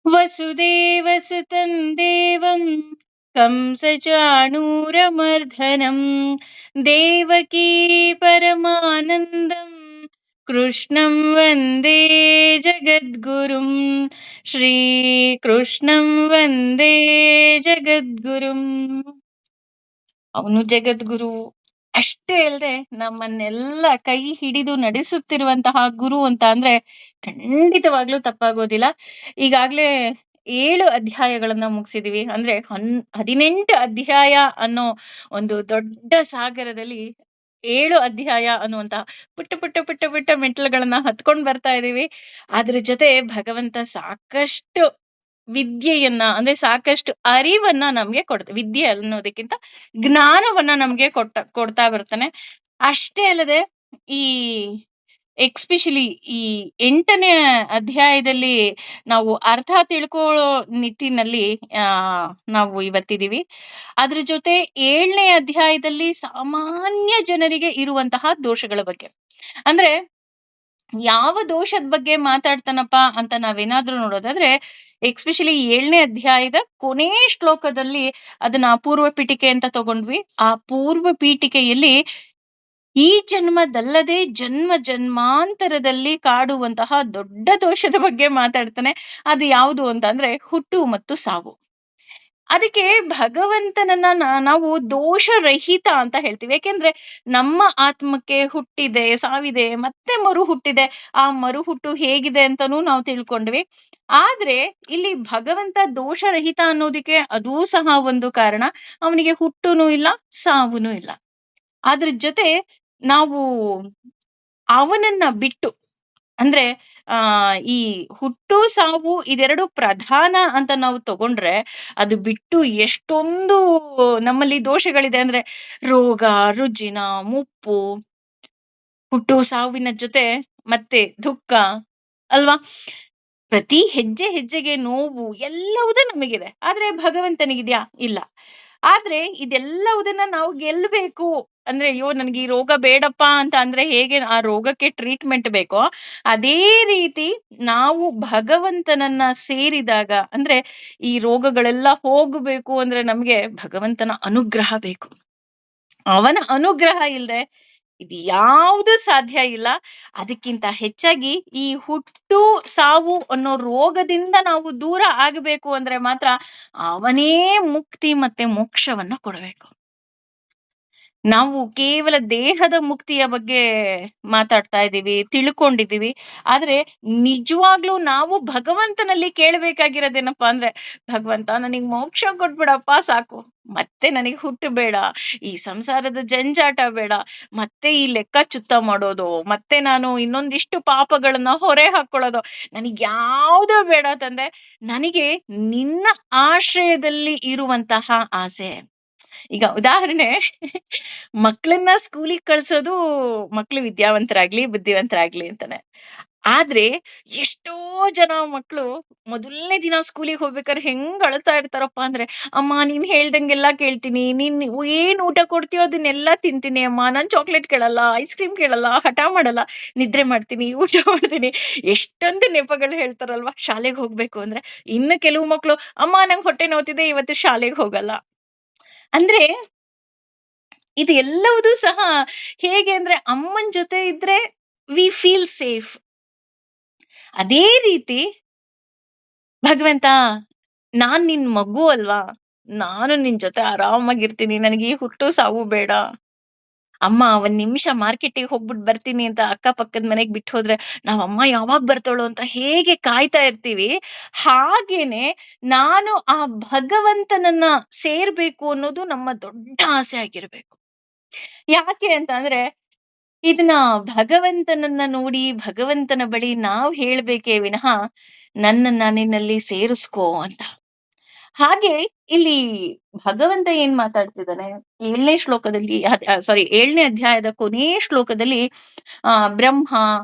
ವಸುದೇವಸುತಂ ದೇವಂ ಕಂಸಚಾಣೂರಮರ್ಧನಂ ದೇವಕೀ ಪರಮಾನಂದಂ ಕೃಷ್ಣಂ ವಂದೇ ಜಗದ್ಗುರುಂ. ಶ್ರೀಕೃಷ್ಣಂ ವಂದೇ ಜಗದ್ಗುರುಂ. ಅವನು ಜಗದ್ಗುರು ಅಷ್ಟೇ ಅಲ್ಲದೆ ನಮ್ಮನ್ನೆಲ್ಲ ಕೈ ಹಿಡಿದು ನಡೆಸುತ್ತಿರುವಂತಹ ಗುರು ಅಂತ ಅಂದ್ರೆ ಖಂಡಿತವಾಗ್ಲೂ ತಪ್ಪಾಗೋದಿಲ್ಲ. ಈಗಾಗ್ಲೇ 7 ಅಧ್ಯಾಯಗಳನ್ನ ಮುಗಿಸಿದೀವಿ. ಅಂದ್ರೆ 18 ಅಧ್ಯಾಯ ಅನ್ನೋ ಒಂದು ದೊಡ್ಡ ಸಾಗರದಲ್ಲಿ 7 ಅಧ್ಯಾಯ ಅನ್ನುವಂತಹ ಪುಟ್ಟ ಪುಟ್ಟ ಪುಟ್ಟ ಪುಟ್ಟ ಮೆಟ್ಲುಗಳನ್ನ ಹತ್ಕೊಂಡ್ ಬರ್ತಾ ಇದೀವಿ. ಅದ್ರ ಜೊತೆ ಭಗವಂತ ಸಾಕಷ್ಟು ವಿದ್ಯೆಯನ್ನ ಅಂದ್ರೆ ಸಾಕಷ್ಟು ಅರಿವನ್ನ ನಮ್ಗೆ ವಿದ್ಯೆ ಅನ್ನೋದಕ್ಕಿಂತ ಜ್ಞಾನವನ್ನ ನಮ್ಗೆ ಕೊಡ್ತಾ ಬರ್ತಾನೆ. ಅಷ್ಟೇ ಅಲ್ಲದೆ ಈ ಎಕ್ಸ್ಪೆಷಲಿ ಈ 8ನೇ ಅಧ್ಯಾಯದಲ್ಲಿ ನಾವು ಅರ್ಥ ತಿಳ್ಕೊಳ್ಳೋ ನಿಟ್ಟಿನಲ್ಲಿ ನಾವು ಇವತ್ತಿದೀವಿ. ಅದ್ರ ಜೊತೆ 7ನೇ ಅಧ್ಯಾಯದಲ್ಲಿ ಸಾಮಾನ್ಯ ಜನರಿಗೆ ಇರುವಂತಹ ದೋಷಗಳ ಬಗ್ಗೆ, ಅಂದ್ರೆ ಯಾವ ದೋಷದ ಬಗ್ಗೆ ಮಾತಾಡ್ತಾನಪ್ಪ ಅಂತ ನಾವೇನಾದ್ರೂ ನೋಡೋದಾದ್ರೆ, ಎಕ್ಸ್ಪೆಷಲಿ 7ನೇ ಅಧ್ಯಾಯದ ಕೊನೆ ಶ್ಲೋಕದಲ್ಲಿ ಅದನ್ನ ಪೂರ್ವ ಪೀಠಿಕೆ ಅಂತ ತಗೊಂಡ್ವಿ. ಆ ಪೂರ್ವ ಪೀಠಿಕೆಯಲ್ಲಿ ಈ ಜನ್ಮದಲ್ಲದೆ ಜನ್ಮ ಜನ್ಮಾಂತರದಲ್ಲಿ ಕಾಡುವಂತಹ ದೊಡ್ಡ ದೋಷದ ಬಗ್ಗೆ ಮಾತಾಡ್ತಾನೆ. ಅದು ಯಾವುದು ಅಂತ ಅಂದ್ರೆ ಹುಟ್ಟು ಮತ್ತು ಸಾವು. ಅದಕ್ಕೆ ಭಗವಂತನನ್ನ ನಾವು ದೋಷರಹಿತ ಅಂತ ಹೇಳ್ತೀವಿ. ಯಾಕೆಂದ್ರೆ ನಮ್ಮ ಆತ್ಮಕ್ಕೆ ಹುಟ್ಟಿದೆ, ಸಾವಿದೆ, ಮತ್ತೆ ಮರು ಹುಟ್ಟಿದೆ. ಆ ಮರು ಹುಟ್ಟು ಹೇಗಿದೆ ಅಂತಾನೂ ನಾವು ತಿಳ್ಕೊಂಡ್ವಿ. ಆದ್ರೆ ಇಲ್ಲಿ ಭಗವಂತ ದೋಷರಹಿತ ಅನ್ನೋದಕ್ಕೆ ಅದೂ ಸಹ ಒಂದು ಕಾರಣ. ಅವನಿಗೆ ಹುಟ್ಟುನೂ ಇಲ್ಲ, ಸಾವುನೂ ಇಲ್ಲ. ಅದ್ರ ಜೊತೆ ನಾವು ಅವನನ್ನ ಬಿಟ್ಟು ಅಂದ್ರೆ ಈ ಹುಟ್ಟು ಸಾವು ಇದೆರಡು ಪ್ರಧಾನ ಅಂತ ನಾವು ತಗೊಂಡ್ರೆ, ಅದು ಬಿಟ್ಟು ಎಷ್ಟೊಂದು ನಮ್ಮಲ್ಲಿ ದೋಷಗಳಿದೆ. ಅಂದ್ರೆ ರೋಗ ರುಜಿನ ಮುಪ್ಪು, ಹುಟ್ಟು ಸಾವಿನ ಜೊತೆ ಮತ್ತೆ ದುಃಖ ಅಲ್ವಾ, ಪ್ರತಿ ಹೆಜ್ಜೆ ಹೆಜ್ಜೆಗೆ ನೋವು ಎಲ್ಲವುದೂ ನಮಗಿದೆ. ಆದ್ರೆ ಭಗವಂತನಿಗಿದ್ಯಾ? ಇಲ್ಲ. ಆದ್ರೆ ಇದೆಲ್ಲವುದನ್ನ ನಾವು ಗೆಲ್ಬೇಕು ಅಂದ್ರೆ, ಅಯ್ಯೋ ನನ್ಗೆ ಈ ರೋಗ ಬೇಡಪ್ಪ ಅಂತ ಅಂದ್ರೆ ಹೇಗೆ ಆ ರೋಗಕ್ಕೆ ಟ್ರೀಟ್ಮೆಂಟ್ ಬೇಕೋ, ಅದೇ ರೀತಿ ನಾವು ಭಗವಂತನನ್ನ ಸೇರಿದಾಗ ಅಂದ್ರೆ ಈ ರೋಗಗಳೆಲ್ಲ ಹೋಗಬೇಕು ಅಂದ್ರೆ ನಮ್ಗೆ ಭಗವಂತನ ಅನುಗ್ರಹ ಬೇಕು. ಅವನ ಅನುಗ್ರಹ ಇಲ್ದೆ ಇದು ಯಾವುದು ಸಾಧ್ಯ ಇಲ್ಲ. ಅದಕ್ಕಿಂತ ಹೆಚ್ಚಾಗಿ ಈ ಹುಟ್ಟು ಸಾವು ಅನ್ನೋ ರೋಗದಿಂದ ನಾವು ದೂರ ಆಗಬೇಕು ಅಂದ್ರೆ ಮಾತ್ರ ಅವನೇ ಮುಕ್ತಿ ಮತ್ತೆ ಮೋಕ್ಷವನ್ನ ಕೊಡಬೇಕು. ನಾವು ಕೇವಲ ದೇಹದ ಮುಕ್ತಿಯ ಬಗ್ಗೆ ಮಾತಾಡ್ತಾ ಇದ್ದೀವಿ, ತಿಳ್ಕೊಂಡಿದ್ದೀವಿ. ಆದ್ರೆ ನಿಜವಾಗ್ಲೂ ನಾವು ಭಗವಂತನಲ್ಲಿ ಕೇಳಬೇಕಾಗಿರೋದೇನಪ್ಪಾ ಅಂದ್ರೆ, ಭಗವಂತ ನನಗ್ ಮೋಕ್ಷ ಕೊಟ್ಬಿಡಪ್ಪ ಸಾಕು, ಮತ್ತೆ ನನಗೆ ಹುಟ್ಟು ಬೇಡ, ಈ ಸಂಸಾರದ ಜಂಜಾಟ ಬೇಡ, ಮತ್ತೆ ಈ ಲೆಕ್ಕ ಚುತ್ತ ಮಾಡೋದು, ಮತ್ತೆ ನಾನು ಇನ್ನೊಂದಿಷ್ಟು ಪಾಪಗಳನ್ನ ಹೊರೆ ಹಾಕೊಳ್ಳೋದು ನನಗ್ ಯಾವ್ದೋ ಬೇಡ ತಂದೆ. ನನಗೆ ನಿನ್ನ ಆಶ್ರಯದಲ್ಲಿ ಇರುವಂತಹ ಆಸೆ. ಈಗ ಉದಾಹರಣೆ, ಮಕ್ಕಳನ್ನ ಸ್ಕೂಲಿಗೆ ಕಳ್ಸೋದು ಮಕ್ಳು ವಿದ್ಯಾವಂತರಾಗ್ಲಿ ಬುದ್ಧಿವಂತರಾಗ್ಲಿ ಅಂತಾನೆ. ಆದ್ರೆ ಎಷ್ಟೋ ಜನ ಮಕ್ಳು ಮೊದಲನೇ ದಿನ ಸ್ಕೂಲಿಗೆ ಹೋಗ್ಬೇಕಾದ್ರೆ ಹೆಂಗ್ ಅಳ್ತಾ ಇರ್ತಾರಪ್ಪ ಅಂದ್ರೆ, ಅಮ್ಮ ನೀನ್ ಹೇಳ್ದಂಗೆಲ್ಲ ಕೇಳ್ತೀನಿ, ನೀನ್ ಏನ್ ಊಟ ಕೊಡ್ತೀಯೋ ಅದನ್ನೆಲ್ಲ ತಿಂತೀನಿ ಅಮ್ಮ, ನಾನ್ ಚಾಕ್ಲೇಟ್ ಕೇಳಲ್ಲ, ಐಸ್ ಕ್ರೀಮ್ ಕೇಳಲ್ಲ, ಹಠ ಮಾಡಲ್ಲ, ನಿದ್ರೆ ಮಾಡ್ತೀನಿ, ಊಟ ಮಾಡ್ತೀನಿ, ಎಷ್ಟೊಂದು ನೆಪಗಳು ಹೇಳ್ತಾರಲ್ವಾ ಶಾಲೆಗೆ ಹೋಗ್ಬೇಕು ಅಂದ್ರೆ. ಇನ್ನು ಕೆಲವು ಮಕ್ಳು, ಅಮ್ಮ ನಂಗೆ ಹೊಟ್ಟೆ ನೋವ್ತಿದೆ ಇವತ್ತು ಶಾಲೆಗೆ ಹೋಗಲ್ಲ. ಅಂದ್ರೆ ಇದು ಎಲ್ಲವುದೂ ಸಹ ಹೇಗೆ ಅಂದ್ರೆ, ಅಮ್ಮನ್ ಜೊತೆ ಇದ್ರೆ ವಿ ಫೀಲ್ ಸೇಫ್. ಅದೇ ರೀತಿ ಭಗವಂತ, ನಾನ್ ನಿನ್ ಮಗು ಅಲ್ವಾ, ನಾನು ನಿನ್ ಜೊತೆ ಆರಾಮಾಗಿರ್ತೀನಿ, ನನಗೆ ಈ ಹುಟ್ಟು ಸಾವು ಬೇಡ. ಅಮ್ಮ ಒಂದ್ ನಿಮಿಷ ಮಾರ್ಕೆಟಿಗೆ ಹೋಗ್ಬಿಟ್ಟು ಬರ್ತೀನಿ ಅಂತ ಅಕ್ಕ ಪಕ್ಕದ ಮನೆಗ್ ಬಿಟ್ಟು ಹೋದ್ರೆ, ನಾವ್ ಅಮ್ಮ ಯಾವಾಗ ಬರ್ತಾಳೋ ಅಂತ ಹೇಗೆ ಕಾಯ್ತಾ ಇರ್ತೀವಿ. ಹಾಗೇನೆ ನಾನು ಆ ಭಗವಂತನನ್ನ ಸೇರ್ಬೇಕು ಅನ್ನೋದು ನಮ್ಮ ದೊಡ್ಡ ಆಸೆ ಆಗಿರ್ಬೇಕು. ಯಾಕೆ ಅಂತ ಅಂದ್ರೆ, ಇದನ್ನ ಭಗವಂತನನ್ನ ನೋಡಿ ಭಗವಂತನ ಬಳಿ ನಾವ್ ಹೇಳ್ಬೇಕೇ ವಿನಃ ನನ್ನನ್ನ ನಿನ್ನಲ್ಲಿ ಸೇರಿಸ್ಕೋ ಅಂತ. ಹಾಗೆ ಇಲ್ಲಿ ಭಗವಂತ ಏನ್ ಮಾತಾಡ್ತಿದ್ದಾನೆ, 7ನೇ ಶ್ಲೋಕದಲ್ಲಿ, ಸಾರಿ 7ನೇ ಅಧ್ಯಾಯದ ಕೊನೇ ಶ್ಲೋಕದಲ್ಲಿ ಬ್ರಹ್ಮ,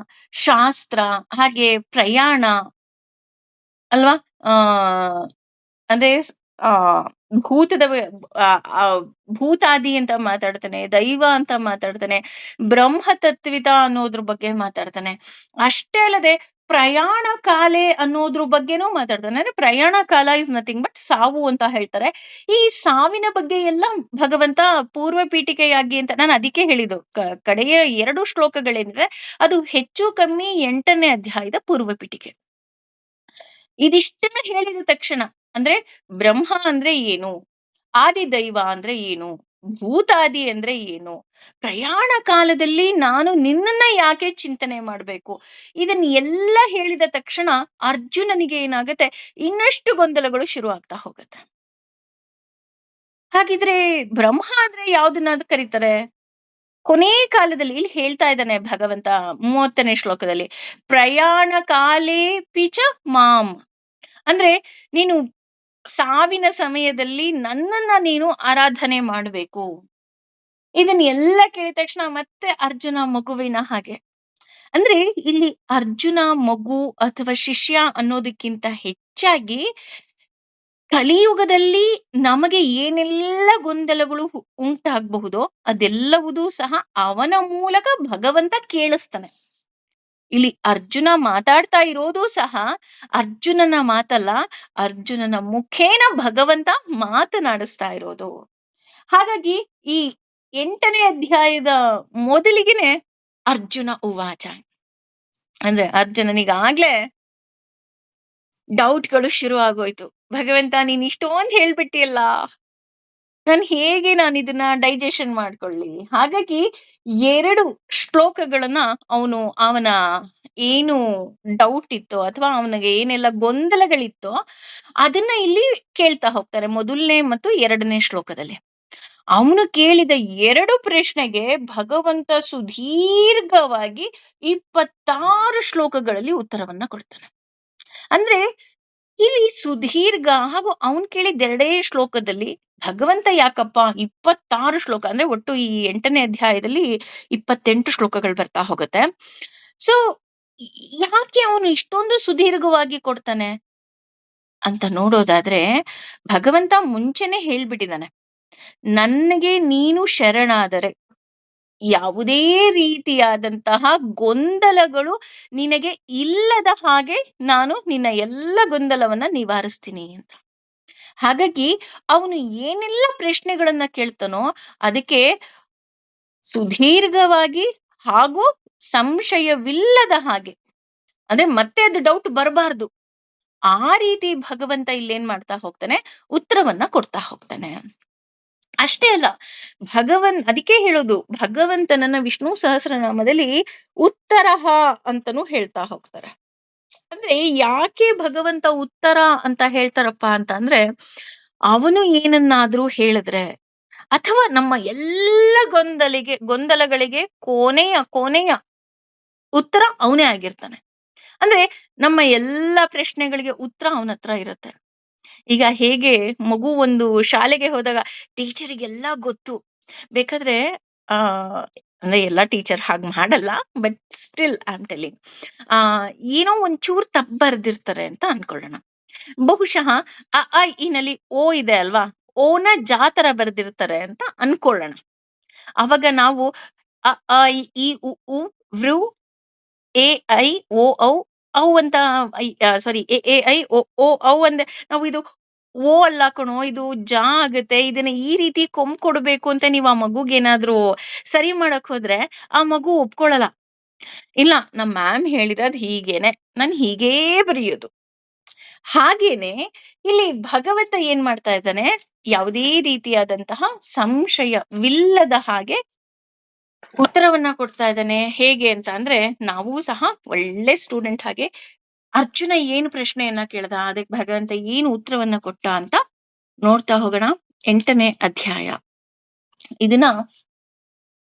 ಶಾಸ್ತ್ರ, ಹಾಗೆ ಪ್ರಯಾಣ ಅಲ್ವಾ, ಆ ಅಂದ್ರೆ ಆ ಭೂತದ ಆ ಆ ಭೂತಾದಿ ಅಂತ ಮಾತಾಡ್ತಾನೆ, ದೈವ ಅಂತ ಮಾತಾಡ್ತಾನೆ, ಬ್ರಹ್ಮ ತತ್ವಿತ ಅನ್ನೋದ್ರ ಬಗ್ಗೆ ಮಾತಾಡ್ತಾನೆ. ಅಷ್ಟೇ ಅಲ್ಲದೆ ಪ್ರಯಾಣ ಕಾಲೆ ಅನ್ನೋದ್ರ ಬಗ್ಗೆನೂ ಮಾತಾಡ್ತಾನೆ. ಅಂದ್ರೆ ಪ್ರಯಾಣ ಕಾಲ ಇಸ್ ನಥಿಂಗ್ ಬಟ್ ಸಾವು ಅಂತ ಹೇಳ್ತಾರೆ. ಈ ಸಾವಿನ ಬಗ್ಗೆ ಎಲ್ಲ ಭಗವಂತ ಪೂರ್ವ ಪೀಠಿಕೆಯಾಗಿ ಅಂತ ನಾನು ಅದಕ್ಕೆ ಹೇಳಿದ್ದು ಕಡೆಯ 2 ಶ್ಲೋಕಗಳೇನಿದೆ ಅದು ಹೆಚ್ಚು ಕಮ್ಮಿ 8ನೇ ಅಧ್ಯಾಯದ ಪೂರ್ವ ಪೀಠಿಕೆ. ಇದಿಷ್ಟನ್ನ ಹೇಳಿದ ತಕ್ಷಣ ಅಂದ್ರೆ ಬ್ರಹ್ಮ ಅಂದ್ರೆ ಏನು, ಆದಿದೈವ ಅಂದ್ರೆ ಏನು, ಭೂತಾದಿ ಅಂದ್ರೆ ಏನು, ಪ್ರಯಾಣ ಕಾಲದಲ್ಲಿ ನಾನು ನಿನ್ನನ್ನ ಯಾಕೆ ಚಿಂತನೆ ಮಾಡ್ಬೇಕು, ಇದನ್ನ ಎಲ್ಲ ಹೇಳಿದ ತಕ್ಷಣ ಅರ್ಜುನನಿಗೆ ಏನಾಗತ್ತೆ, ಇನ್ನಷ್ಟು ಗೊಂದಲಗಳು ಶುರು ಆಗ್ತಾ ಹೋಗತ್ತೆ. ಹಾಗಿದ್ರೆ ಬ್ರಹ್ಮ ಅಂದ್ರೆ ಯಾವ್ದನ್ನ ಕರೀತಾರೆ? ಕೊನೆ ಕಾಲದಲ್ಲಿ ಇಲ್ಲಿ ಹೇಳ್ತಾ ಇದ್ದಾನೆ ಭಗವಂತ 30ನೇ ಶ್ಲೋಕದಲ್ಲಿ, ಪ್ರಯಾಣ ಕಾಲೇ ಪಿಚ ಮಾಂ. ಅಂದ್ರೆ ನೀನು ಸಾವಿನ ಸಮಯದಲ್ಲಿ ನನ್ನನ್ನ ನೀನು ಆರಾಧನೆ ಮಾಡಬೇಕು. ಇದನ್ನ ಎಲ್ಲ ಕೇಳಿದ ತಕ್ಷಣ ಮತ್ತೆ ಅರ್ಜುನ ಮಗುವಿನ ಹಾಗೆ. ಅಂದ್ರೆ ಇಲ್ಲಿ ಅರ್ಜುನ ಮಗು ಅಥವಾ ಶಿಷ್ಯ ಅನ್ನೋದಕ್ಕಿಂತ ಹೆಚ್ಚಾಗಿ ಕಲಿಯುಗದಲ್ಲಿ ನಮಗೆ ಏನೆಲ್ಲ ಗೊಂದಲಗಳು ಉಂಟಾಗಬಹುದೋ ಅದೆಲ್ಲವುದೂ ಸಹ ಅವನ ಮೂಲಕ ಭಗವಂತ ಕೇಳಿಸ್ತಾನೆ. ಇಲ್ಲಿ ಅರ್ಜುನ ಮಾತಾಡ್ತಾ ಇರೋದು ಸಹ ಅರ್ಜುನನ ಮಾತಲ್ಲ, ಅರ್ಜುನನ ಮುಖೇನ ಭಗವಂತ ಮಾತನಾಡಿಸ್ತಾ ಇರೋದು. ಹಾಗಾಗಿ ಈ 8ನೇ ಅಧ್ಯಾಯದ ಮೊದಲಿಗೆನೆ ಅರ್ಜುನ ಉವಾಚ ಅಂದ್ರೆ ಅರ್ಜುನನಿಗಾಗ್ಲೇ ಡೌಟ್ಗಳು ಶುರು ಆಗೋಯ್ತು. ಭಗವಂತ ನೀನ್ ಇಷ್ಟೊಂದು ಹೇಳ್ಬಿಟ್ಟಿಯಲ್ಲ, ನಾನು ಇದನ್ನ ಡೈಜೆಷನ್ ಮಾಡ್ಕೊಳ್ಳಿ. ಹಾಗಾಗಿ 2 ಶ್ಲೋಕಗಳನ್ನ ಅವನ ಏನು ಡೌಟ್ ಇತ್ತೋ ಅಥವಾ ಅವನಿಗೆ ಏನೆಲ್ಲ ಗೊಂದಲಗಳಿತ್ತೋ ಅದನ್ನ ಇಲ್ಲಿ ಕೇಳ್ತಾ ಹೋಗ್ತಾರೆ, 1ನೇ ಮತ್ತು 2ನೇ ಶ್ಲೋಕದಲ್ಲಿ. ಅವನು ಕೇಳಿದ 2 ಪ್ರಶ್ನೆಗೆ ಭಗವಂತ ಸುದೀರ್ಘವಾಗಿ 26 ಶ್ಲೋಕಗಳಲ್ಲಿ ಉತ್ತರವನ್ನ ಕೊಡ್ತಾನೆ. ಅಂದ್ರೆ ಇಲ್ಲಿ ಸುದೀರ್ಘ ಹಾಗೂ ಅವನ್ ಕೇಳಿದ 2 ಶ್ಲೋಕದಲ್ಲಿ ಭಗವಂತ ಯಾಕಪ್ಪ 26 ಶ್ಲೋಕ, ಅಂದ್ರೆ ಒಟ್ಟು ಈ 8ನೇ ಅಧ್ಯಾಯದಲ್ಲಿ 28 ಶ್ಲೋಕಗಳು ಬರ್ತಾ ಹೋಗುತ್ತೆ. ಸೊ ಯಾಕೆ ಅವನು ಇಷ್ಟೊಂದು ಸುದೀರ್ಘವಾಗಿ ಕೊಡ್ತಾನೆ ಅಂತ ನೋಡೋದಾದ್ರೆ, ಭಗವಂತ ಮುಂಚೆನೆ ಹೇಳ್ಬಿಟ್ಟಿದ್ದಾನೆ, ನನಗೆ ನೀನು ಶರಣಾದರೆ ಯಾವುದೇ ರೀತಿಯಾದಂತಹ ಗೊಂದಲಗಳು ನಿನಗೆ ಇಲ್ಲದ ಹಾಗೆ ನಾನು ನಿನ್ನ ಎಲ್ಲ ಗೊಂದಲವನ್ನ ನಿವಾರಿಸ್ತೀನಿ ಅಂತ. ಹಾಗಾಗಿ ಅವನು ಏನೆಲ್ಲ ಪ್ರಶ್ನೆಗಳನ್ನ ಕೇಳ್ತಾನೋ ಅದಕ್ಕೆ ಸುದೀರ್ಘವಾಗಿ ಹಾಗೂ ಸಂಶಯವಿಲ್ಲದ ಹಾಗೆ, ಅಂದ್ರೆ ಮತ್ತೆ ಅದು ಡೌಟ್ ಬರಬಾರ್ದು ಆ ರೀತಿ ಭಗವಂತ ಇಲ್ಲೇನ್ ಮಾಡ್ತಾ ಹೋಗ್ತಾನೆ, ಉತ್ತರವನ್ನ ಕೊಡ್ತಾ ಹೋಗ್ತಾನೆ. ಅಷ್ಟೇ ಅಲ್ಲ, ಅದಕ್ಕೆ ಹೇಳೋದು ಭಗವಂತನನ್ನ ವಿಷ್ಣು ಸಹಸ್ರನಾಮದಲ್ಲಿ ಉತ್ತರಹ ಅಂತನೂ ಹೇಳ್ತಾ ಹೋಗ್ತಾರೆ. ಅಂದ್ರೆ ಯಾಕೆ ಭಗವಂತ ಉತ್ತರ ಅಂತ ಹೇಳ್ತಾರಪ್ಪ ಅಂತ ಅಂದ್ರೆ, ಅವನು ಏನನ್ನಾದ್ರೂ ಹೇಳಿದ್ರೆ ಅಥವಾ ನಮ್ಮ ಎಲ್ಲ ಗೊಂದಲಗಳಿಗೆ ಕೊನೆಯ ಉತ್ತರ ಅವನೇ ಆಗಿರ್ತಾನೆ. ಅಂದ್ರೆ ನಮ್ಮ ಎಲ್ಲ ಪ್ರಶ್ನೆಗಳಿಗೆ ಉತ್ತರ ಅವನ ಹತ್ರ ಇರುತ್ತೆ. ಈಗ ಹೇಗೆ ಮಗು ಒಂದು ಶಾಲೆಗೆ ಹೋದಾಗ ಟೀಚರಿಗೆಲ್ಲ ಗೊತ್ತು, ಬೇಕಾದ್ರೆ ಆ ಅಂದ್ರೆ ಎಲ್ಲ ಟೀಚರ್ ಹಾಗೆ ಮಾಡಲ್ಲ, but still I am telling, ಏನೋ ಒಂಚೂರು ತಪ್ಪು ಬರ್ದಿರ್ತಾರೆ ಅಂತ ಅನ್ಕೊಳ್ಳೋಣ. ಬಹುಶಃ ಇನಲ್ಲಿ ಓ ಇದೆ ಅಲ್ವಾ, ಓನ ಜಾತರ ಬರ್ದಿರ್ತಾರೆ ಅಂತ ಅನ್ಕೊಳ್ಳೋಣ. ಅವಾಗ ನಾವು ಅ ಆ ಇ ಉ ಊ ವೃ ಎ ಐ ಓ ಔ ಔ ಅಂತ, ಸಾರಿ ಎ ಐ ಓ ಓ ಔ ಅಂದ್ರೆ ನಾವು ಇದು ಓ ಅಲ್ಲ ಕಣೋ, ಇದು ಜಾ ಆಗುತ್ತೆ, ಇದನ್ನ ಈ ರೀತಿ ಕೊಡ್ಬೇಕು ಅಂತ ನೀವು ಆ ಮಗುಗೇನಾದ್ರೂ ಸರಿ ಮಾಡಕ್ ಹೋದ್ರೆ ಆ ಮಗು ಒಪ್ಕೊಳ್ಳಲ್ಲ. ಇಲ್ಲ, ನಮ್ಮ ಮ್ಯಾಮ್ ಹೇಳಿರೋದು ಹೀಗೇನೆ, ನಾನು ಹೀಗೇ ಬರೆಯೋದು. ಹಾಗೇನೆ ಇಲ್ಲಿ ಭಗವಂತ ಏನ್ ಮಾಡ್ತಾ ಇದ್ದಾನೆ, ಯಾವುದೇ ರೀತಿಯಾದಂತಹ ಸಂಶಯವಿಲ್ಲದ ಹಾಗೆ ಉತ್ತರವನ್ನ ಕೊಡ್ತಾ ಇದ್ದಾನೆ. ಹೇಗೆ ಅಂತ ಅಂದ್ರೆ, ನಾವು ಸಹ ಒಳ್ಳೆ ಸ್ಟೂಡೆಂಟ್ ಹಾಗೆ ಅರ್ಜುನ ಏನು ಪ್ರಶ್ನೆಯನ್ನ ಕೇಳ್ದ, ಅದಕ್ಕೆ ಭಗವಂತ ಏನು ಉತ್ತರವನ್ನ ಕೊಟ್ಟ ಅಂತ ನೋಡ್ತಾ ಹೋಗೋಣ. 8ನೇ ಅಧ್ಯಾಯ ಇದನ್ನ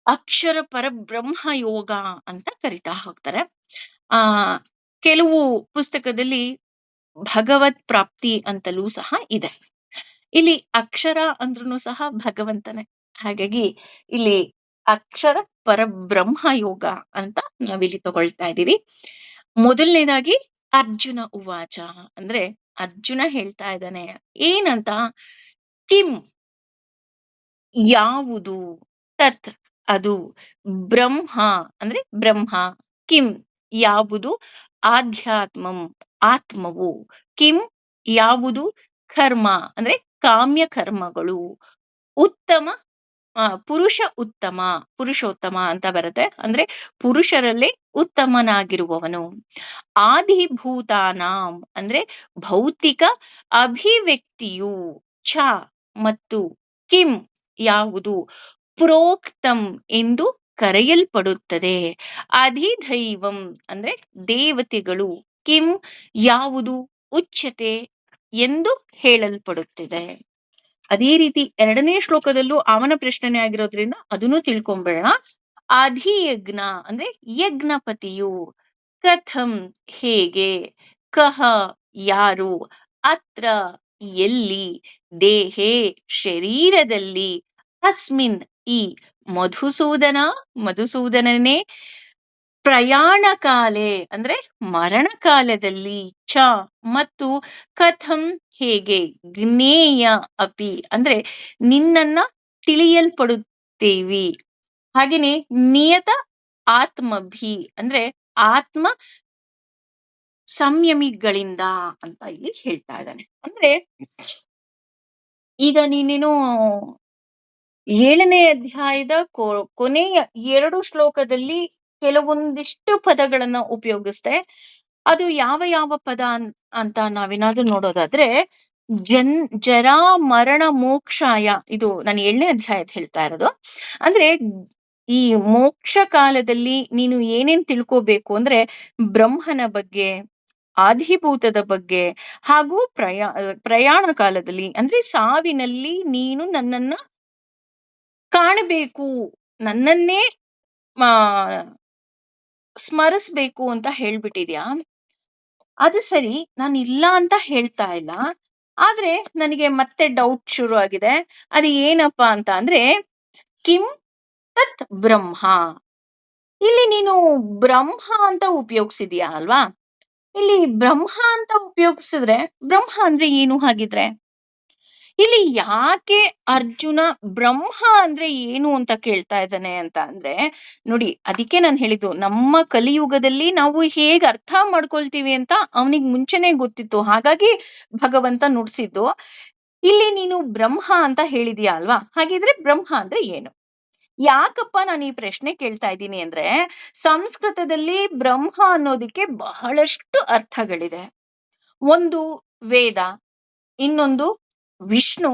ಅಕ್ಷರ ಪರಬ್ರಹ್ಮ ಯೋಗ ಅಂತ ಕರಿತಾ ಹೋಗ್ತಾರೆ. ಕೆಲವು ಪುಸ್ತಕದಲ್ಲಿ ಭಗವತ್ ಪ್ರಾಪ್ತಿ ಅಂತಲೂ ಸಹ ಇದೆ. ಇಲ್ಲಿ ಅಕ್ಷರ ಅಂದ್ರೂ ಸಹ ಭಗವಂತನೇ. ಹಾಗಾಗಿ ಇಲ್ಲಿ ಅಕ್ಷರ ಪರಬ್ರಹ್ಮ ಯೋಗ ಅಂತ ನಾವಿಲ್ಲಿ ತಗೊಳ್ತಾ ಇದ್ದೀವಿ. ಮೊದಲನೇದಾಗಿ ಅರ್ಜುನ ಉವಾಚ ಅಂದ್ರೆ ಅರ್ಜುನ ಹೇಳ್ತಾ ಇದ್ದಾನೆ ಏನಂತ, ಕಿಂ ಯಾವುದು, ತತ್ ಅದು, ಬ್ರಹ್ಮ ಅಂದ್ರೆ ಬ್ರಹ್ಮ, ಕಿಂ ಯಾವುದು, ಆಧ್ಯಾತ್ಮಂ ಆತ್ಮವು, ಕಿಂ ಯಾವುದು, ಕರ್ಮ ಅಂದ್ರೆ ಕಾಮ್ಯ ಕರ್ಮಗಳು, ಉತ್ತಮ ಪುರುಷ ಉತ್ತಮ, ಪುರುಷೋತ್ತಮ ಅಂತ ಬರುತ್ತೆ, ಅಂದ್ರೆ ಪುರುಷರಲ್ಲಿ ಉತ್ತಮನಾಗಿರುವವನು. ಆದಿಭೂತಾನಾಂ ಅಂದ್ರೆ ಭೌತಿಕ ಅಭಿವ್ಯಕ್ತಿಯು, ಛ ಮತ್ತು ಕಿಂ ಯಾವುದು, ಪ್ರೋಕ್ತಂ ಎಂದು ಕರೆಯಲ್ಪಡುತ್ತದೆ. ಅಧಿದೈವಂ ಅಂದ್ರೆ ದೇವತೆಗಳು, ಕಿಂ ಯಾವುದು, ಉಚ್ಯತೆ ಎಂದು ಹೇಳಲ್ಪಡುತ್ತಿದೆ. ಅದೇ ರೀತಿ ಎರಡನೇ ಶ್ಲೋಕದಲ್ಲೂ ಅವನ ಪ್ರಶ್ನೆ ಆಗಿರೋದ್ರಿಂದ ಅದನ್ನು ತಿಳ್ಕೊಂಬೇಡ. ಅಧಿಯಜ್ಞ ಅಂದ್ರೆ ಯಜ್ಞಪತಿಯು, ಕಥಂ ಹೇಗೆ, ಕಹ ಯಾರು, ಅತ್ರ ಎಲ್ಲಿ, ದೇಹೇ ಶರೀರದಲ್ಲಿ, ಅಸ್ಮಿನ್ ಈ ಮಧುಸೂದನ ಮಧುಸೂದನನೇ, ಪ್ರಯಾಣ ಕಾಲೆ ಅಂದ್ರೆ ಮರಣ ಕಾಲದಲ್ಲಿ, ಚ ಮತ್ತು ಕಥಂ ಹೇಗೆ, ಜ್ಞೇಯ ಅಪಿ ಅಂದ್ರೆ ನಿನ್ನನ್ನ ತಿಳಿಯಲ್ಪಡುತ್ತೇವಿ, ಹಾಗೇನೆ ನಿಯತ ಆತ್ಮಭಿ ಅಂದ್ರೆ ಆತ್ಮ ಸಂಯಮಿಗಳಿಂದ ಅಂತ ಇಲ್ಲಿ ಹೇಳ್ತಾ ಇದ್ದಾನೆ. ಅಂದ್ರೆ ಈಗ ನೀನೇನು 7ನೇ ಅಧ್ಯಾಯದ ಕೊನೆಯ 2 ಶ್ಲೋಕದಲ್ಲಿ ಕೆಲವೊಂದಿಷ್ಟು ಪದಗಳನ್ನ ಉಪಯೋಗಿಸ್ದೆ. ಅದು ಯಾವ ಯಾವ ಪದ ಅಂತ ನಾವೇನಾದ್ರೂ ನೋಡೋದಾದ್ರೆ, ಜರಾ ಮರಣ ಮೋಕ್ಷಾಯ, ಇದು ನಾನು 7ನೇ ಅಧ್ಯಾಯದ ಹೇಳ್ತಾ ಇರೋದು. ಅಂದ್ರೆ ಈ ಮೋಕ್ಷ ಕಾಲದಲ್ಲಿ ನೀನು ಏನೇನ್ ತಿಳ್ಕೋಬೇಕು ಅಂದ್ರೆ, ಬ್ರಹ್ಮನ ಬಗ್ಗೆ, ಆದಿಭೂತದ ಬಗ್ಗೆ, ಹಾಗೂ ಪ್ರಯಾಣ ಕಾಲದಲ್ಲಿ ಅಂದ್ರೆ ಸಾವಿನಲ್ಲಿ ನೀನು ನನ್ನನ್ನ ಕಾಣಬೇಕು, ನನ್ನನ್ನೇ ಆ ಸ್ಮರಿಸ್ಬೇಕು ಅಂತ ಹೇಳ್ಬಿಟ್ಟಿದ್ಯಾ. ಅದು ಸರಿ, ನಾನು ಇಲ್ಲ ಅಂತ ಹೇಳ್ತಾ ಇಲ್ಲ, ಆದ್ರೆ ನನಗೆ ಮತ್ತೆ ಡೌಟ್ ಶುರು ಆಗಿದೆ. ಅದು ಏನಪ್ಪಾ ಅಂತ ಅಂದ್ರೆ, ಕಿಂ ತತ್ ಬ್ರಹ್ಮ, ಇಲ್ಲಿ ನೀನು ಬ್ರಹ್ಮ ಅಂತ ಉಪಯೋಗಿಸಿದ್ಯಾ ಅಲ್ವಾ. ಇಲ್ಲಿ ಬ್ರಹ್ಮ ಅಂತ ಉಪಯೋಗಿಸಿದ್ರೆ ಬ್ರಹ್ಮ ಅಂದ್ರೆ ಏನು ಹಾಗಿದ್ರೆ? ಇಲ್ಲಿ ಯಾಕೆ ಅರ್ಜುನ ಬ್ರಹ್ಮ ಅಂದ್ರೆ ಏನು ಅಂತ ಕೇಳ್ತಾ ಇದ್ದಾನೆ ಅಂತ ಅಂದ್ರೆ, ನೋಡಿ ಅದಕ್ಕೆ ನಾನು ಹೇಳಿದ್ದು, ನಮ್ಮ ಕಲಿಯುಗದಲ್ಲಿ ನಾವು ಹೇಗೆ ಅರ್ಥ ಮಾಡ್ಕೊಳ್ತೀವಿ ಅಂತ ಅವನಿಗೆ ಮುಂಚೆನೆ ಗೊತ್ತಿತ್ತು, ಹಾಗಾಗಿ ಭಗವಂತ ನುಡ್ಸಿದ್ದು. ಇಲ್ಲಿ ನೀನು ಬ್ರಹ್ಮ ಅಂತ ಹೇಳಿದ್ಯಾ ಅಲ್ವಾ, ಹಾಗಿದ್ರೆ ಬ್ರಹ್ಮ ಅಂದ್ರೆ ಏನು? ಯಾಕಪ್ಪ ನಾನು ಈ ಪ್ರಶ್ನೆ ಕೇಳ್ತಾ ಇದ್ದೀನಿ ಅಂದ್ರೆ, ಸಂಸ್ಕೃತದಲ್ಲಿ ಬ್ರಹ್ಮ ಅನ್ನೋದಕ್ಕೆ ಬಹಳಷ್ಟು ಅರ್ಥಗಳಿದೆ. ಒಂದು ವೇದ, ಇನ್ನೊಂದು ವಿಷ್ಣು,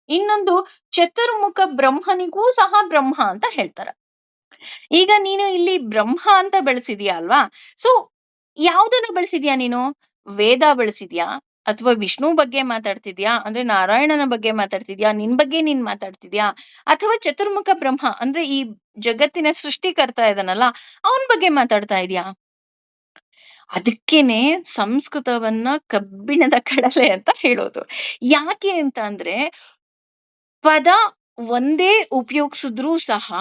ಇನ್ನೊಂದು ಚತುರ್ಮುಖ ಬ್ರಹ್ಮನಿಗೂ ಸಹ ಬ್ರಹ್ಮ ಅಂತ ಹೇಳ್ತಾರೆ. ಈಗ ನೀನು ಇಲ್ಲಿ ಬ್ರಹ್ಮ ಅಂತ ಬೆಳೆಸಿದ್ಯಾ ಅಲ್ವಾ, ಸೊ ಯಾವ್ದನ್ನ ಬೆಳೆಸಿದ್ಯಾ ನೀನು? ವೇದ ಬೆಳೆಸಿದ್ಯಾ, ಅಥವಾ ವಿಷ್ಣು ಬಗ್ಗೆ ಮಾತಾಡ್ತಿದ್ಯಾ ಅಂದ್ರೆ ನಾರಾಯಣನ ಬಗ್ಗೆ ಮಾತಾಡ್ತಿದ್ಯಾ, ನಿನ್ ಬಗ್ಗೆ ನೀನ್ ಮಾತಾಡ್ತಿದ್ಯಾ, ಅಥವಾ ಚತುರ್ಮುಖ ಬ್ರಹ್ಮ ಅಂದ್ರೆ ಈ ಜಗತ್ತಿನ ಸೃಷ್ಟಿಕರ್ತಾ ಇದಾನಲ್ಲ ಅವನ್ ಬಗ್ಗೆ ಮಾತಾಡ್ತಾ ಇದ್ಯಾ? ಅದಕ್ಕೇನೆ ಸಂಸ್ಕೃತವನ್ನ ಕಬ್ಬಿಣದ ಕಡಲೆ ಅಂತ ಹೇಳೋದು. ಯಾಕೆ ಅಂತ ಅಂದ್ರೆ, ಪದ ಒಂದೇ ಉಪಯೋಗಿಸಿದ್ರೂ ಸಹ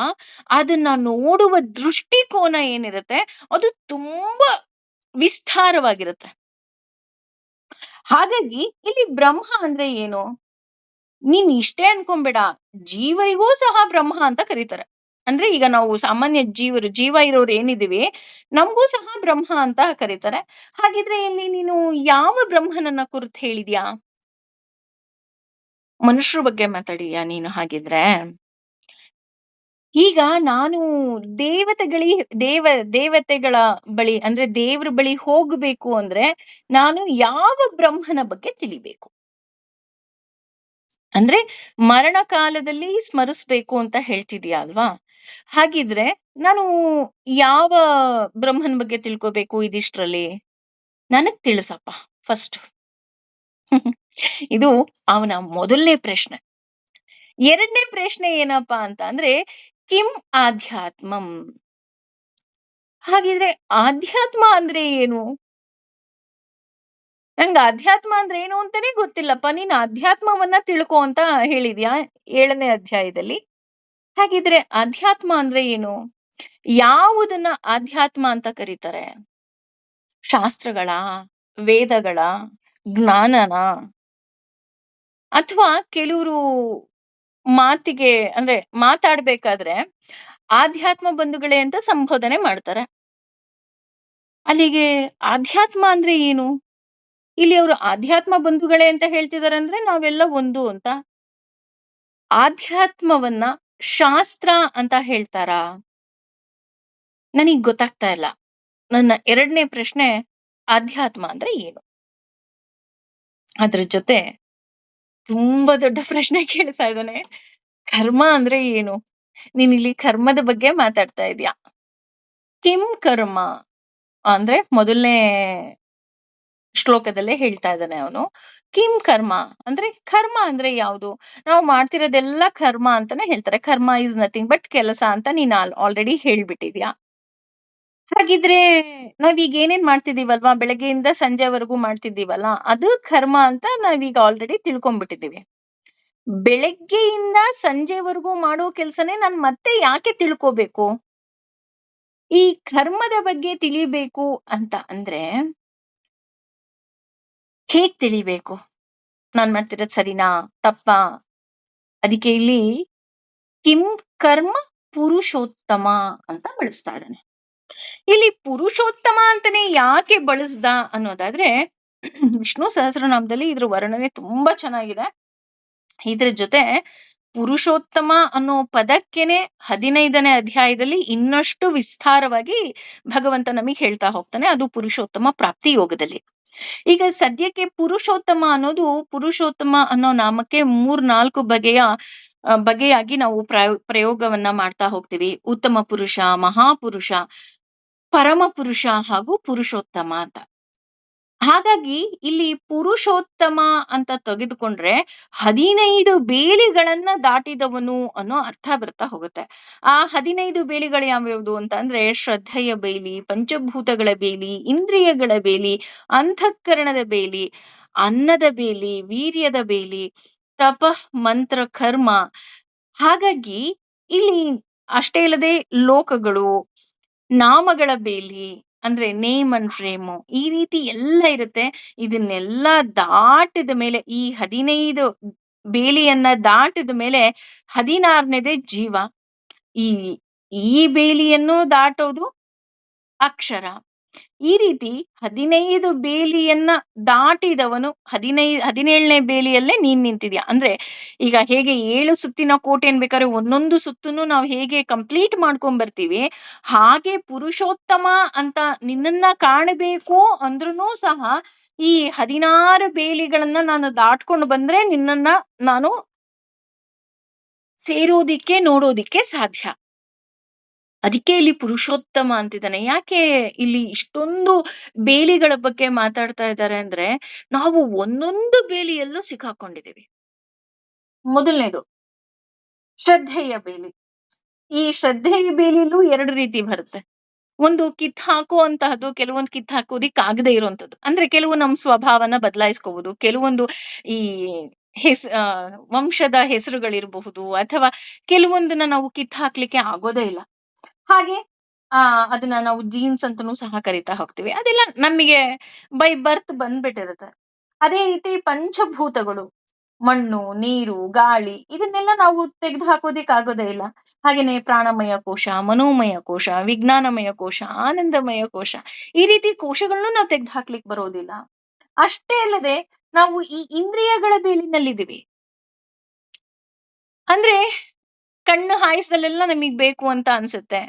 ಅದನ್ನ ನೋಡುವ ದೃಷ್ಟಿಕೋನ ಏನಿರುತ್ತೆ ಅದು ತುಂಬಾ ವಿಸ್ತಾರವಾಗಿರುತ್ತೆ. ಹಾಗಾಗಿ ಇಲ್ಲಿ ಬ್ರಹ್ಮ ಅಂದ್ರೆ ಏನು? ನೀನ್ ಇಷ್ಟೇ ಅನ್ಕೊಂಬೇಡ, ಜೀವರಿಗೂ ಸಹ ಬ್ರಹ್ಮ ಅಂತ ಕರೀತಾರೆ. ಅಂದ್ರೆ ಈಗ ನಾವು ಸಾಮಾನ್ಯ ಜೀವ ಇರೋರು ಏನಿದೀವಿ, ನಮಗೂ ಸಹ ಬ್ರಹ್ಮ ಅಂತ ಕರೀತಾರೆ. ಹಾಗಿದ್ರೆ ಇಲ್ಲಿ ನೀನು ಯಾವ ಬ್ರಹ್ಮನನ್ನ ಕುರಿತು ಹೇಳಿದ್ಯಾ? ಮನುಷ್ಯರ ಬಗ್ಗೆ ಮಾತಾಡಿದ್ಯಾ ನೀನು ಹಾಗಿದ್ರೆ? ಈಗ ನಾನು ದೇವತೆಗಳಿ ದೇವ ದೇವತೆಗಳ ಬಳಿ ಅಂದ್ರೆ ದೇವ್ರ ಬಳಿ ಹೋಗ್ಬೇಕು ಅಂದ್ರೆ ನಾನು ಯಾವ ಬ್ರಹ್ಮನ ಬಗ್ಗೆ ತಿಳಿಬೇಕು? ಅಂದ್ರೆ ಮರಣ ಕಾಲದಲ್ಲಿ ಸ್ಮರಿಸ್ಬೇಕು ಅಂತ ಹೇಳ್ತಿದ್ಯಾ ಅಲ್ವಾ, ಹಾಗಿದ್ರೆ ನಾನು ಯಾವ ಬ್ರಹ್ಮನ್ ಬಗ್ಗೆ ತಿಳ್ಕೋಬೇಕು ಇದಿಷ್ಟ್ರಲ್ಲಿ? ನನಗ್ ತಿಳಿಸಪ್ಪ ಫಸ್ಟ್. ಇದು ಅವನ ಮೊದಲನೇ ಪ್ರಶ್ನೆ. ಎರಡನೇ ಪ್ರಶ್ನೆ ಏನಪ್ಪಾ ಅಂತ ಅಂದ್ರೆ, ಕಿಂ ಆಧ್ಯಾತ್ಮಂ, ಹಾಗಿದ್ರೆ ಆಧ್ಯಾತ್ಮ ಅಂದ್ರೆ ಏನು? ನಂಗೆ ಅಧ್ಯಾತ್ಮ ಅಂದ್ರೆ ಏನು ಅಂತಾನೆ ಗೊತ್ತಿಲ್ಲಪ್ಪ, ನೀನ್ ಅಧ್ಯಾತ್ಮವನ್ನ ತಿಳ್ಕೊ ಅಂತ ಹೇಳಿದ್ಯಾ 7ನೇ ಅಧ್ಯಾಯದಲ್ಲಿ. ಹಾಗಿದ್ರೆ ಅಧ್ಯಾತ್ಮ ಅಂದ್ರೆ ಏನು? ಯಾವುದನ್ನ ಅಧ್ಯಾತ್ಮ ಅಂತ ಕರೀತಾರೆ? ಶಾಸ್ತ್ರಗಳ, ವೇದಗಳ, ಜ್ಞಾನನ, ಅಥವಾ ಕೆಲವರು ಮಾತಿಗೆ ಅಂದ್ರೆ ಮಾತಾಡ್ಬೇಕಾದ್ರೆ ಆಧ್ಯಾತ್ಮ ಬಂಧುಗಳೇ ಅಂತ ಸಂಬೋಧನೆ ಮಾಡ್ತಾರೆ. ಅಲ್ಲಿಗೆ ಆಧ್ಯಾತ್ಮ ಅಂದ್ರೆ ಏನು? ಇಲ್ಲಿ ಅವರು ಆಧ್ಯಾತ್ಮ ಬಂಧುಗಳೇ ಅಂತ ಹೇಳ್ತಿದಾರೆ ಅಂದ್ರೆ ನಾವೆಲ್ಲ ಒಂದು ಅಂತ. ಆಧ್ಯಾತ್ಮವನ್ನ ಶಾಸ್ತ್ರ ಅಂತ ಹೇಳ್ತಾರಾ? ನನಗ್ ಗೊತ್ತಾಗ್ತಾ ಇಲ್ಲ. ನನ್ನ 2ನೇ ಪ್ರಶ್ನೆ ಆಧ್ಯಾತ್ಮ ಅಂದ್ರೆ ಏನು? ಅದ್ರ ಜೊತೆ ತುಂಬಾ ದೊಡ್ಡ ಪ್ರಶ್ನೆ ಕೇಳ್ತಾ ಇದ್ದಾನೆ. ಕರ್ಮ ಅಂದ್ರೆ ಏನು? ನೀನಿಲ್ಲಿ ಕರ್ಮದ ಬಗ್ಗೆ ಮಾತಾಡ್ತಾ ಇದೀಯ. ಕಿಂ ಕರ್ಮ ಅಂದ್ರೆ ಮೊದಲನೇ ಶ್ಲೋಕದಲ್ಲೇ ಹೇಳ್ತಾ ಇದ್ದಾನೆ ಅವನು. ಕಿಂ ಕರ್ಮ ಅಂದ್ರೆ ಕರ್ಮ ಅಂದ್ರೆ ಯಾವುದು? ನಾವು ಮಾಡ್ತಿರೋದೆಲ್ಲ ಕರ್ಮ ಅಂತಾನೆ ಹೇಳ್ತಾರೆ. ಕರ್ಮ ಈಸ್ ನಥಿಂಗ್ ಬಟ್ ಕೆಲಸ ಅಂತ ನೀನ್ ಆಲ್ರೆಡಿ ಹೇಳ್ಬಿಟ್ಟಿದ್ಯಾ. ಹಾಗಿದ್ರೆ ನಾವೀಗ ಏನೇನ್ ಮಾಡ್ತಿದೀವಲ್ವಾ, ಬೆಳಗ್ಗೆಯಿಂದ ಸಂಜೆವರೆಗೂ ಮಾಡ್ತಿದ್ದೀವಲ್ಲ, ಅದು ಕರ್ಮ ಅಂತ ನಾವೀಗ ಆಲ್ರೆಡಿ ತಿಳ್ಕೊಂಡ್ಬಿಟ್ಟಿದೀವಿ. ಬೆಳಗ್ಗೆಯಿಂದ ಸಂಜೆವರೆಗೂ ಮಾಡೋ ಕೆಲ್ಸನೇ ನಾನ್ ಮತ್ತೆ ಯಾಕೆ ತಿಳ್ಕೋಬೇಕು? ಈ ಕರ್ಮದ ಬಗ್ಗೆ ತಿಳಿಬೇಕು ಅಂತ ಅಂದ್ರೆ ಹೇಗ್ ತಿಳಿಬೇಕು? ನಾನ್ ಮಾಡ್ತಿರೋದ್ ಸರಿನಾ? ತಪ್ಪಾ? ಅದಕ್ಕೆ ಇಲ್ಲಿ ಕಿಂ ಕರ್ಮ ಪುರುಷೋತ್ತಮ ಅಂತ ಬಳಸ್ತಾ ಇದ್ದಾನೆ. ಇಲ್ಲಿ ಪುರುಷೋತ್ತಮ ಅಂತಾನೆ ಯಾಕೆ ಬಳಸ್ದ ಅನ್ನೋದಾದ್ರೆ ವಿಷ್ಣು ಸಹಸ್ರನಾಮದಲ್ಲಿ ಇದ್ರ ವರ್ಣನೆ ತುಂಬಾ ಚೆನ್ನಾಗಿದೆ. ಇದ್ರ ಜೊತೆ ಪುರುಷೋತ್ತಮ ಅನ್ನೋ ಪದಕ್ಕೆನೆ 15ನೇ ಅಧ್ಯಾಯದಲ್ಲಿ ಇನ್ನಷ್ಟು ವಿಸ್ತಾರವಾಗಿ ಭಗವಂತ ನಮಗೆ ಹೇಳ್ತಾ ಹೋಗ್ತಾನೆ. ಅದು ಪುರುಷೋತ್ತಮ ಪ್ರಾಪ್ತಿ ಯೋಗದಲ್ಲಿ. ಈಗ ಸದ್ಯಕ್ಕೆ ಪುರುಷೋತ್ತಮ ಅನ್ನೋ ನಾಮಕ್ಕೆ 3-4 ಬಗೆಯಾಗಿ ನಾವು ಪ್ರಯೋಗವನ್ನ ಮಾಡ್ತಾ ಹೋಗ್ತೀವಿ. ಉತ್ತಮ ಪುರುಷ, ಮಹಾಪುರುಷ, ಪರಮ ಪುರುಷ ಹಾಗೂ ಪುರುಷೋತ್ತಮ ಅಂತ. ಹಾಗಾಗಿ ಇಲ್ಲಿ ಪುರುಷೋತ್ತಮ ಅಂತ ತೆಗೆದುಕೊಂಡ್ರೆ 15 ಬೇಲಿಗಳನ್ನ ದಾಟಿದವನು ಅನ್ನೋ ಅರ್ಥ ಬರ್ತಾ ಹೋಗುತ್ತೆ. ಆ 15 ಬೇಲಿಗಳು ಯಾವ್ಯಾವುದು ಅಂತ ಅಂದ್ರೆ ಶ್ರದ್ಧೆಯ ಬೇಲಿ, ಪಂಚಭೂತಗಳ ಬೇಲಿ, ಇಂದ್ರಿಯಗಳ ಬೇಲಿ, ಅಂತಃಕರಣದ ಬೇಲಿ, ಅನ್ನದ ಬೇಲಿ, ವೀರ್ಯದ ಬೇಲಿ, ತಪಃ ಮಂತ್ರ ಕರ್ಮ. ಹಾಗಾಗಿ ಇಲ್ಲಿ ಅಷ್ಟೇ ಅಲ್ಲದೆ ಲೋಕಗಳು, ನಾಮಗಳ ಬೇಲಿ ಅಂದ್ರೆ ನೇಮ್ ಅಂಡ್ ಫ್ರೇಮು, ಈ ರೀತಿ ಎಲ್ಲ ಇರುತ್ತೆ. ಇದನ್ನೆಲ್ಲ ದಾಟಿದ ಮೇಲೆ, ಈ 15 ಬೇಲಿಯನ್ನ ದಾಟಿದ ಮೇಲೆ 16ನೇದೇ ಜೀವ. ಈ ಈ ಬೇಲಿಯನ್ನು ದಾಟೋದು ಅಕ್ಷರ. ಈ ರೀತಿ 15 ಬೇಲಿಯನ್ನ ದಾಟಿದವನು 17ನೇ ಬೇಲಿಯಲ್ಲೇ ನೀನ್ ನಿಂತಿದ್ಯಾ. ಅಂದ್ರೆ ಈಗ ಹೇಗೆ 7 ಸುತ್ತಿನ ಕೋಟೆನ್ ಬೇಕಾದ್ರೆ ಒಂದೊಂದು ಸುತ್ತನ್ನು ನಾವು ಹೇಗೆ ಕಂಪ್ಲೀಟ್ ಮಾಡ್ಕೊಂಡ್ ಬರ್ತೀವಿ, ಹಾಗೆ ಪುರುಷೋತ್ತಮ ಅಂತ ನಿನ್ನನ್ನ ಕಾಣಬೇಕು ಅಂದ್ರೂ ಸಹ ಈ 16 ಬೇಲಿಗಳನ್ನ ನಾನು ದಾಟ್ಕೊಂಡು ಬಂದ್ರೆ ನಿನ್ನನ್ನ ನಾನು ಸೇರೋದಿಕ್ಕೆ ನೋಡೋದಿಕ್ಕೆ ಸಾಧ್ಯ. ಅದಕ್ಕೆ ಇಲ್ಲಿ ಪುರುಷೋತ್ತಮ ಅಂತಿದ್ದಾನೆ. ಯಾಕೆ ಇಲ್ಲಿ ಇಷ್ಟೊಂದು ಬೇಲಿಗಳ ಬಗ್ಗೆ ಮಾತಾಡ್ತಾ ಇದ್ದಾರೆ ಅಂದ್ರೆ ನಾವು ಒಂದೊಂದು ಬೇಲಿಯಲ್ಲೂ ಸಿಕ್ಕಾಕೊಂಡಿದ್ದೀವಿ. ಮೊದಲನೇದು ಶ್ರದ್ಧೆಯ ಬೇಲಿ. ಈ ಶ್ರದ್ಧೆಯ ಬೇಲಿಯಲ್ಲೂ 2 ರೀತಿ ಬರುತ್ತೆ. ಒಂದು ಕಿತ್ ಹಾಕುವಂತಹದ್ದು, ಕೆಲವೊಂದು ಕಿತ್ ಹಾಕೋದಿಕ್ ಆಗದೆ ಇರುವಂತದ್ದು. ಅಂದ್ರೆ ಕೆಲವು ನಮ್ಮ ಸ್ವಭಾವನ ಬದಲಾಯಿಸ್ಕೋಬಹುದು. ಕೆಲವೊಂದು ಈ ವಂಶದ ಹೆಸರುಗಳಿರಬಹುದು, ಅಥವಾ ಕೆಲವೊಂದನ್ನ ನಾವು ಕಿತ್ ಹಾಕ್ಲಿಕ್ಕೆ ಆಗೋದೇ ಇಲ್ಲ. ಹಾಗೆ ಅದನ್ನ ನಾವು ಜೀನ್ಸ್ ಅಂತನೂ ಸಹ ಕರಿತಾ ಹೋಗ್ತೀವಿ. ಅದೆಲ್ಲ ನಮಗೆ ಬೈ ಬರ್ತ್ ಬಂದ್ಬಿಟ್ಟಿರುತ್ತೆ. ಅದೇ ರೀತಿ ಪಂಚಭೂತಗಳು, ಮಣ್ಣು, ನೀರು, ಗಾಳಿ, ಇದನ್ನೆಲ್ಲ ನಾವು ತೆಗೆದು ಹಾಕೋದಿಕ್ ಆಗೋದೇ ಇಲ್ಲ. ಹಾಗೇನೆ ಪ್ರಾಣಮಯ ಕೋಶ, ಮನೋಮಯ ಕೋಶ, ವಿಜ್ಞಾನಮಯ ಕೋಶ, ಆನಂದಮಯ ಕೋಶ, ಈ ರೀತಿ ಕೋಶಗಳನ್ನು ನಾವು ತೆಗೆದು ಹಾಕ್ಲಿಕ್ಕೆ ಬರೋದಿಲ್ಲ. ಅಷ್ಟೇ ಅಲ್ಲದೆ ನಾವು ಈ ಇಂದ್ರಿಯಗಳ ಬೇಲಿನಲ್ಲಿದ್ದೀವಿ. ಅಂದ್ರೆ ಕಣ್ಣು ಹಾಯಿಸಲೆಲ್ಲ ನಮಗ್ ಬೇಕು ಅಂತ ಅನ್ಸುತ್ತೆ,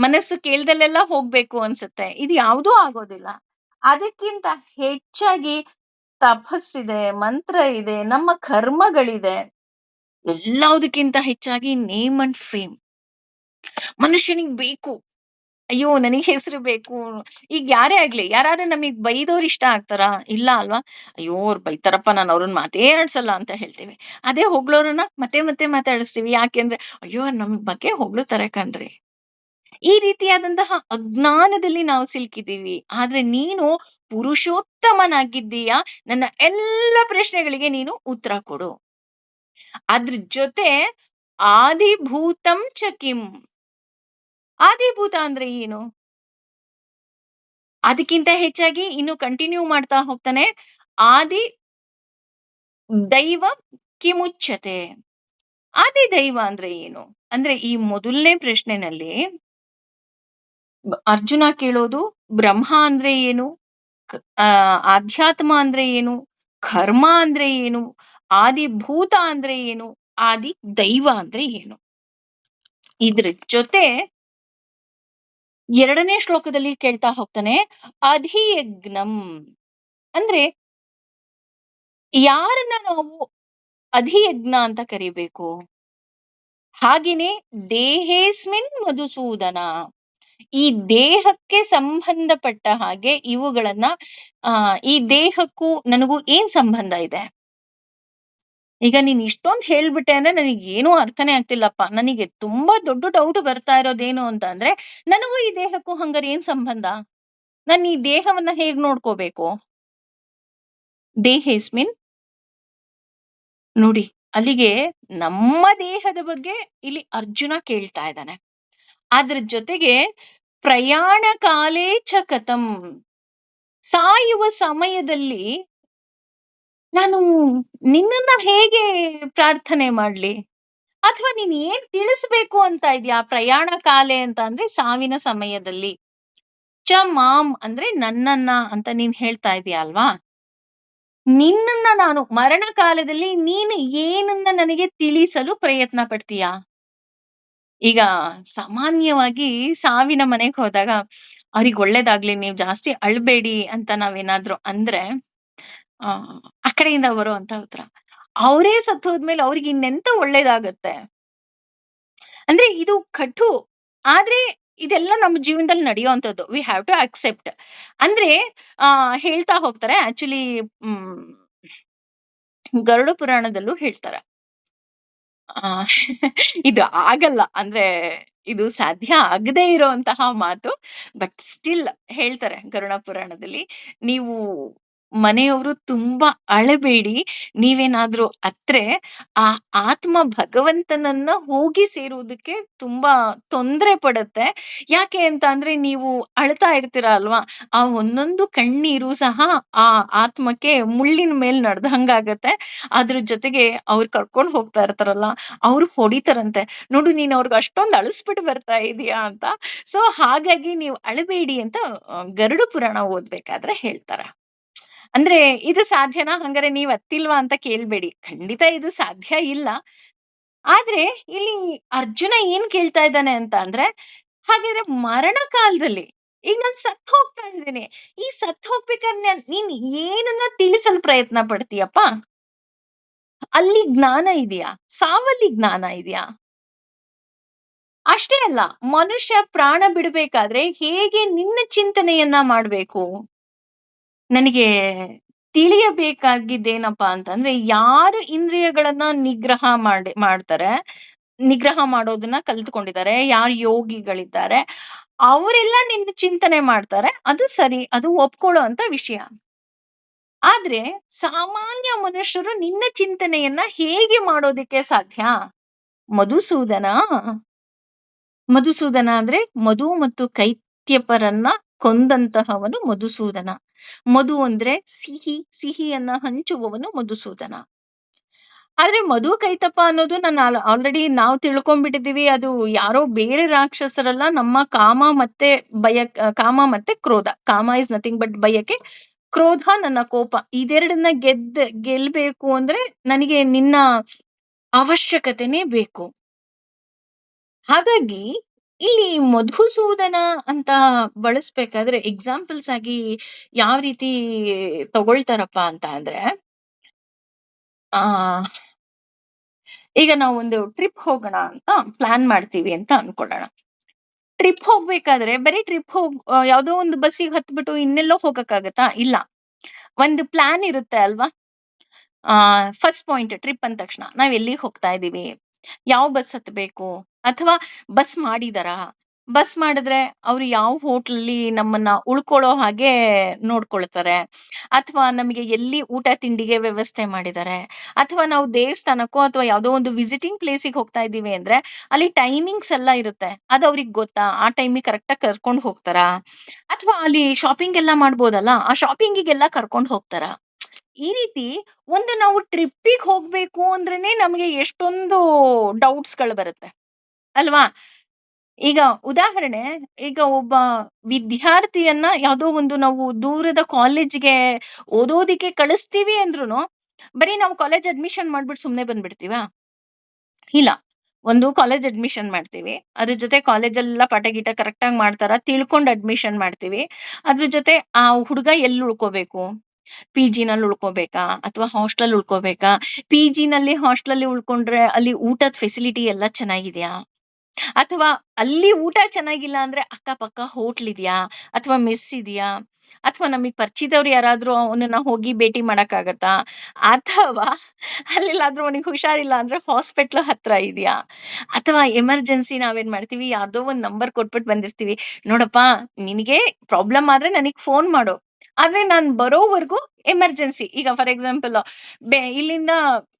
ಮನಸ್ಸು ಕೇಳ್ದಲ್ಲೆಲ್ಲ ಹೋಗ್ಬೇಕು ಅನ್ಸುತ್ತೆ. ಇದು ಯಾವುದೂ ಆಗೋದಿಲ್ಲ. ಅದಕ್ಕಿಂತ ಹೆಚ್ಚಾಗಿ ತಪಸ್ಸಿದೆ, ಮಂತ್ರ ಇದೆ, ನಮ್ಮ ಕರ್ಮಗಳಿದೆ. ಎಲ್ಲದಕ್ಕಿಂತ ಹೆಚ್ಚಾಗಿ ನೇಮ್ ಅಂಡ್ ಫೇಮ್ ಮನುಷ್ಯನಿಗೆ ಬೇಕು. ಅಯ್ಯೋ ನನಗ್ ಹೆಸರು ಬೇಕು. ಈಗ ಯಾರೇ ಆಗ್ಲಿ, ಯಾರಾದ್ರೂ ನಮಗ್ ಬೈದವ್ರು ಇಷ್ಟ ಆಗ್ತಾರಾ? ಇಲ್ಲ ಅಲ್ವಾ? ಅಯ್ಯೋ ಅವ್ರು ಬೈತಾರಪ್ಪ, ನಾನು ಅವ್ರನ್ನ ಮಾತೇ ಆಡ್ಸಲ್ಲ ಅಂತ ಹೇಳ್ತೀವಿ. ಅದೇ ಹೊಗಳೋರನ್ನ ಮತ್ತೆ ಮತ್ತೆ ಮಾತಾಡಿಸ್ತೀವಿ. ಯಾಕೆಂದ್ರೆ ಅಯ್ಯೋ ನಮ್ ಬಗ್ಗೆ ಹೊಗಳುತ್ತಾರೆ ಕಣ್ರಿ. ಈ ರೀತಿಯಾದಂತಹ ಅಜ್ಞಾನದಲ್ಲಿ ನಾವು ಸಿಲುಕಿದ್ದೀವಿ. ಆದ್ರೆ ನೀನು ಪುರುಷೋತ್ತಮನಾಗಿದ್ದೀಯಾ. ನನ್ನ ಎಲ್ಲ ಪ್ರಶ್ನೆಗಳಿಗೆ ನೀನು ಉತ್ತರ ಕೊಡು. ಅದ್ರ ಜೊತೆ ಆದಿಭೂತಂ ಚ ಕಿಂ. ಆದಿಭೂತ ಅಂದ್ರೆ ಏನು? ಅದಕ್ಕಿಂತ ಹೆಚ್ಚಾಗಿ ಇನ್ನು ಕಂಟಿನ್ಯೂ ಮಾಡ್ತಾ ಹೋಗ್ತಾನೆ. ಆದಿ ದೈವ ಕಿಮುಚ್ಯತೆ. ಆದಿ ದೈವ ಅಂದ್ರೆ ಏನು? ಅಂದ್ರೆ ಈ ಮೊದಲನೇ ಪ್ರಶ್ನೆನಲ್ಲಿ ಅರ್ಜುನ ಕೇಳೋದು ಬ್ರಹ್ಮ ಅಂದ್ರೆ ಏನು? ಕ ಆಧ್ಯಾತ್ಮ ಅಂದ್ರೆ ಏನು? ಕರ್ಮ ಅಂದ್ರೆ ಏನು? ಆದಿಭೂತ ಅಂದ್ರೆ ಏನು? ಆದಿ ದೈವ ಅಂದ್ರೆ ಏನು? ಇದ್ರ ಜೊತೆ 2ನೇ ಶ್ಲೋಕದಲ್ಲಿ ಕೇಳ್ತಾ ಹೋಗ್ತಾನೆ, ಅಧಿಯಜ್ಞಂ ಅಂದ್ರೆ ಯಾರನ್ನ ನಾವು ಅಧಿಯಜ್ಞ ಅಂತ ಕರಿಬೇಕು? ಹಾಗೇನೆ ದೇಹೇಸ್ಮಿನ್ ಮಧುಸೂದನ, ಈ ದೇಹಕ್ಕೆ ಸಂಬಂಧಪಟ್ಟ ಹಾಗೆ ಇವುಗಳನ್ನ ಈ ದೇಹಕ್ಕೂ ನನಗೂ ಏನ್ ಸಂಬಂಧ ಇದೆ? ಈಗ ನೀನ್ ಇಷ್ಟೊಂದ್ ಹೇಳ್ಬಿಟ್ಟೆ ಅಂದ್ರೆ ನನಗೆ ಏನೂ ಅರ್ಥನೇ ಆಗ್ತಿಲ್ಲಪ್ಪ. ನನಗೆ ತುಂಬಾ ದೊಡ್ಡ ಡೌಟ್ ಬರ್ತಾ ಇರೋದೇನು ಅಂತ ಅಂದ್ರೆ, ನನಗೂ ಈ ದೇಹಕ್ಕೂ ಹಂಗಾರೆ ಏನ್ ಸಂಬಂಧ? ನಾನು ಈ ದೇಹವನ್ನ ಹೇಗ್ ನೋಡ್ಕೋಬೇಕು? ದೇಹೇಸ್ಮಿನ್ ನೋಡಿ, ಅಲ್ಲಿಗೆ ನಮ್ಮ ದೇಹದ ಬಗ್ಗೆ ಇಲ್ಲಿ ಅರ್ಜುನ ಕೇಳ್ತಾ ಇದ್ದಾನೆ. ಅದ್ರ ಜೊತೆಗೆ ಪ್ರಯಾಣ ಕಾಲೇ ಚ ಕಥಂ, ಸಾಯುವ ಸಮಯದಲ್ಲಿ ನಾನು ನಿನ್ನನ್ನ ಹೇಗೆ ಪ್ರಾರ್ಥನೆ ಮಾಡ್ಲಿ? ಅಥವಾ ನೀನ್ ಏನ್ ತಿಳಿಸ್ಬೇಕು ಅಂತ ಇದ್ಯಾ? ಪ್ರಯಾಣ ಕಾಲೆ ಅಂತ ಅಂದ್ರೆ ಸಾವಿನ ಸಮಯದಲ್ಲಿ. ಚ ಮಾಂ ಅಂದ್ರೆ ನನ್ನನ್ನ ಅಂತ ನೀನ್ ಹೇಳ್ತಾ ಇದೀಯ ಅಲ್ವಾ? ನಿನ್ನನ್ನ ನಾನು ಮರಣ ಕಾಲದಲ್ಲಿ ನೀನು ಏನನ್ನ ನನಗೆ ತಿಳಿಸಲು ಪ್ರಯತ್ನ ಪಡ್ತೀಯಾ? ಈಗ ಸಾಮಾನ್ಯವಾಗಿ ಸಾವಿನ ಮನೆಗೆ ಹೋದಾಗ ಅವ್ರಿಗೆ ಒಳ್ಳೇದಾಗ್ಲಿ, ನೀವು ಜಾಸ್ತಿ ಅಳ್ಬೇಡಿ ಅಂತ ನಾವೇನಾದ್ರೂ ಅಂದ್ರೆ ಆ ಆ ಕಡೆಯಿಂದ ಬರುವಂತ ಉತ್ತರ, ಅವರೇ ಸತ್ತು ಹೋದ್ಮೇಲೆ ಅವ್ರಿಗೆ ಇನ್ನೆಂತ ಒಳ್ಳೇದಾಗತ್ತೆ? ಅಂದ್ರೆ ಇದು ಕಟು. ಆದ್ರೆ ಇದೆಲ್ಲ ನಮ್ಮ ಜೀವನದಲ್ಲಿ ನಡೆಯುವಂಥದ್ದು. We have to accept. ಅಂದ್ರೆ ಹೇಳ್ತಾ ಹೋಗ್ತಾರೆ ಆಕ್ಚುಲಿ, ಹ್ಮ್ ಗರುಡ ಪುರಾಣದಲ್ಲೂ ಹೇಳ್ತಾರೆ. ಆ ಇದು ಆಗಲ್ಲ ಅಂದ್ರೆ ಇದು ಸಾಧ್ಯ ಆಗದೇ ಇರೋಂತಹ ಮಾತು. ಬಟ್ ಸ್ಟಿಲ್ ಹೇಳ್ತಾರೆ ಗರುಡ ಪುರಾಣದಲ್ಲಿ, ನೀವು ಮನೆಯವರು ತುಂಬಾ ಅಳಬೇಡಿ. ನೀವೇನಾದ್ರೂ ಅತ್ರೆ ಆ ಆತ್ಮ ಭಗವಂತನನ್ನ ಹೋಗಿ ಸೇರುವುದಕ್ಕೆ ತುಂಬಾ ತೊಂದರೆ ಪಡುತ್ತೆ. ಯಾಕೆ ಅಂತ ಅಂದ್ರೆ ನೀವು ಅಳ್ತಾ ಇರ್ತೀರ ಅಲ್ವಾ? ಆ ಒಂದೊಂದು ಕಣ್ಣೀರು ಸಹ ಆ ಆತ್ಮಕ್ಕೆ ಮುಳ್ಳಿನ ಮೇಲ್ ನಡ್ದಂಗಾಗತ್ತೆ. ಅದ್ರ ಜೊತೆಗೆ ಅವ್ರು ಕರ್ಕೊಂಡು ಹೋಗ್ತಾ ಇರ್ತಾರಲ್ಲ, ಅವ್ರು ಹೊಡಿತಾರಂತೆ. ನೋಡು ನೀನ್ ಅವ್ರಿಗೆ ಅಷ್ಟೊಂದು ಅಳಿಸ್ಬಿಟ್ಟು ಬರ್ತಾ ಇದೀಯಾ ಅಂತ. ಸೊ ಹಾಗಾಗಿ ನೀವು ಅಳಬೇಡಿ ಅಂತ ಗರುಡ ಪುರಾಣ ಓದ್ಬೇಕಾದ್ರೆ ಹೇಳ್ತಾರೆ. ಅಂದ್ರೆ ಇದು ಸಾಧ್ಯನಾ? ಹಂಗಾರೆ ನೀವ್ ಅತ್ತಿಲ್ವಾ ಅಂತ ಕೇಳ್ಬೇಡಿ. ಖಂಡಿತ ಇದು ಸಾಧ್ಯ ಇಲ್ಲ. ಆದ್ರೆ ಇಲ್ಲಿ ಅರ್ಜುನ ಏನ್ ಕೇಳ್ತಾ ಇದ್ದಾನೆ ಅಂತ ಅಂದ್ರೆ, ಹಾಗಾದ್ರೆ ಮರಣ ಕಾಲದಲ್ಲಿ ಈಗ ನಾನ್ ಸತ್ ಹೋಗ್ತಾ ಇದ್ದೀನಿ. ಈ ಸತ್ ಹೋಗ್ಬೇಕಾದ್ರೆ ನೀನ್ ಏನನ್ನ ತಿಳಿಸಲು ಪ್ರಯತ್ನ ಪಡ್ತೀಯಪ್ಪ? ಅಲ್ಲಿ ಜ್ಞಾನ ಇದೆಯಾ? ಸಾವಲ್ಲಿ ಜ್ಞಾನ ಇದೆಯಾ? ಅಷ್ಟೇ ಅಲ್ಲ, ಮನುಷ್ಯ ಪ್ರಾಣ ಬಿಡಬೇಕಾದ್ರೆ ಹೇಗೆ ನಿನ್ನ ಚಿಂತನೆಯನ್ನ ಮಾಡ್ಬೇಕು? ನನಗೆ ತಿಳಿಯಬೇಕಾಗಿದ್ದೇನಪ್ಪಾ ಅಂತಂದ್ರೆ, ಯಾರು ಇಂದ್ರಿಯಗಳನ್ನ ನಿಗ್ರಹ ಮಾಡ್ತಾರೆ, ನಿಗ್ರಹ ಮಾಡೋದನ್ನ ಕಲ್ತ್ಕೊಂಡಿದ್ದಾರೆ, ಯಾರು ಯೋಗಿಗಳಿದ್ದಾರೆ, ಅವರೆಲ್ಲ ನಿನ್ನ ಚಿಂತನೆ ಮಾಡ್ತಾರೆ. ಅದು ಸರಿ, ಅದು ಒಪ್ಕೊಳ್ಳೋ ಅಂತ ವಿಷಯ. ಆದ್ರೆ ಸಾಮಾನ್ಯ ಮನುಷ್ಯರು ನಿನ್ನ ಚಿಂತನೆಯನ್ನ ಹೇಗೆ ಮಾಡೋದಿಕ್ಕೆ ಸಾಧ್ಯ? ಮಧುಸೂದನ, ಮಧುಸೂದನ ಅಂದ್ರೆ ಮಧು ಮತ್ತು ಕೈತ್ಯಪರನ್ನ ಕೊಂದಂತಹವನು ಮಧುಸೂದನ. ಮಧು ಅಂದ್ರೆ ಸಿಹಿ, ಸಿಹಿಯನ್ನ ಹಂಚುವವನು ಮಧುಸೂದನ. ಆದ್ರೆ ಮಧು ಕೈತಪ ಅನ್ನೋದು ನಾನು ಆಲ್ರೆಡಿ ನಾವು ತಿಳ್ಕೊಂಡ್ಬಿಟ್ಟಿದೀವಿ, ಅದು ಯಾರೋ ಬೇರೆ ರಾಕ್ಷಸರಲ್ಲ, ನಮ್ಮ ಕಾಮ ಮತ್ತೆ ಕಾಮ ಮತ್ತೆ ಕ್ರೋಧ. ಕಾಮ ಇಸ್ ನಥಿಂಗ್ ಬಟ್ ಬಯಕೆ, ಕ್ರೋಧ ನನ್ನ ಕೋಪ. ಇದೆರಡನ್ನ ಗೆಲ್ಬೇಕು ಅಂದ್ರೆ ನನಗೆ ನಿನ್ನ ಅವಶ್ಯಕತೆನೇ ಬೇಕು. ಹಾಗಾಗಿ ಇಲ್ಲಿ ಮಧುಸೂದನ ಅಂತ ಬಳಸ್ಬೇಕಾದ್ರೆ ಎಕ್ಸಾಂಪಲ್ಸ್ ಆಗಿ ಯಾವ ರೀತಿ ತಗೊಳ್ತಾರಪ್ಪ ಅಂತ ಅಂದ್ರೆ, ಆ ಈಗ ನಾವು ಒಂದು ಟ್ರಿಪ್ ಹೋಗೋಣ ಅಂತ ಪ್ಲಾನ್ ಮಾಡ್ತೀವಿ ಅಂತ ಅನ್ಕೊಳ್ಳೋಣ. ಟ್ರಿಪ್ ಹೋಗ್ಬೇಕಾದ್ರೆ ಬರೀ ಯಾವ್ದೋ ಒಂದು ಬಸ್ಸಿಗೆ ಹತ್ಬಿಟ್ಟು ಇನ್ನೆಲ್ಲೋ ಹೋಗಕ್ಕಾಗತ್ತಾ? ಇಲ್ಲ. ಒಂದು ಪ್ಲಾನ್ ಇರುತ್ತೆ ಅಲ್ವಾ? ಫಸ್ಟ್ ಪಾಯಿಂಟ್, ಟ್ರಿಪ್ ಅಂದ ತಕ್ಷಣ ನಾವ್ ಎಲ್ಲಿಗೆ ಹೋಗ್ತಾ ಇದೀವಿ? ಯಾವ ಬಸ್ ಹತ್ಬೇಕು? ಅಥವಾ ಬಸ್ ಮಾಡಿದಾರಾ? ಬಸ್ ಮಾಡಿದ್ರೆ ಅವ್ರು ಯಾವ ಹೋಟ್ಲಲ್ಲಿ ನಮ್ಮನ್ನ ಉಳ್ಕೊಳ್ಳೋ ಹಾಗೆ ನೋಡ್ಕೊಳ್ತಾರೆ? ಅಥವಾ ನಮಗೆ ಎಲ್ಲಿ ಊಟ ತಿಂಡಿಗೆ ವ್ಯವಸ್ಥೆ ಮಾಡಿದ್ದಾರೆ? ಅಥವಾ ನಾವು ದೇವಸ್ಥಾನಕ್ಕೋ ಅಥವಾ ಯಾವುದೋ ಒಂದು ವಿಸಿಟಿಂಗ್ ಪ್ಲೇಸಿಗೆ ಹೋಗ್ತಾ ಇದ್ದೀವಿ ಅಂದ್ರೆ ಅಲ್ಲಿ ಟೈಮಿಂಗ್ಸ್ ಎಲ್ಲ ಇರುತ್ತೆ. ಅದು ಅವ್ರಿಗೆ ಗೊತ್ತಾ? ಆ ಟೈಮಿಗೆ ಕರೆಕ್ಟಾಗಿ ಕರ್ಕೊಂಡು ಹೋಗ್ತಾರಾ? ಅಥವಾ ಅಲ್ಲಿ ಶಾಪಿಂಗ್ ಎಲ್ಲ ಮಾಡ್ಬೋದಲ್ಲ, ಆ ಶಾಪಿಂಗಿಗೆಲ್ಲ ಕರ್ಕೊಂಡು ಹೋಗ್ತಾರಾ? ಈ ರೀತಿ ಒಂದು ನಾವು ಟ್ರಿಪ್ಪಿಗೆ ಹೋಗ್ಬೇಕು ಅಂದ್ರೇನೆ ನಮಗೆ ಎಷ್ಟೊಂದು ಡೌಟ್ಸ್‌ಗಳು ಬರುತ್ತೆ ಅಲ್ವಾ? ಈಗ ಉದಾಹರಣೆ, ಈಗ ಒಬ್ಬ ವಿದ್ಯಾರ್ಥಿಯನ್ನ ಯಾವುದೋ ಒಂದು ನಾವು ದೂರದ ಕಾಲೇಜ್‌ಗೆ ಓದೋದಿಕ್ಕೆ ಕಳಿಸ್ತೀವಿ ಅಂದ್ರುನು, ಬರೀ ನಾವು ಕಾಲೇಜ್ ಅಡ್ಮಿಷನ್ ಮಾಡ್ಬಿಟ್ಟು ಸುಮ್ನೆ ಬಂದ್ಬಿಡ್ತೀವಾ? ಇಲ್ಲ. ಒಂದು ಕಾಲೇಜ್ ಅಡ್ಮಿಷನ್ ಮಾಡ್ತೀವಿ. ಅದ್ರ ಜೊತೆ ಕಾಲೇಜೆಲ್ಲ ಪಾಠ ಗೀಟ ಕರೆಕ್ಟಾಗಿ ಮಾಡ್ತಾರಾ ತಿಳ್ಕೊಂಡು ಅಡ್ಮಿಷನ್ ಮಾಡ್ತೀವಿ. ಅದ್ರ ಜೊತೆ ಆ ಹುಡುಗ ಎಲ್ಲಿ ಉಳ್ಕೋಬೇಕು? ಪಿಜಿನಲ್ಲಿ ಉಳ್ಕೋಬೇಕಾ? ಅಥವಾ ಹಾಸ್ಟೆಲಲ್ಲಿ ಉಳ್ಕೋಬೇಕಾ? ಪಿಜಿನಲ್ಲಿ, ಹಾಸ್ಟೆಲಲ್ಲಿ ಉಳ್ಕೊಂಡ್ರೆ ಅಲ್ಲಿ ಊಟದ ಫೆಸಿಲಿಟಿ ಎಲ್ಲ ಚೆನ್ನಾಗಿದ್ಯಾ? ಅಥವಾ ಅಲ್ಲಿ ಊಟ ಚೆನ್ನಾಗಿಲ್ಲ ಅಂದ್ರೆ ಅಕ್ಕಪಕ್ಕ ಹೋಟ್ಲ್ ಇದೆಯಾ? ಅಥವಾ ಮೆಸ್ ಇದೆಯಾ? ಅಥವಾ ನಮಗೆ ಪರಿಚಿದವ್ರು ಯಾರಾದ್ರೂ ಅವನನ್ನ ಹೋಗಿ ಭೇಟಿ ಮಾಡಕ್ಕಾಗತ್ತಾ? ಅಥವಾ ಅಲ್ಲೆಲ್ಲಾದ್ರೂ ಅವನಿಗೆ ಹುಷಾರಿಲ್ಲ ಅಂದ್ರೆ ಹಾಸ್ಪಿಟ್ಲ್ ಹತ್ರ ಇದೆಯಾ? ಅಥವಾ ಎಮರ್ಜೆನ್ಸಿ ನಾವೇನ್ ಮಾಡ್ತೀವಿ, ಯಾರ್ದೋ ಒಂದ್ ನಂಬರ್ ಕೊಟ್ಬಿಟ್ಟು ಬಂದಿರ್ತೀವಿ. ನೋಡಪ್ಪ, ನಿನಗೆ ಪ್ರಾಬ್ಲಮ್ ಆದ್ರೆ ನನಗ್ ಫೋನ್ ಮಾಡು. ಆದ್ರೆ ನಾನ್ ಬರೋವರೆಗೂ ಎಮರ್ಜೆನ್ಸಿ. ಈಗ ಫಾರ್ ಎಕ್ಸಾಂಪಲ್ ಇಲ್ಲಿಂದ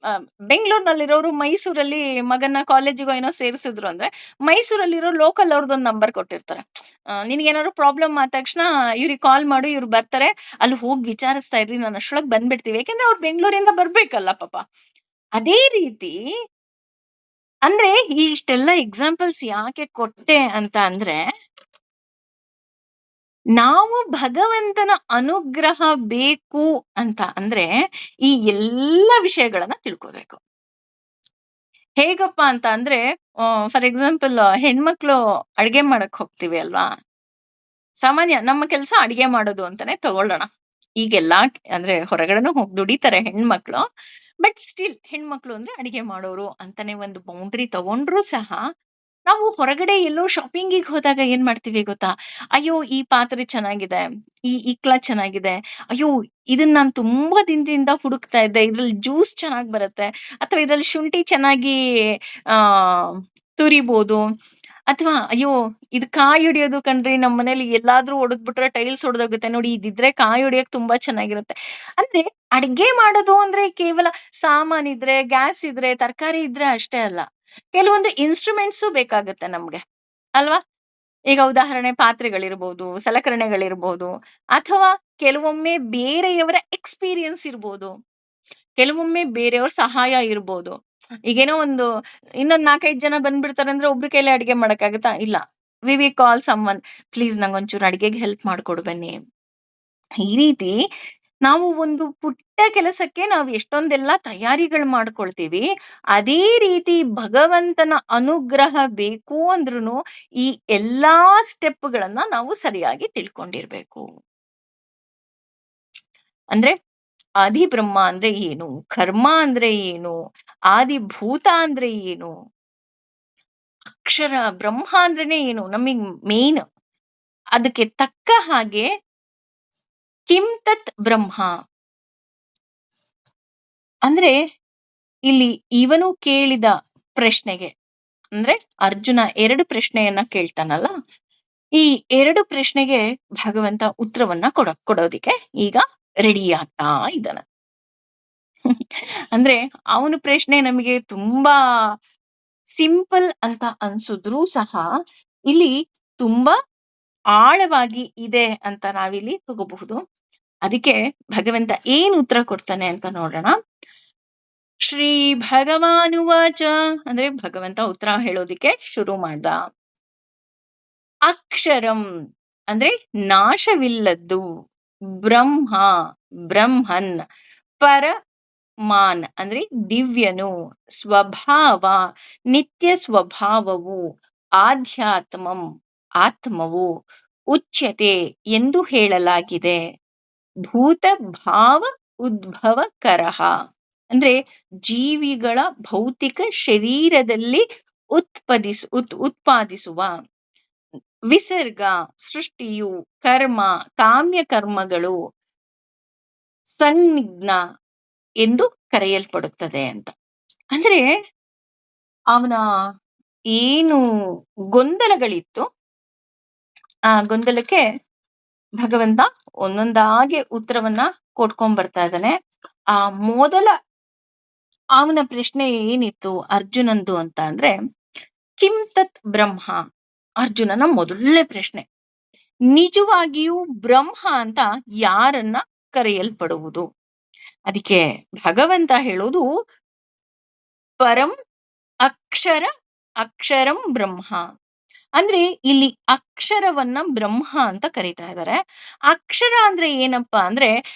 ಅ, ಬೆಂಗಳೂರಿನಲ್ಲಿರೋರು ಮೈಸೂರಲ್ಲಿ ಮಗನ ಕಾಲೇಜಿಗೋ ಏನೋ ಸೇರಿಸಿದ್ರು ಅಂದ್ರೆ, ಮೈಸೂರಲ್ಲಿರೋ ಲೋಕಲ್ ಅವ್ರದ್ದೊಂದು ನಂಬರ್ ಕೊಟ್ಟಿರ್ತಾರೆ. ನಿನಗೇನಾದ್ರು ಪ್ರಾಬ್ಲಮ್ ಆದ ತಕ್ಷಣ ಇವ್ರಿಗೆ ಕಾಲ್ ಮಾಡು, ಇವ್ರು ಬರ್ತಾರೆ. ಅಲ್ಲಿ ಹೋಗಿ ವಿಚಾರಿಸ್ತಾ ಇರ್ರಿ, ನಾನು ಅಷ್ಟ್ರೊಳಗೆ ಬಂದ್ಬಿಡ್ತೀವಿ. ಯಾಕಂದ್ರೆ ಅವ್ರು ಬೆಂಗಳೂರಿಂದ ಬರ್ಬೇಕಲ್ಲ ಪಾಪ. ಅದೇ ರೀತಿ ಅಂದ್ರೆ ಈ ಇಷ್ಟೆಲ್ಲ ಎಕ್ಸಾಂಪಲ್ಸ್ ಯಾಕೆ ಕೊಟ್ಟೆ ಅಂತ ಅಂದ್ರೆ, ನಾವು ಭಗವಂತನ ಅನುಗ್ರಹ ಬೇಕು ಅಂತ ಅಂದ್ರೆ ಈ ಎಲ್ಲ ವಿಷಯಗಳನ್ನ ತಿಳ್ಕೋಬೇಕು. ಹೇಗಪ್ಪ ಅಂತ ಅಂದ್ರೆ, ಫಾರ್ ಎಕ್ಸಾಂಪಲ್ ಹೆಣ್ಮಕ್ಳು ಅಡ್ಗೆ ಮಾಡಕ್ ಹೋಗ್ತೀವಿ ಅಲ್ವಾ? ಸಾಮಾನ್ಯ ನಮ್ಮ ಕೆಲಸ ಅಡಿಗೆ ಮಾಡೋದು ಅಂತಾನೆ ತಗೊಳ್ಳೋಣ. ಈಗೆಲ್ಲಾ ಅಂದ್ರೆ ಹೊರಗಡೆನೂ ಹೋಗಿ ದುಡಿತಾರೆ ಹೆಣ್ಮಕ್ಳು. ಬಟ್ ಸ್ಟಿಲ್ ಹೆಣ್ಮಕ್ಳು ಅಂದ್ರೆ ಅಡಿಗೆ ಮಾಡೋರು ಅಂತಾನೆ ಒಂದು ಬೌಂಡ್ರಿ ತಗೊಂಡ್ರು ಸಹ, ನಾವು ಹೊರಗಡೆ ಎಲ್ಲೋ ಶಾಪಿಂಗಿಗೆ ಹೋದಾಗ ಏನ್ ಮಾಡ್ತೀವಿ ಗೊತ್ತಾ? ಅಯ್ಯೋ! ಈ ಪಾತ್ರೆ ಚೆನ್ನಾಗಿದೆ. ಈ ಇಕ್ಳ ಚೆನ್ನಾಗಿದೆ. ಅಯ್ಯೋ! ಇದನ್ನ ನಾನು ತುಂಬಾ ದಿನದಿಂದ ಹುಡುಕ್ತಾ ಇದ್ದೆ. ಇದ್ರಲ್ಲಿ ಜ್ಯೂಸ್ ಚೆನ್ನಾಗ್ ಬರುತ್ತೆ. ಅಥವಾ ಇದ್ರಲ್ಲಿ ಶುಂಠಿ ಚೆನ್ನಾಗಿ ಆ ತುರಿಬೋದು. ಅಥವಾ ಅಯ್ಯೋ! ಇದು ಕಾಯಿ ಹೊಡಿಯೋದು ಕಣ್ರೀ, ನಮ್ಮ ಮನೇಲಿ ಎಲ್ಲಾದ್ರೂ ಒಡೆದ್ಬಿಟ್ರೆ ಟೈಲ್ಸ್ ಒಡೆದೋಗುತ್ತೆ ನೋಡಿ, ಇದಿದ್ರೆ ಕಾಯಿ ಹೊಡಿಯಕ್ಕೆ ತುಂಬಾ ಚೆನ್ನಾಗಿರುತ್ತೆ. ಅಂದ್ರೆ ಅಡ್ಗೆ ಮಾಡೋದು ಅಂದ್ರೆ ಕೇವಲ ಸಾಮಾನಿದ್ರೆ, ಗ್ಯಾಸ್ ಇದ್ರೆ, ತರಕಾರಿ ಇದ್ರೆ ಅಷ್ಟೇ ಅಲ್ಲ. ಕೆಲವೊಂದು ಇನ್‌ಸ್ಟ್ರುಮೆಂಟ್ಸು ಬೇಕಾಗುತ್ತೆ ನಮ್ಗೆ. ಅಲ್ವಾ? ಈಗ ಉದಾಹರಣೆ ಪಾತ್ರೆಗಳಿರ್ಬೋದು, ಸಲಕರಣೆಗಳಿರ್ಬೋದು, ಅಥವಾ ಕೆಲವೊಮ್ಮೆ ಬೇರೆಯವರ ಎಕ್ಸ್‌ಪೀರಿಯನ್ಸ್ ಇರ್ಬೋದು. ಕೆಲವೊಮ್ಮೆ ಬೇರೆಯವ್ರ ಸಹಾಯ ಇರ್ಬೋದು. ಈಗೇನೋ ಒಂದು ಇನ್ನೊಂದ್ 4, 5 ಜನ ಬಂದ್ಬಿಡ್ತಾರಂದ್ರೆ ಒಬ್ರ ಕೈಲಿ ಅಡ್ಗೆ ಮಾಡಕ್ಕಾಗತ್ತಾ? ಇಲ್ಲ. We will call someone. Please ನಂಗೊಂಚೂರು ಅಡ್ಗೆಗೆ ಹೆಲ್ಪ್ ಮಾಡ್ಕೊಡು ಬನ್ನಿ. ಈ ರೀತಿ ನಾವು ಒಂದು ಪುಟ್ಟ ಕೆಲಸಕ್ಕೆ ನಾವು ಎಷ್ಟೊಂದೆಲ್ಲ ತಯಾರಿಗಳು ಮಾಡ್ಕೊಳ್ತೀವಿ. ಅದೇ ರೀತಿ ಭಗವಂತನ ಅನುಗ್ರಹ ಬೇಕು ಅಂದ್ರುನು ಈ ಎಲ್ಲಾ ಸ್ಟೆಪ್‌ಗಳನ್ನ ನಾವು ಸರಿಯಾಗಿ ತಿಳ್ಕೊಂಡಿರ್ಬೇಕು. ಅಂದ್ರೆ ಆದಿಬ್ರಹ್ಮ ಅಂದ್ರೆ ಏನು? ಕರ್ಮ ಅಂದ್ರೆ ಏನು? ಆದಿಭೂತ ಅಂದ್ರೆ ಏನು? ಅಕ್ಷರ ಬ್ರಹ್ಮ ಅಂದ್ರೇನೆ ಏನು? ನಮಿಗ್ ಮೇನ್ ಅದಕ್ಕೆ ತಕ್ಕ ಹಾಗೆ ಕಿಂ ತತ್ ಬ್ರಹ್ಮ ಅಂದ್ರೆ ಇಲ್ಲಿ ಇವನು ಕೇಳಿದ ಪ್ರಶ್ನೆಗೆ, ಅಂದ್ರೆ ಅರ್ಜುನ 2 ಪ್ರಶ್ನೆಯನ್ನ ಕೇಳ್ತಾನಲ್ಲ, ಈ 2 ಪ್ರಶ್ನೆಗೆ ಭಗವಂತ ಉತ್ತರವನ್ನ ಕೊಡೋದಿಕ್ಕೆ ಈಗ ರೆಡಿ ಆಗ್ತಾ ಇದ್ದಾನೆ. ಅಂದ್ರೆ ಅವನ ಪ್ರಶ್ನೆ ನಮಗೆ ತುಂಬಾ ಸಿಂಪಲ್ ಅಂತ ಅನ್ಸಿದ್ರೂ ಸಹ ಇಲ್ಲಿ ತುಂಬಾ ಆಳವಾಗಿ ಇದೆ ಅಂತ ನಾವಿಲ್ಲಿ ತಗೋಬಹುದು. ಅದಕ್ಕೆ ಭಗವಂತ ಏನ್ ಉತ್ತರ ಕೊಡ್ತಾನೆ ಅಂತ ನೋಡೋಣ. ಶ್ರೀ ಭಗವಾನುವಾಚ ಅಂದ್ರೆ ಭಗವಂತ ಉತ್ತರ ಹೇಳೋದಿಕ್ಕೆ ಶುರು ಮಾಡ್ದ. ಅಕ್ಷರಂ ಅಂದ್ರೆ ನಾಶವಿಲ್ಲದ್ದು, ಬ್ರಹ್ಮ ಬ್ರಹ್ಮನ್, ಪರಮಾನ್ ಅಂದ್ರೆ ದಿವ್ಯನು, ಸ್ವಭಾವ ನಿತ್ಯ ಸ್ವಭಾವವು, ಆಧ್ಯಾತ್ಮಂ ಆತ್ಮವು, ಉಚ್ಯತೆ ಎಂದು ಹೇಳಲಾಗಿದೆ. ಭೂತ ಭಾವ ಉದ್ಭವಕರಃ ಅಂದ್ರೆ ಜೀವಿಗಳ ಭೌತಿಕ ಶರೀರದಲ್ಲಿ ಉತ್ಪಾದಿಸುವ, ವಿಸರ್ಗ ಸೃಷ್ಟಿಯು, ಕರ್ಮ ಕಾಮ್ಯ ಕರ್ಮಗಳು, ಸಂಜ್ಞ ಎಂದು ಕರೆಯಲ್ಪಡುತ್ತದೆ ಅಂತ. ಅಂದ್ರೆ ಅವನ ಏನು ಗೊಂದಲಗಳಿತ್ತು, ಆ ಗೊಂದಲಕ್ಕೆ ಭಗವಂತ ಒಂದೊಂದಾಗಿ ಉತ್ತರವನ್ನ ಕೊಟ್ಕೊಂಡ್ ಬರ್ತಾ ಇದ್ದಾನೆ. ಆ ಮೊದಲ ಅವನ ಪ್ರಶ್ನೆ ಏನಿತ್ತು ಅರ್ಜುನಂದು ಅಂತ ಅಂದ್ರೆ, ಕಿಂ ತತ್ ಬ್ರಹ್ಮ? ಅರ್ಜುನನ ಮೊದಲನೇ ಪ್ರಶ್ನೆ. ನಿಜವಾಗಿಯೂ ಬ್ರಹ್ಮ ಅಂತ ಯಾರನ್ನ ಕರೆಯಲ್ಪಡುವುದು? ಅದಕ್ಕೆ ಭಗವಂತ ಹೇಳೋದು ಪರಂ ಅಕ್ಷರ, ಅಕ್ಷರಂ ಬ್ರಹ್ಮ ಅಂದ್ರೆ ಇಲ್ಲಿ ಅಕ್ಷರವನ್ನ ಬ್ರಹ್ಮ ಅಂತ ಕರೀತಾ ಇದ್ದಾರೆ. ಅಕ್ಷರ ಅಂದ್ರೆ ಏನಪ್ಪಾ ಅಂದ್ರೆ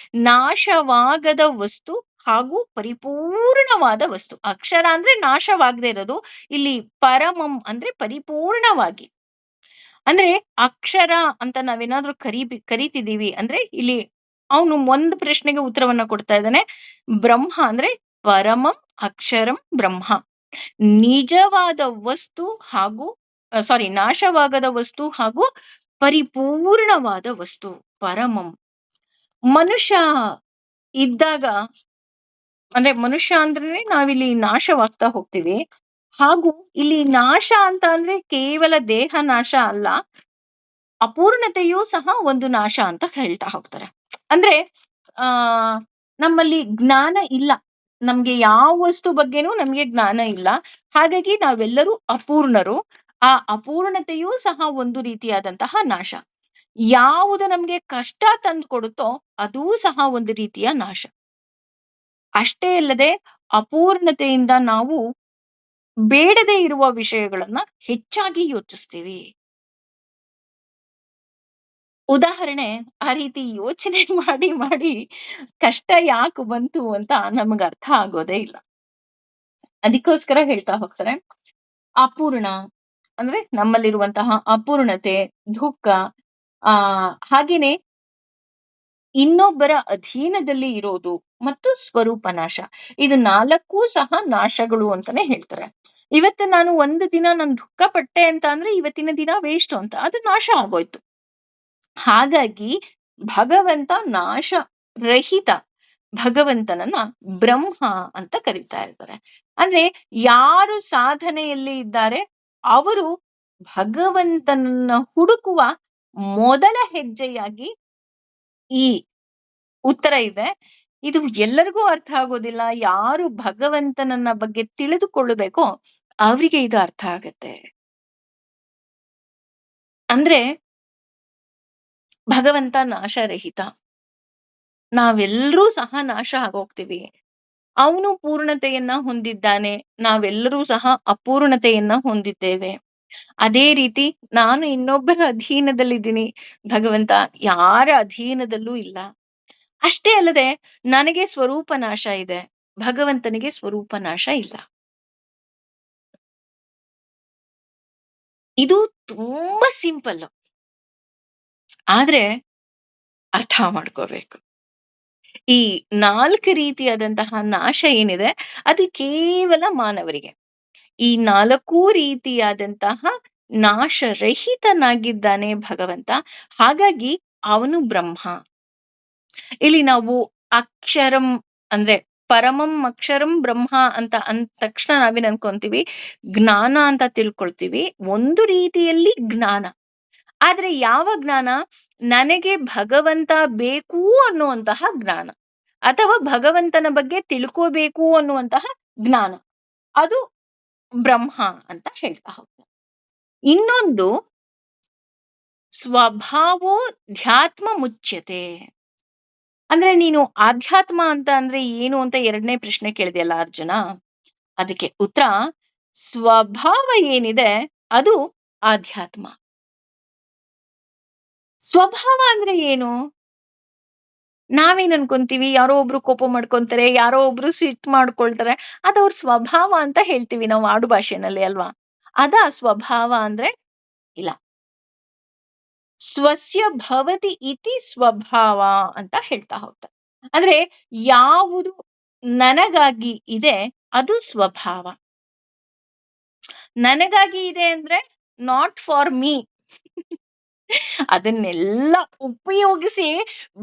ನಾಶವಾಗದ ವಸ್ತು ಹಾಗೂ ಪರಿಪೂರ್ಣವಾದ ವಸ್ತು. ಅಕ್ಷರ ಅಂದ್ರೆ ನಾಶವಾಗದೆ ಇರೋದು. ಇಲ್ಲಿ ಪರಮಂ ಅಂದ್ರೆ ಪರಿಪೂರ್ಣವಾಗಿ. ಅಂದ್ರೆ ಅಕ್ಷರ ಅಂತ ನಾವೇನಾದ್ರೂ ಕರಿತಿದೀವಿ ಅಂದ್ರೆ ಇಲ್ಲಿ ಅವನು ಒಂದು ಪ್ರಶ್ನೆಗೆ ಉತ್ತರವನ್ನ ಕೊಡ್ತಾ ಇದ್ದಾನೆ. ಬ್ರಹ್ಮ ಅಂದ್ರೆ ಪರಮಂ ಅಕ್ಷರಂ ಬ್ರಹ್ಮ. ನಿಜವಾದ ವಸ್ತು ಹಾಗೂ ಸಾರಿ ನಾಶವಾಗದ ವಸ್ತು ಹಾಗೂ ಪರಿಪೂರ್ಣವಾದ ವಸ್ತು ಪರಮಂ. ಮನುಷ್ಯ ಇದ್ದಾಗ ಅಂದ್ರೆ ಮನುಷ್ಯ ಅಂದ್ರೆ ನಾವಿಲ್ಲಿ ನಾಶವಾಗ್ತಾ ಹೋಗ್ತೀವಿ. ಹಾಗೂ ಇಲ್ಲಿ ನಾಶ ಅಂತ ಅಂದ್ರೆ ಕೇವಲ ದೇಹ ನಾಶ ಅಲ್ಲ, ಅಪೂರ್ಣತೆಯೂ ಸಹ ಒಂದು ನಾಶ ಅಂತ ಹೇಳ್ತಾ ಹೋಗ್ತಾರೆ. ಅಂದ್ರೆ ಆ ನಮ್ಮಲ್ಲಿ ಜ್ಞಾನ ಇಲ್ಲ. ನಮ್ಗೆ ಯಾವ ವಸ್ತು ಬಗ್ಗೆನೂ ನಮ್ಗೆ ಜ್ಞಾನ ಇಲ್ಲ. ಹಾಗಾಗಿ ನಾವೆಲ್ಲರೂ ಅಪೂರ್ಣರು. ಆ ಅಪೂರ್ಣತೆಯೂ ಸಹ ಒಂದು ರೀತಿಯಾದಂತಹ ನಾಶ. ಯಾವುದು ನಮ್ಗೆ ಕಷ್ಟ ತಂದು ಕೊಡುತ್ತೋ ಅದೂ ಸಹ ಒಂದು ರೀತಿಯ ನಾಶ. ಅಷ್ಟೇ ಅಲ್ಲದೆ ಅಪೂರ್ಣತೆಯಿಂದ ನಾವು ಬೇಡದೇ ಇರುವ ವಿಷಯಗಳನ್ನ ಹೆಚ್ಚಾಗಿ ಯೋಚಿಸ್ತೀವಿ. ಉದಾಹರಣೆ, ಆ ರೀತಿ ಯೋಚನೆ ಮಾಡಿ ಮಾಡಿ ಕಷ್ಟ ಯಾಕೆ ಬಂತು ಅಂತ ನಮಗ್ ಅರ್ಥ ಆಗೋದೇ ಇಲ್ಲ. ಅದಕ್ಕೋಸ್ಕರ ಹೇಳ್ತಾ ಹೋಗ್ತಾರೆ, ಅಪೂರ್ಣ ಅಂದ್ರೆ ನಮ್ಮಲ್ಲಿರುವಂತಹ ಅಪೂರ್ಣತೆ, ದುಃಖ, ಆ ಹಾಗೇನೆ ಇನ್ನೊಬ್ಬರ ಅಧೀನದಲ್ಲಿ ಇರೋದು ಮತ್ತು ಸ್ವರೂಪ ನಾಶ. ಇದು ನಾಲ್ಕೂ ಸಹ ನಾಶಗಳು ಅಂತಾನೆ ಹೇಳ್ತಾರೆ. ಇವತ್ತು ನಾನು ಒಂದು ದಿನ ನಾನು ದುಃಖ ಪಟ್ಟೆ ಅಂತ ಅಂದ್ರೆ ಇವತ್ತಿನ ದಿನ ವೇಸ್ಟ್ ಅಂತ, ಅದು ನಾಶ ಆಗೋಯ್ತು. ಹಾಗಾಗಿ ಭಗವಂತ ನಾಶ ರಹಿತ ಭಗವಂತನನ್ನ ಬ್ರಹ್ಮ ಅಂತ ಕರೀತಾ ಇರ್ತಾರೆ. ಅಂದ್ರೆ ಯಾರು ಸಾಧನೆಯಲ್ಲಿ ಇದ್ದಾರೆ ಅವರು ಭಗವಂತನನ್ನ ಹುಡುಕುವ ಮೊದಲ ಹೆಜ್ಜೆಯಾಗಿ ಈ ಉತ್ತರ ಇದೆ. ಇದು ಎಲ್ಲರಿಗೂ ಅರ್ಥ ಆಗೋದಿಲ್ಲ. ಯಾರು ಭಗವಂತನನ್ನ ಬಗ್ಗೆ ತಿಳಿದುಕೊಳ್ಳಬೇಕೋ ಅವರಿಗೆ ಇದು ಅರ್ಥ ಆಗತ್ತೆ. ಅಂದ್ರೆ ಭಗವಂತ ನಾಶರಹಿತ. ನಾವೆಲ್ಲರೂ ಸಹ ನಾಶ ಆಗೋಗ್ತೀವಿ. ಅವನು ಪೂರ್ಣತೆಯನ್ನ ಹೊಂದಿದ್ದಾನೆ, ನಾವೆಲ್ಲರೂ ಸಹ ಅಪೂರ್ಣತೆಯನ್ನ ಹೊಂದಿದ್ದೇವೆ. ಅದೇ ರೀತಿ ನಾನು ಇನ್ನೊಬ್ಬರ ಅಧೀನದಲ್ಲಿದ್ದೀನಿ, ಭಗವಂತ ಯಾರ ಅಧೀನದಲ್ಲೂ ಇಲ್ಲ. ಅಷ್ಟೇ ಅಲ್ಲದೆ ನನಗೆ ಸ್ವರೂಪ ನಾಶ ಇದೆ, ಭಗವಂತನಿಗೆ ಸ್ವರೂಪ ನಾಶ ಇಲ್ಲ. ಇದು ತುಂಬಾ ಸಿಂಪಲ್, ಆದ್ರೆ ಅರ್ಥ ಮಾಡ್ಕೋಬೇಕು. ಈ 4 ರೀತಿಯಾದಂತಹ ನಾಶ ಏನಿದೆ ಅದು ಕೇವಲ ಮಾನವರಿಗೆ. ಈ 4 ರೀತಿಯಾದಂತಹ ನಾಶರಹಿತನಾಗಿದ್ದಾನೆ ಭಗವಂತ. ಹಾಗಾಗಿ ಅವನು ಬ್ರಹ್ಮ. ಇಲ್ಲಿ ನಾವು ಅಕ್ಷರಂ ಅಂದ್ರೆ ಪರಮಂ ಅಕ್ಷರಂ ಬ್ರಹ್ಮ ಅಂತ ಅಂದ ತಕ್ಷಣ ನಾವೇನ್ ಅನ್ಕೊಂತೀವಿ, ಜ್ಞಾನ ಅಂತ ತಿಳ್ಕೊಳ್ತೀವಿ. ಒಂದು ರೀತಿಯಲ್ಲಿ ಜ್ಞಾನ. ಆದ್ರೆ ಯಾವ ಜ್ಞಾನ? ನನಗೆ ಭಗವಂತ ಬೇಕು ಅನ್ನುವಂತಹ ಜ್ಞಾನ, ಅಥವಾ ಭಗವಂತನ ಬಗ್ಗೆ ತಿಳ್ಕೋಬೇಕು ಅನ್ನುವಂತಹ ಜ್ಞಾನ, ಅದು ಬ್ರಹ್ಮ ಅಂತ ಹೇಳ್ತಾ ಹೋಗ್ತಾರೆ. ಇನ್ನೊಂದು ಸ್ವಭಾವೋ ಧ್ಯಾತ್ಮ ಮುಚ್ಯತೆ. ಅಂದ್ರೆ ನೀನು ಆಧ್ಯಾತ್ಮ ಅಂತ ಅಂದ್ರೆ ಏನು ಅಂತ ಎರಡನೇ ಪ್ರಶ್ನೆ ಕೇಳಿದೆಯಲ್ಲ ಅರ್ಜುನ, ಅದಕ್ಕೆ ಉತ್ತರ ಸ್ವಭಾವ ಏನಿದೆ ಅದು ಆಧ್ಯಾತ್ಮ. ಸ್ವಭಾವ ಅಂದ್ರೆ ಏನು? ನಾವೇನ್ ಅನ್ಕೊಂತೀವಿ, ಯಾರೋ ಒಬ್ರು ಕೋಪ ಮಾಡ್ಕೊಂತಾರೆ, ಯಾರೋ ಒಬ್ರು ಸಿಟ್ ಮಾಡ್ಕೊಳ್ತಾರೆ, ಅದವ್ರ ಸ್ವಭಾವ ಅಂತ ಹೇಳ್ತೀವಿ ನಾವು ಆಡು ಭಾಷೆನಲ್ಲಿ, ಅಲ್ವಾ? ಅದ ಸ್ವಭಾವ ಅಂದ್ರೆ? ಇಲ್ಲ. ಸ್ವಸ್ಯ ಭವತಿ ಇತಿ ಸ್ವಭಾವ ಅಂತ ಹೇಳ್ತಾ ಹೋಗ್ತಾರೆ. ಅಂದ್ರೆ ಯಾವುದು ನನಗಾಗಿ ಇದೆ ಅದು ಸ್ವಭಾವ. ನನಗಾಗಿ ಇದೆ ಅಂದ್ರೆ ನಾಟ್ ಫಾರ್ ಮೀ. ಅದನ್ನೆಲ್ಲ ಉಪಯೋಗಿಸಿ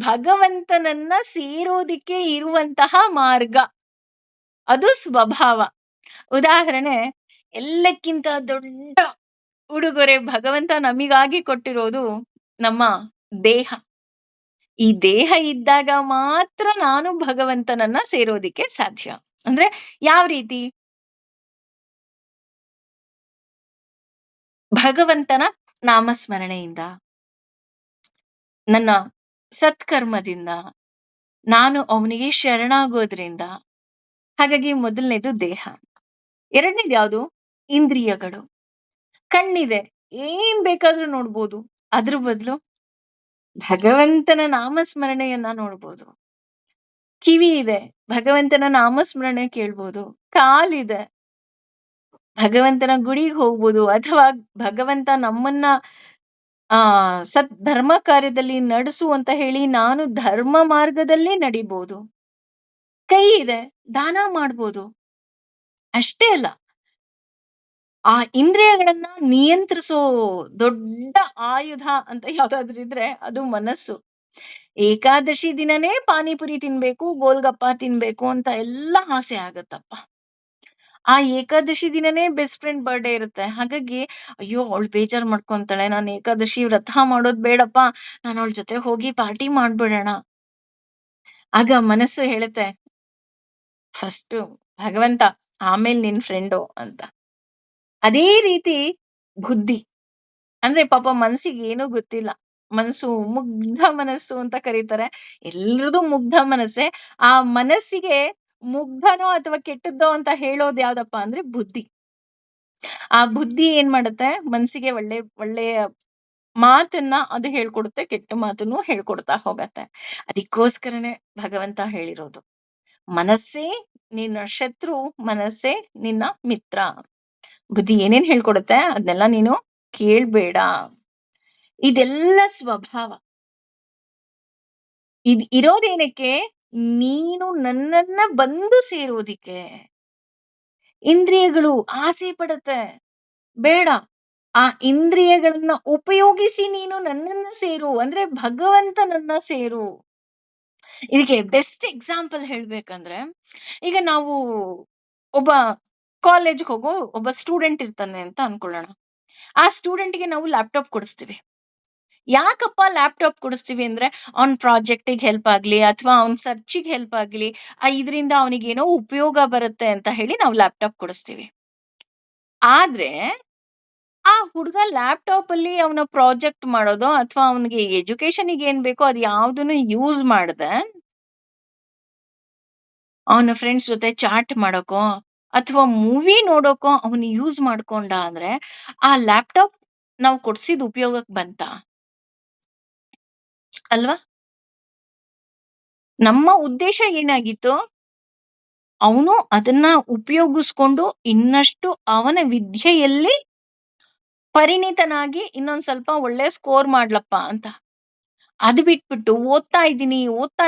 ಭಗವಂತನನ್ನ ಸೇರೋದಿಕ್ಕೆ ಇರುವಂತಹ ಮಾರ್ಗ, ಅದು ಸ್ವಭಾವ. ಉದಾಹರಣೆ, ಎಲ್ಲಕ್ಕಿಂತ ದೊಡ್ಡ ಉಡುಗೊರೆ ಭಗವಂತ ನಮಿಗಾಗಿ ಕೊಟ್ಟಿರೋದು ನಮ್ಮ ದೇಹ. ಈ ದೇಹ ಇದ್ದಾಗ ಮಾತ್ರ ನಾನು ಭಗವಂತನನ್ನ ಸೇರೋದಿಕ್ಕೆ ಸಾಧ್ಯ. ಅಂದ್ರೆ ಯಾವ ರೀತಿ? ಭಗವಂತನ ನಾಮಸ್ಮರಣೆಯಿಂದ, ನನ್ನ ಸತ್ಕರ್ಮದಿಂದ, ನಾನು ಅವನಿಗೆ ಶರಣಾಗೋದ್ರಿಂದ. ಹಾಗಾಗಿ ಮೊದಲನೇದು ದೇಹ. ಎರಡನೇದು ಯಾವುದು? ಇಂದ್ರಿಯಗಳು. ಕಣ್ಣಿದೆ, ಏನ್ ಬೇಕಾದ್ರೂ ನೋಡ್ಬೋದು. ಅದ್ರ ಬದಲು ಭಗವಂತನ ನಾಮಸ್ಮರಣೆಯನ್ನ ನೋಡ್ಬೋದು. ಕಿವಿ ಇದೆ, ಭಗವಂತನ ನಾಮಸ್ಮರಣೆ ಕೇಳ್ಬೋದು. ಕಾಲಿದೆ, ಭಗವಂತನ ಗುಡಿಗೆ ಹೋಗ್ಬೋದು. ಅಥವಾ ಭಗವಂತ ನಮ್ಮನ್ನ ಸತ್ ಧರ್ಮ ಕಾರ್ಯದಲ್ಲಿ ನಡೆಸು ಅಂತ ಹೇಳಿ ನಾನು ಧರ್ಮ ಮಾರ್ಗದಲ್ಲೇ ನಡಿಬೋದು. ಕೈ ಇದೆ, ದಾನ ಮಾಡ್ಬೋದು. ಅಷ್ಟೇ ಅಲ್ಲ, ಆ ಇಂದ್ರಿಯಗಳನ್ನ ನಿಯಂತ್ರಿಸೋ ದೊಡ್ಡ ಆಯುಧ ಅಂತ ಯಾವ್ದಾದ್ರು ಇದ್ರೆ ಅದು ಮನಸ್ಸು. ಏಕಾದಶಿ ದಿನನೇ ಪಾನಿಪುರಿ ತಿನ್ಬೇಕು, ಗೋಲ್ಗಪ್ಪ ತಿನ್ಬೇಕು ಅಂತ ಎಲ್ಲ ಆಸೆ ಆಗತ್ತಪ್ಪ. ಆ ಏಕಾದಶಿ ದಿನನೇ ಬೆಸ್ಟ್ ಫ್ರೆಂಡ್ ಬರ್ಡೇ ಇರುತ್ತೆ. ಹಾಗಾಗಿ ಅಯ್ಯೋ ಅವಳು ಬೇಜಾರ್ ಮಾಡ್ಕೊಂತಾಳೆ, ನಾನು ಏಕಾದಶಿ ವ್ರತ ಮಾಡೋದ್ ಬೇಡಪ್ಪ, ನಾನು ಅವಳ ಜೊತೆ ಹೋಗಿ ಪಾರ್ಟಿ ಮಾಡ್ಬಿಡೋಣ. ಆಗ ಮನಸ್ಸು ಹೇಳುತ್ತೆ, ಫಸ್ಟ್ ಭಗವಂತ, ಆಮೇಲೆ ನಿನ್ ಫ್ರೆಂಡು ಅಂತ. ಅದೇ ರೀತಿ ಬುದ್ಧಿ ಅಂದ್ರೆ ಪಾಪ ಮನ್ಸಿಗೆ ಏನೂ ಗೊತ್ತಿಲ್ಲ. ಮನಸ್ಸು ಮುಗ್ಧ ಮನಸ್ಸು ಅಂತ ಕರೀತಾರೆ. ಎಲ್ರದು ಮುಗ್ಧ ಮನಸ್ಸೇ. ಆ ಮನಸ್ಸಿಗೆ ಮುಗ್ಧನೋ ಅಥವಾ ಕೆಟ್ಟದ್ದೋ ಅಂತ ಹೇಳೋದು ಯಾವ್ದಪ್ಪ ಅಂದ್ರೆ ಬುದ್ಧಿ. ಆ ಬುದ್ಧಿ ಏನ್ ಮಾಡುತ್ತೆ, ಮನ್ಸಿಗೆ ಒಳ್ಳೆಯ ಮಾತನ್ನ ಅದು ಹೇಳ್ಕೊಡುತ್ತೆ, ಕೆಟ್ಟ ಮಾತನ್ನು ಹೇಳ್ಕೊಡ್ತಾ ಹೋಗತ್ತೆ. ಅದಕ್ಕೋಸ್ಕರನೇ ಭಗವಂತ ಹೇಳಿರೋದು, ಮನಸ್ಸೇ ನಿನ್ನ ಶತ್ರು, ಮನಸ್ಸೇ ನಿನ್ನ ಮಿತ್ರ. ಬುದ್ಧಿ ಏನೇನ್ ಹೇಳ್ಕೊಡುತ್ತೆ ಅದನ್ನೆಲ್ಲ ನೀನು ಕೇಳ್ಬೇಡ. ಇದೆಲ್ಲ ಸ್ವಭಾವ. ಇರೋದೇನಕ್ಕೆ? ನೀನು ನನ್ನನ್ನ ಬಂದು ಸೇರೋದಿಕ್ಕೆ. ಇಂದ್ರಿಯಗಳು ಆಸೆ ಪಡುತ್ತೆ, ಬೇಡ. ಆ ಇಂದ್ರಿಯಗಳನ್ನ ಉಪಯೋಗಿಸಿ ನೀನು ನನ್ನನ್ನ ಸೇರು ಅಂದ್ರೆ ಭಗವಂತನನ್ನ ಸೇರು. ಇದಕ್ಕೆ ಬೆಸ್ಟ್ ಎಕ್ಸಾಂಪಲ್ ಹೇಳ್ಬೇಕಂದ್ರೆ, ಈಗ ನಾವು ಒಬ್ಬ ಕಾಲೇಜ್ ಹೋಗೋ ಒಬ್ಬ ಸ್ಟೂಡೆಂಟ್ ಇರ್ತಾನೆ ಅಂತ ಅನ್ಕೊಳ್ಳೋಣ. ಆ ಸ್ಟೂಡೆಂಟ್ಗೆ ನಾವು ಲ್ಯಾಪ್ಟಾಪ್ ಕೊಡಿಸ್ತೀವಿ. ಯಾಕಪ್ಪ ಲ್ಯಾಪ್ಟಾಪ್ ಕೊಡಿಸ್ತೀವಿ ಅಂದ್ರೆ, ಅವ್ನ್ ಪ್ರಾಜೆಕ್ಟಿಗೆ ಹೆಲ್ಪ್ ಆಗ್ಲಿ ಅಥವಾ ಅವ್ನ್ ಸರ್ಚಿಗೆ ಹೆಲ್ಪ್ ಆಗ್ಲಿ, ಇದರಿಂದ ಅವನಿಗೇನೋ ಉಪಯೋಗ ಬರುತ್ತೆ ಅಂತ ಹೇಳಿ ನಾವು ಲ್ಯಾಪ್ಟಾಪ್ ಕೊಡಿಸ್ತೀವಿ. ಆದ್ರೆ ಆ ಹುಡುಗ ಲ್ಯಾಪ್ಟಾಪ್ ಅಲ್ಲಿ ಅವನ ಪ್ರಾಜೆಕ್ಟ್ ಮಾಡೋದು ಅಥವಾ ಅವನಿಗೆ ಎಜುಕೇಶನ್ಗೆ ಏನ್ ಬೇಕೋ ಅದು ಯಾವ್ದನ್ನು ಯೂಸ್ ಮಾಡದೆ ಅವನ ಫ್ರೆಂಡ್ಸ್ ಜೊತೆ ಚಾಟ್ ಮಾಡೋಕೋ ಅಥವಾ ಮೂವಿ ನೋಡೋಕೋ ಅವನು ಯೂಸ್ ಮಾಡ್ಕೊಂಡ ಅಂದ್ರೆ ಆ ಲ್ಯಾಪ್ಟಾಪ್ ನಾವು ಕೊಡ್ಸಿದ ಉಪಯೋಗಕ್ಕೆ ಬಂತ ಅಲ್ವಾ? ನಮ್ಮ ಉದ್ದೇಶ ಏನಾಗಿತ್ತು? ಅವನು ಅದನ್ನ ಉಪಯೋಗಿಸ್ಕೊಂಡು ಇನ್ನಷ್ಟು ಅವನ ವಿದ್ಯೆಯಲ್ಲಿ ಪರಿಣಿತನಾಗಿ ಇನ್ನೊಂದ್ ಸ್ವಲ್ಪ ಒಳ್ಳೆ ಸ್ಕೋರ್ ಮಾಡ್ಲಪ್ಪ ಅಂತ. ಅದು ಬಿಟ್ಬಿಟ್ಟು ಓದ್ತಾ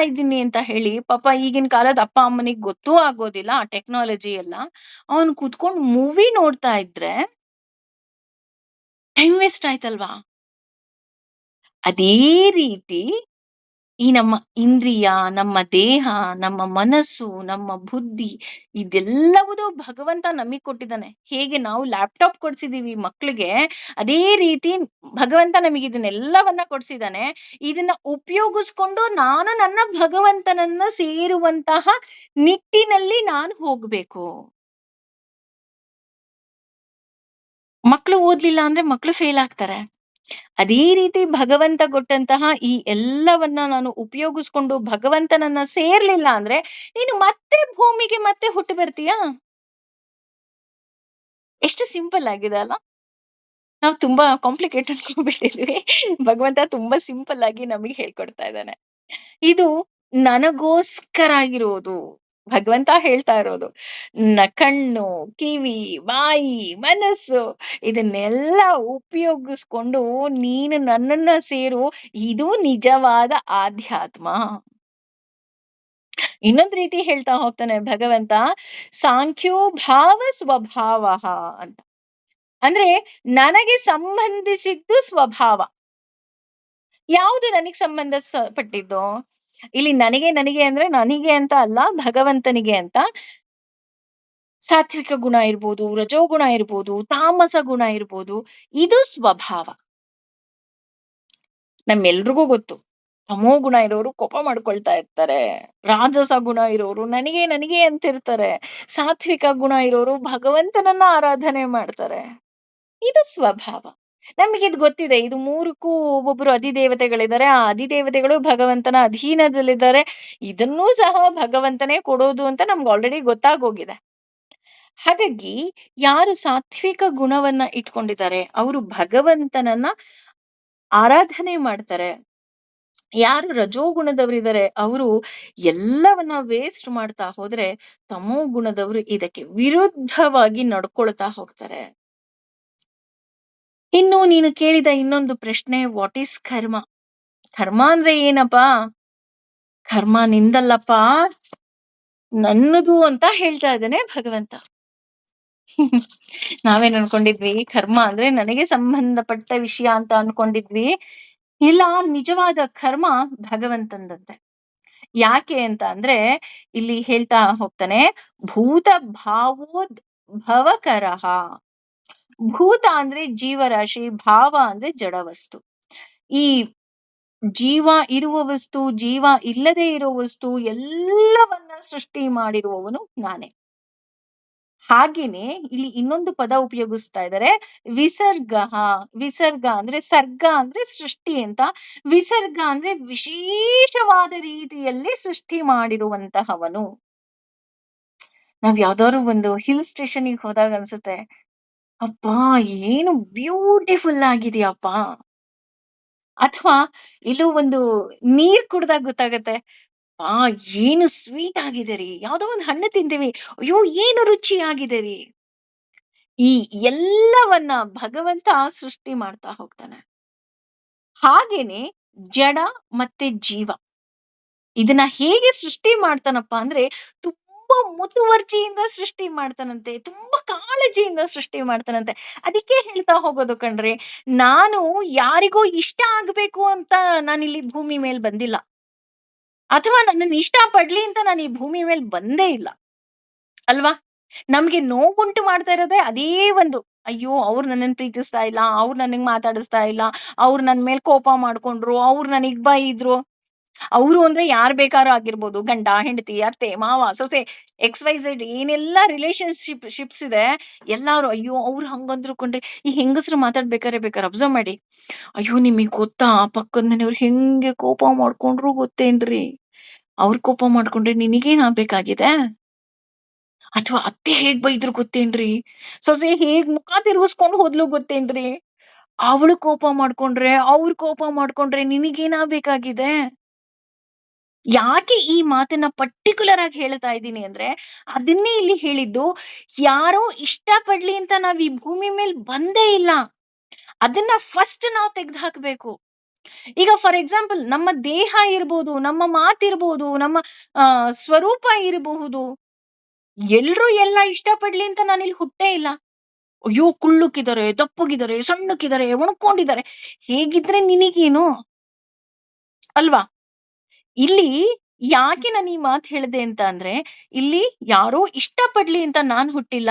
ಇದ್ದೀನಿ ಅಂತ ಹೇಳಿ ಪಾಪ ಈಗಿನ ಕಾಲದ ಅಪ್ಪ ಅಮ್ಮನಿಗೆ ಗೊತ್ತೂ ಆಗೋದಿಲ್ಲ ಆ ಟೆಕ್ನಾಲಜಿ ಎಲ್ಲ. ಅವನು ಕೂತ್ಕೊಂಡು ಮೂವಿ ನೋಡ್ತಾ ಇದ್ರೆ ಟೈಮ್ ವೇಸ್ಟ್ ಆಯ್ತಲ್ವಾ? ಅದೇ ರೀತಿ ಈ ನಮ್ಮ ಇಂದ್ರಿಯ, ನಮ್ಮ ದೇಹ, ನಮ್ಮ ಮನಸ್ಸು, ನಮ್ಮ ಬುದ್ಧಿ ಇದೆಲ್ಲವುದು ಭಗವಂತ ನಮಗ್ ಕೊಟ್ಟಿದ್ದಾನೆ. ಹೇಗೆ ನಾವು ಲ್ಯಾಪ್ಟಾಪ್ ಕೊಡ್ಸಿದೀವಿ ಮಕ್ಳಿಗೆ, ಅದೇ ರೀತಿ ಭಗವಂತ ನಮಗೆ ಇದನ್ನೆಲ್ಲವನ್ನ ಕೊಡ್ಸಿದ್ದಾನೆ. ಇದನ್ನ ಉಪಯೋಗಿಸ್ಕೊಂಡು ನಾನು ನನ್ನ ಭಗವಂತನನ್ನ ಸೇರುವಂತಹ ನಿಟ್ಟಿನಲ್ಲಿ ನಾನು ಹೋಗ್ಬೇಕು. ಮಕ್ಳು ಓದ್ಲಿಲ್ಲ ಅಂದ್ರೆ ಮಕ್ಳು ಫೇಲ್ ಆಗ್ತಾರೆ. ಅದೇ ರೀತಿ ಭಗವಂತ ಕೊಟ್ಟಂತಹ ಈ ಎಲ್ಲವನ್ನ ನಾನು ಉಪಯೋಗಿಸ್ಕೊಂಡು ಭಗವಂತನನ್ನ ಸೇರ್ಲಿಲ್ಲ ಅಂದ್ರೆ ನೀನು ಮತ್ತೆ ಭೂಮಿಗೆ ಮತ್ತೆ ಹುಟ್ಟು ಬರ್ತೀಯಾ? ಎಷ್ಟು ಸಿಂಪಲ್ ಆಗಿದೆ ಅಲ್ಲ? ನಾವು ತುಂಬಾ ಕಾಂಪ್ಲಿಕೇಟ್ ಅನ್ಕೊಂಡ್ಬಿಟ್ಟಿದ್ವಿ. ಭಗವಂತ ತುಂಬಾ ಸಿಂಪಲ್ ಆಗಿ ನಮಗೆ ಹೇಳ್ಕೊಡ್ತಾ ಇದ್ದಾನೆ. ಇದು ನನಗೋಸ್ಕರ ಆಗಿರೋದು. ಭಗವಂತ ಹೇಳ್ತಾ ಇರೋದು. ಕಣ್ಣು, ಕಿವಿ, ಬಾಯಿ, ಮನಸ್ಸು ಇದನ್ನೆಲ್ಲ ಉಪಯೋಗಿಸ್ಕೊಂಡು ನೀನು ನನ್ನನ್ನ ಸೇರು. ಇದು ನಿಜವಾದ ಆಧ್ಯಾತ್ಮ. ಇನ್ನೊಂದ್ ರೀತಿ ಹೇಳ್ತಾ ಹೋಗ್ತಾನೆ ಭಗವಂತ, ಸಾಂಖ್ಯೋ ಭಾವ ಸ್ವಭಾವ ಅಂತ. ಅಂದ್ರೆ ನನಗೆ ಸಂಬಂಧಿಸಿದ್ದು ಸ್ವಭಾವ. ಯಾವುದು ನನಗೆ ಸಂಬಂಧಪಟ್ಟಿದ್ದು? ಇಲ್ಲಿ ನನಗೆ ಅಂದ್ರೆ ನನಗೆ ಅಂತ ಅಲ್ಲ, ಭಗವಂತನಿಗೆ ಅಂತ. ಸಾತ್ವಿಕ ಗುಣ ಇರ್ಬೋದು, ರಜೋಗುಣ ಇರ್ಬೋದು, ತಾಮಸ ಗುಣ ಇರ್ಬೋದು, ಇದು ಸ್ವಭಾವ. ನಮ್ಮೆಲ್ರಿಗೂ ಗೊತ್ತು, ತಮೋ ಗುಣ ಇರೋರು ಕೋಪ ಮಾಡ್ಕೊಳ್ತಾ ಇರ್ತಾರೆ. ರಾಜಸ ಗುಣ ಇರೋರು ನನಗೆ ಅಂತಿರ್ತಾರೆ. ಸಾತ್ವಿಕ ಗುಣ ಇರೋರು ಭಗವಂತನನ್ನ ಆರಾಧನೆ ಮಾಡ್ತಾರೆ. ಇದು ಸ್ವಭಾವ. ನಮಗಿದು ಗೊತ್ತಿದೆ. ಇದು ಮೂರಕ್ಕೂ ಒಬ್ಬೊಬ್ರು ಅಧಿದೇವತೆಗಳಿದ್ದಾರೆ. ಆ ಅಧಿದೇವತೆಗಳು ಭಗವಂತನ ಅಧೀನದಲ್ಲಿದ್ದಾರೆ. ಇದನ್ನೂ ಸಹ ಭಗವಂತನೇ ಕೊಡೋದು ಅಂತ ನಮ್ಗೆ ಆಲ್ರೆಡಿ ಗೊತ್ತಾಗೋಗಿದೆ. ಹಾಗಾಗಿ ಯಾರು ಸಾತ್ವಿಕ ಗುಣವನ್ನ ಇಟ್ಕೊಂಡಿದ್ದಾರೆ ಅವರು ಭಗವಂತನನ್ನ ಆರಾಧನೆ ಮಾಡ್ತಾರೆ. ಯಾರು ರಜೋಗುಣದವರಿದ್ದಾರೆ ಅವರು ಎಲ್ಲವನ್ನ ವೇಸ್ಟ್ ಮಾಡ್ತಾ ಹೋದ್ರೆ, ತಮೋ ಗುಣದವರು ಇದಕ್ಕೆ ವಿರುದ್ಧವಾಗಿ ನಡ್ಕೊಳ್ತಾ ಹೋಗ್ತಾರೆ. ಇನ್ನು ನೀನು ಕೇಳಿದ ಇನ್ನೊಂದು ಪ್ರಶ್ನೆ, ವಾಟ್ ಈಸ್ ಕರ್ಮ? ಕರ್ಮ ಅಂದ್ರೆ ಏನಪ್ಪಾ? ಕರ್ಮ ನಿಂದಲ್ಲಪ್ಪ, ನನ್ನದು ಅಂತ ಹೇಳ್ತಾ ಇದ್ದಾನೆ ಭಗವಂತ. ನಾವೇನ್ ಅನ್ಕೊಂಡಿದ್ವಿ, ಕರ್ಮ ಅಂದ್ರೆ ನನಗೆ ಸಂಬಂಧಪಟ್ಟ ವಿಷಯ ಅಂತ ಅನ್ಕೊಂಡಿದ್ವಿ. ಇಲ್ಲ, ನಿಜವಾದ ಕರ್ಮ ಭಗವಂತಂದಂತೆ. ಯಾಕೆ ಅಂತ ಅಂದ್ರೆ ಇಲ್ಲಿ ಹೇಳ್ತಾ ಹೋಗ್ತಾನೆ, ಭೂತ ಭಾವೋದ್ ಭವಕರಹ. ಭೂತ ಅಂದ್ರೆ ಜೀವರಾಶಿ, ಭಾವ ಅಂದ್ರೆ ಜಡವಸ್ತು. ಈ ಜೀವ ಇರುವ ವಸ್ತು, ಜೀವ ಇಲ್ಲದೆ ಇರೋ ವಸ್ತು ಎಲ್ಲವನ್ನ ಸೃಷ್ಟಿ ಮಾಡಿರುವವನು ನಾನೇ. ಹಾಗೇನೆ ಇಲ್ಲಿ ಇನ್ನೊಂದು ಪದ ಉಪಯೋಗಿಸ್ತಾ ಇದ್ದಾರೆ, ವಿಸರ್ಗ. ವಿಸರ್ಗ ಅಂದ್ರೆ ಸರ್ಗ ಅಂದ್ರೆ ಸೃಷ್ಟಿ ಅಂತ, ವಿಸರ್ಗ ಅಂದ್ರೆ ವಿಶೇಷವಾದ ರೀತಿಯಲ್ಲಿ ಸೃಷ್ಟಿ ಮಾಡಿರುವಂತಹವನು. ನಾವ್ ಯಾವ್ದಾದ್ರು ಒಂದು ಹಿಲ್ ಸ್ಟೇಷನ್ಗೆ ಹೋದಾಗ ಅನ್ಸುತ್ತೆ, ಅಪ್ಪಾ ಏನು ಬ್ಯೂಟಿಫುಲ್ ಆಗಿದೆಯಪ್ಪ. ಅಥವಾ ಎಲ್ಲೋ ಒಂದು ನೀರ್ ಕುಡ್ದಾಗ ಗೊತ್ತಾಗತ್ತೆ, ಆ ಏನು ಸ್ವೀಟ್ ಆಗಿದೆ ರೀ. ಯಾವ್ದೋ ಒಂದು ಹಣ್ಣು ತಿಂತೀವಿ, ಅಯ್ಯೋ ಏನು ರುಚಿ ಆಗಿದೆ ರೀ. ಈ ಎಲ್ಲವನ್ನ ಭಗವಂತ ಸೃಷ್ಟಿ ಮಾಡ್ತಾ ಹೋಗ್ತಾನೆ. ಹಾಗೇನೆ ಜಡ ಮತ್ತೆ ಜೀವ ಇದನ್ನ ಹೇಗೆ ಸೃಷ್ಟಿ ಮಾಡ್ತಾನಪ್ಪ ಅಂದ್ರೆ, ತುಂಬಾ ಮುತುವರ್ಜಿಯಿಂದ ಸೃಷ್ಟಿ ಮಾಡ್ತಾನಂತೆ, ತುಂಬಾ ಕಾಳಜಿಯಿಂದ ಸೃಷ್ಟಿ ಮಾಡ್ತಾನಂತೆ. ಅದಕ್ಕೆ ಹೇಳ್ತಾ ಹೋಗೋದು ಕಣ್ರಿ, ನಾನು ಯಾರಿಗೋ ಇಷ್ಟ ಆಗ್ಬೇಕು ಅಂತ ನಾನಿಲ್ಲಿ ಭೂಮಿ ಮೇಲೆ ಬಂದಿಲ್ಲ, ಅಥವಾ ನನ್ನನ್ನು ಇಷ್ಟ ಪಡ್ಲಿ ಅಂತ ನಾನು ಈ ಭೂಮಿ ಮೇಲೆ ಬಂದೇ ಇಲ್ಲ ಅಲ್ವಾ. ನಮ್ಗೆ ನೋವುಂಟು ಮಾಡ್ತಾ ಇರೋದೇ ಅದೇ ಒಂದು, ಅಯ್ಯೋ ಅವ್ರು ನನ್ನನ್ನು ಪ್ರೀತಿಸ್ತಾ ಇಲ್ಲ, ಅವ್ರು ನನಗ್ ಮಾತಾಡಿಸ್ತಾ ಇಲ್ಲ, ಅವ್ರು ನನ್ ಮೇಲೆ ಕೋಪ ಮಾಡ್ಕೊಂಡ್ರು, ಅವ್ರು ನನಗ್ ಬೈದ್ರು. ಅವರು ಅಂದ್ರೆ ಯಾರ್ ಬೇಕಾದ್ರೂ ಆಗಿರ್ಬೋದು, ಗಂಡ ಹೆಂಡತಿ ಅತ್ತೆ ಮಾವ ಸೊಸೆ XYZ ಏನೆಲ್ಲ ಶಿಪ್ಸ್ ಇದೆ, ಎಲ್ಲಾರು ಅಯ್ಯೋ ಅವ್ರು ಹಂಗಂದ್ರು ಕೊಂಡ್ರೆ. ಈ ಹೆಂಗಸರು ಬೇಕಾದ್ರೆ ಅಬ್ಸರ್ವ್ ಮಾಡಿ, ಅಯ್ಯೋ ನಿಮಗ್ ಗೊತ್ತಾ ಪಕ್ಕದ ಮನೆಯವ್ರು ಹೆಂಗೆ ಕೋಪ ಮಾಡ್ಕೊಂಡ್ರು ಗೊತ್ತೇನ್ರಿ, ಅವ್ರ ಕೋಪ ಮಾಡ್ಕೊಂಡ್ರೆ ನಿನಗೇನ್ ಆಗ್ಬೇಕಾಗಿದೆ. ಅಥವಾ ಅತ್ತೆ ಹೇಗ್ ಬೈದ್ರು ಗೊತ್ತೇನ್ರಿ, ಸೊಸೆ ಹೇಗ್ ಮುಖ ತಿರ್ಗಿಸ್ಕೊಂಡು ಹೋದ್ಲು ಗೊತ್ತೇನ್ರಿ, ಅವಳು ಕೋಪ ಮಾಡ್ಕೊಂಡ್ರೆ ನಿನಗೇನಾಗ್ಬೇಕಾಗಿದೆ. ಯಾಕೆ ಈ ಮಾತನ್ನ ಪರ್ಟಿಕ್ಯುಲರ್ ಆಗಿ ಹೇಳ್ತಾ ಇದ್ದೀನಿ ಅಂದ್ರೆ, ಅದನ್ನೇ ಇಲ್ಲಿ ಹೇಳಿದ್ದು, ಯಾರೋ ಇಷ್ಟ ಪಡ್ಲಿ ಅಂತ ನಾವ್ ಈ ಭೂಮಿ ಮೇಲೆ ಬಂದೇ ಇಲ್ಲ. ಅದನ್ನ ಫಸ್ಟ್ ನಾವು ತೆಗೆದು ಹಾಕ್ಬೇಕು. ಈಗ ಫಾರ್ ಎಕ್ಸಾಂಪಲ್ ನಮ್ಮ ದೇಹ ಇರ್ಬೋದು, ನಮ್ಮ ಮಾತಿರ್ಬೋದು, ನಮ್ಮ ಸ್ವರೂಪ ಇರಬಹುದು, ಎಲ್ರೂ ಎಲ್ಲ ಇಷ್ಟ ಪಡ್ಲಿ ಅಂತ ನಾನಿಲ್ಲಿ ಹುಟ್ಟೇ ಇಲ್ಲ. ಅಯ್ಯೋ ಕುಳ್ಳುಕಿದ್ದಾರೆ, ದಪ್ಪಗಿದ್ದಾರೆ, ಸಣ್ಣಕ್ಕಿದ್ದಾರೆ, ಒಣಕೊಂಡಿದ್ದಾರೆ, ಹೇಗಿದ್ರೆ ನಿನಗೇನು ಅಲ್ವಾ. ಇಲ್ಲಿ ಯಾಕೆ ನಾನು ಈ ಮಾತು ಹೇಳಿದೆ ಅಂತ ಅಂದ್ರೆ, ಇಲ್ಲಿ ಯಾರೋ ಇಷ್ಟಪಡ್ಲಿ ಅಂತ ನಾನ್ ಹುಟ್ಟಿಲ್ಲ,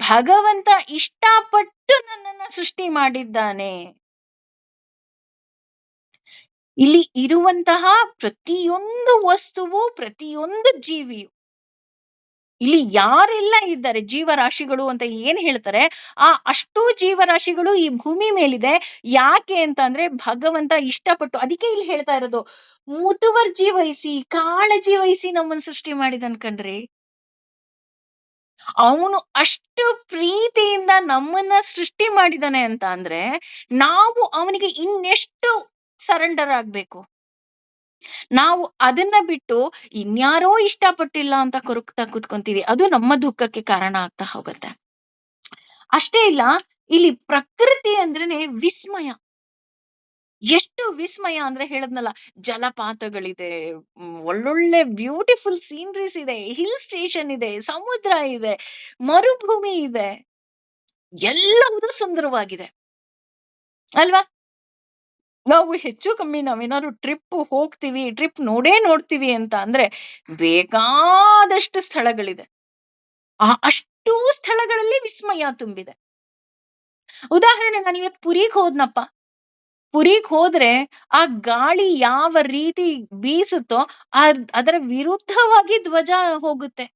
ಭಗವಂತ ಇಷ್ಟಪಟ್ಟು ನನ್ನನ್ನ ಸೃಷ್ಟಿ ಮಾಡಿದ್ದಾನೆ. ಇಲ್ಲಿ ಇರುವಂತಹ ಪ್ರತಿಯೊಂದು ವಸ್ತುವು, ಪ್ರತಿಯೊಂದು ಜೀವಿಯು, ಇಲ್ಲಿ ಯಾರೆಲ್ಲ ಇದ್ದಾರೆ ಜೀವರಾಶಿಗಳು ಅಂತ ಏನ್ ಹೇಳ್ತಾರೆ, ಆ ಅಷ್ಟೂ ಜೀವರಾಶಿಗಳು ಈ ಭೂಮಿ ಮೇಲಿದೆ. ಯಾಕೆ ಅಂತ ಅಂದ್ರೆ ಭಗವಂತ ಇಷ್ಟಪಟ್ಟು, ಅದಕ್ಕೆ ಇಲ್ಲಿ ಹೇಳ್ತಾ ಇರೋದು, ಮುತುವರ್ಜಿ ವಹಿಸಿ ಕಾಳಜಿ ವಹಿಸಿ ನಮ್ಮನ್ನ ಸೃಷ್ಟಿ ಮಾಡಿದನ್ ಕಣ್ರಿ. ಅವನು ಅಷ್ಟು ಪ್ರೀತಿಯಿಂದ ನಮ್ಮನ್ನ ಸೃಷ್ಟಿ ಮಾಡಿದಾನೆ ಅಂತ ಅಂದ್ರೆ, ನಾವು ಅವನಿಗೆ ಇನ್ನೆಷ್ಟು ಸರೆಂಡರ್ ಆಗ್ಬೇಕು. ನಾವು ಅದನ್ನ ಬಿಟ್ಟು ಇನ್ಯಾರೋ ಇಷ್ಟಪಟ್ಟಿಲ್ಲ ಅಂತ ಕೊರಗ್ತಾ ಕೂತ್ಕೊಂತೀವಿ, ಅದು ನಮ್ಮ ದುಃಖಕ್ಕೆ ಕಾರಣ ಆಗ್ತಾ ಹೋಗುತ್ತೆ. ಅಷ್ಟೇ ಇಲ್ಲ, ಇಲ್ಲಿ ಪ್ರಕೃತಿ ಅಂದ್ರೇನೆ ವಿಸ್ಮಯ. ಎಷ್ಟು ವಿಸ್ಮಯ ಅಂದ್ರೆ ಹೇಳದ್ನಲ್ಲ, ಜಲಪಾತಗಳಿದೆ, ಒಳ್ಳೊಳ್ಳೆ ಬ್ಯೂಟಿಫುಲ್ ಸೀನರೀಸ್ ಇದೆ, ಹಿಲ್ ಸ್ಟೇಷನ್ ಇದೆ, ಸಮುದ್ರ ಇದೆ, ಮರುಭೂಮಿ ಇದೆ, ಎಲ್ಲವೂ ಸುಂದರವಾಗಿದೆ ಅಲ್ವಾ. ನಾವು ಹೆಚ್ಚು ಕಮ್ಮಿ ನಾವೇನಾದ್ರು ಟ್ರಿಪ್ ನೋಡೇ ನೋಡ್ತೀವಿ ಅಂತ ಅಂದ್ರೆ, ಬೇಕಾದಷ್ಟು ಸ್ಥಳಗಳಿದೆ. ಆ ಅಷ್ಟೂ ಸ್ಥಳಗಳಲ್ಲಿ ವಿಸ್ಮಯ ತುಂಬಿದೆ. ಉದಾಹರಣೆ, ನಾನು ಇವತ್ತು ಪುರಿಗೆ ಹೋದ್ನಪ್ಪ, ಪುರಿಗೆ ಹೋದ್ರೆ ಆ ಗಾಳಿ ಯಾವ ರೀತಿ ಬೀಸುತ್ತೋ ಅದರ ವಿರುದ್ಧವಾಗಿ ಧ್ವಜ ಹೋಗುತ್ತೆ.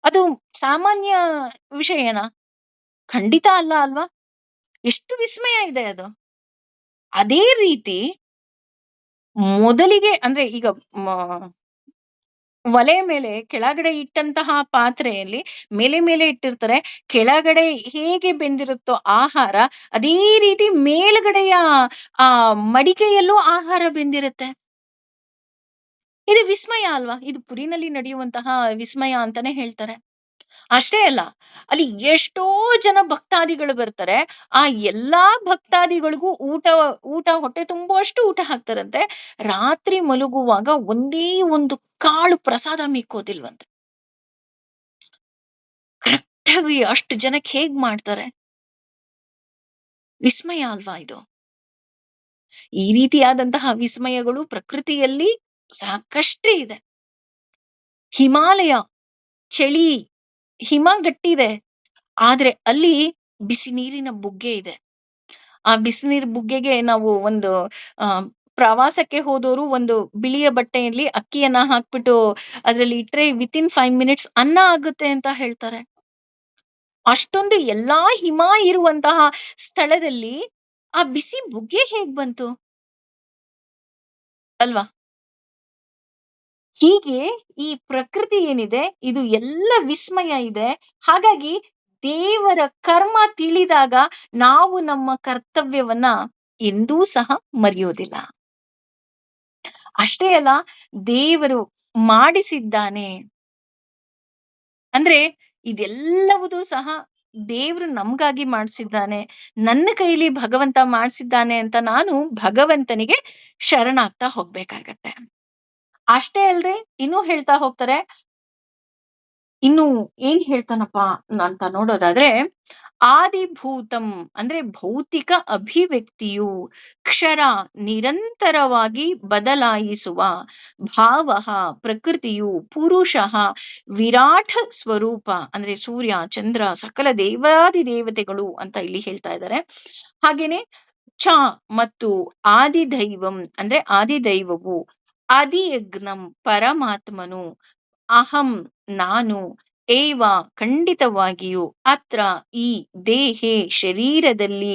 ಅದು ಸಾಮಾನ್ಯ ವಿಷಯನಾ? ಖಂಡಿತ ಅಲ್ಲ ಅಲ್ವಾ. ಎಷ್ಟು ವಿಸ್ಮಯ ಇದೆ ಅದು. ಅದೇ ರೀತಿ ಮೊದಲಿಗೆ ಅಂದ್ರೆ ಈಗ ಒಲೆ ಮೇಲೆ ಕೆಳಗಡೆ ಇಟ್ಟಂತಹ ಪಾತ್ರೆಯಲ್ಲಿ ಮೇಲೆ ಮೇಲೆ ಇಟ್ಟಿರ್ತಾರೆ. ಕೆಳಗಡೆ ಹೇಗೆ ಬೆಂದಿರುತ್ತೋ ಆಹಾರ, ಅದೇ ರೀತಿ ಮೇಲ್ಗಡೆಯ ಮಡಿಕೆಯಲ್ಲೂ ಆಹಾರ ಬೆಂದಿರುತ್ತೆ. ಇದು ವಿಸ್ಮಯ ಅಲ್ವಾ? ಇದು ಪುರಿನಲ್ಲಿ ನಡೆಯುವಂತಹ ವಿಸ್ಮಯ ಅಂತಾನೆ ಹೇಳ್ತಾರೆ. ಅಷ್ಟೇ ಅಲ್ಲ, ಅಲ್ಲಿ ಎಷ್ಟೋ ಜನ ಭಕ್ತಾದಿಗಳು ಬರ್ತಾರೆ. ಆ ಎಲ್ಲಾ ಭಕ್ತಾದಿಗಳಿಗೂ ಊಟ ಹೊಟ್ಟೆ ತುಂಬುವಷ್ಟು ಊಟ ಹಾಕ್ತಾರಂತೆ. ರಾತ್ರಿ ಮಲಗುವಾಗ ಒಂದೇ ಒಂದು ಕಾಳು ಪ್ರಸಾದ ಮಿಕ್ಕೋದಿಲ್ವಂತೆ. ಕರೆಕ್ಟಾಗಿ ಅಷ್ಟು ಜನಕ್ಕೆ ಹೇಗ್ ಮಾಡ್ತಾರೆ? ವಿಸ್ಮಯ ಅಲ್ವಾ ಇದು? ಈ ರೀತಿಯಾದಂತಹ ವಿಸ್ಮಯಗಳು ಪ್ರಕೃತಿಯಲ್ಲಿ ಸಾಕಷ್ಟೇ ಇದೆ. ಹಿಮಾಲಯ ಚಳಿ, ಹಿಮ ಗಟ್ಟಿದೆ. ಆದ್ರೆ ಅಲ್ಲಿ ಬಿಸಿ ನೀರಿನ ಬುಗ್ಗೆ ಇದೆ. ಆ ಬಿಸಿ ನೀರ್ ಬುಗ್ಗೆಗೆ ನಾವು ಒಂದು ಆ ಪ್ರವಾಸಕ್ಕೆ ಹೋದೋರು ಒಂದು ಬಿಳಿಯ ಬಟ್ಟೆಯಲ್ಲಿ ಅಕ್ಕಿಯನ್ನ ಹಾಕ್ಬಿಟ್ಟು ಅದ್ರಲ್ಲಿ ಇಟ್ರೆ ವಿತಿನ್ 5 ಮಿನಿಟ್ಸ್ ಅನ್ನ ಆಗುತ್ತೆ ಅಂತ ಹೇಳ್ತಾರೆ. ಅಷ್ಟೊಂದು ಎಲ್ಲಾ ಹಿಮ ಇರುವಂತಹ ಸ್ಥಳದಲ್ಲಿ ಆ ಬಿಸಿ ಬುಗ್ಗೆ ಹೇಗ್ ಬಂತು ಅಲ್ವಾ? ಹೀಗೆ ಈ ಪ್ರಕೃತಿ ಏನಿದೆ ಇದು ಎಲ್ಲ ವಿಸ್ಮಯ ಇದೆ. ಹಾಗಾಗಿ ದೇವರ ಕರ್ಮ ತಿಳಿದಾಗ ನಾವು ನಮ್ಮ ಕರ್ತವ್ಯವನ್ನ ಎಂದೂ ಸಹ ಮರೆಯೋದಿಲ್ಲ. ಅಷ್ಟೇ ಅಲ್ಲ, ದೇವರು ಮಾಡಿಸಿದ್ದಾನೆ ಅಂದ್ರೆ ಇದೆಲ್ಲವುದೂ ಸಹ ದೇವ್ರು ನಮ್ಗಾಗಿ ಮಾಡ್ಸಿದ್ದಾನೆ. ನನ್ನ ಕೈಲಿ ಭಗವಂತ ಮಾಡ್ಸಿದ್ದಾನೆ ಅಂತ ನಾನು ಭಗವಂತನಿಗೆ ಶರಣಾಗ್ತಾ ಹೋಗ್ಬೇಕಾಗತ್ತೆ. ಅಷ್ಟೇ ಅಲ್ದೆ ಇನ್ನೂ ಹೇಳ್ತಾ ಹೋಗ್ತಾರೆ. ಇನ್ನು ಏನ್ ಹೇಳ್ತಾನಪ್ಪ ಅಂತ ನೋಡೋದಾದ್ರೆ, ಆದಿಭೂತಂ ಅಂದ್ರೆ ಭೌತಿಕ ಅಭಿವ್ಯಕ್ತಿಯು ಕ್ಷರ ನಿರಂತರವಾಗಿ ಬದಲಾಯಿಸುವ ಭಾವಃ ಪ್ರಕೃತಿಯು ಪುರುಷಃ ವಿರಾಟ ಸ್ವರೂಪ ಅಂದ್ರೆ ಸೂರ್ಯ ಚಂದ್ರ ಸಕಲ ದೇವಾದಿ ದೇವತೆಗಳು ಅಂತ ಇಲ್ಲಿ ಹೇಳ್ತಾ ಇದ್ದಾರೆ. ಹಾಗೇನೆ ಚ ಮತ್ತು ಆದಿದೈವಂ ಅಂದ್ರೆ ಆದಿದೈವವು ಆದಿಯಜ್ಞಂ ಪರಮಾತ್ಮನು ಅಹಂ ನಾನು ಏವ ಖಂಡಿತವಾಗಿಯೂ ಅತ್ರ ಈ ದೇಹೇ ಶರೀರದಲ್ಲಿ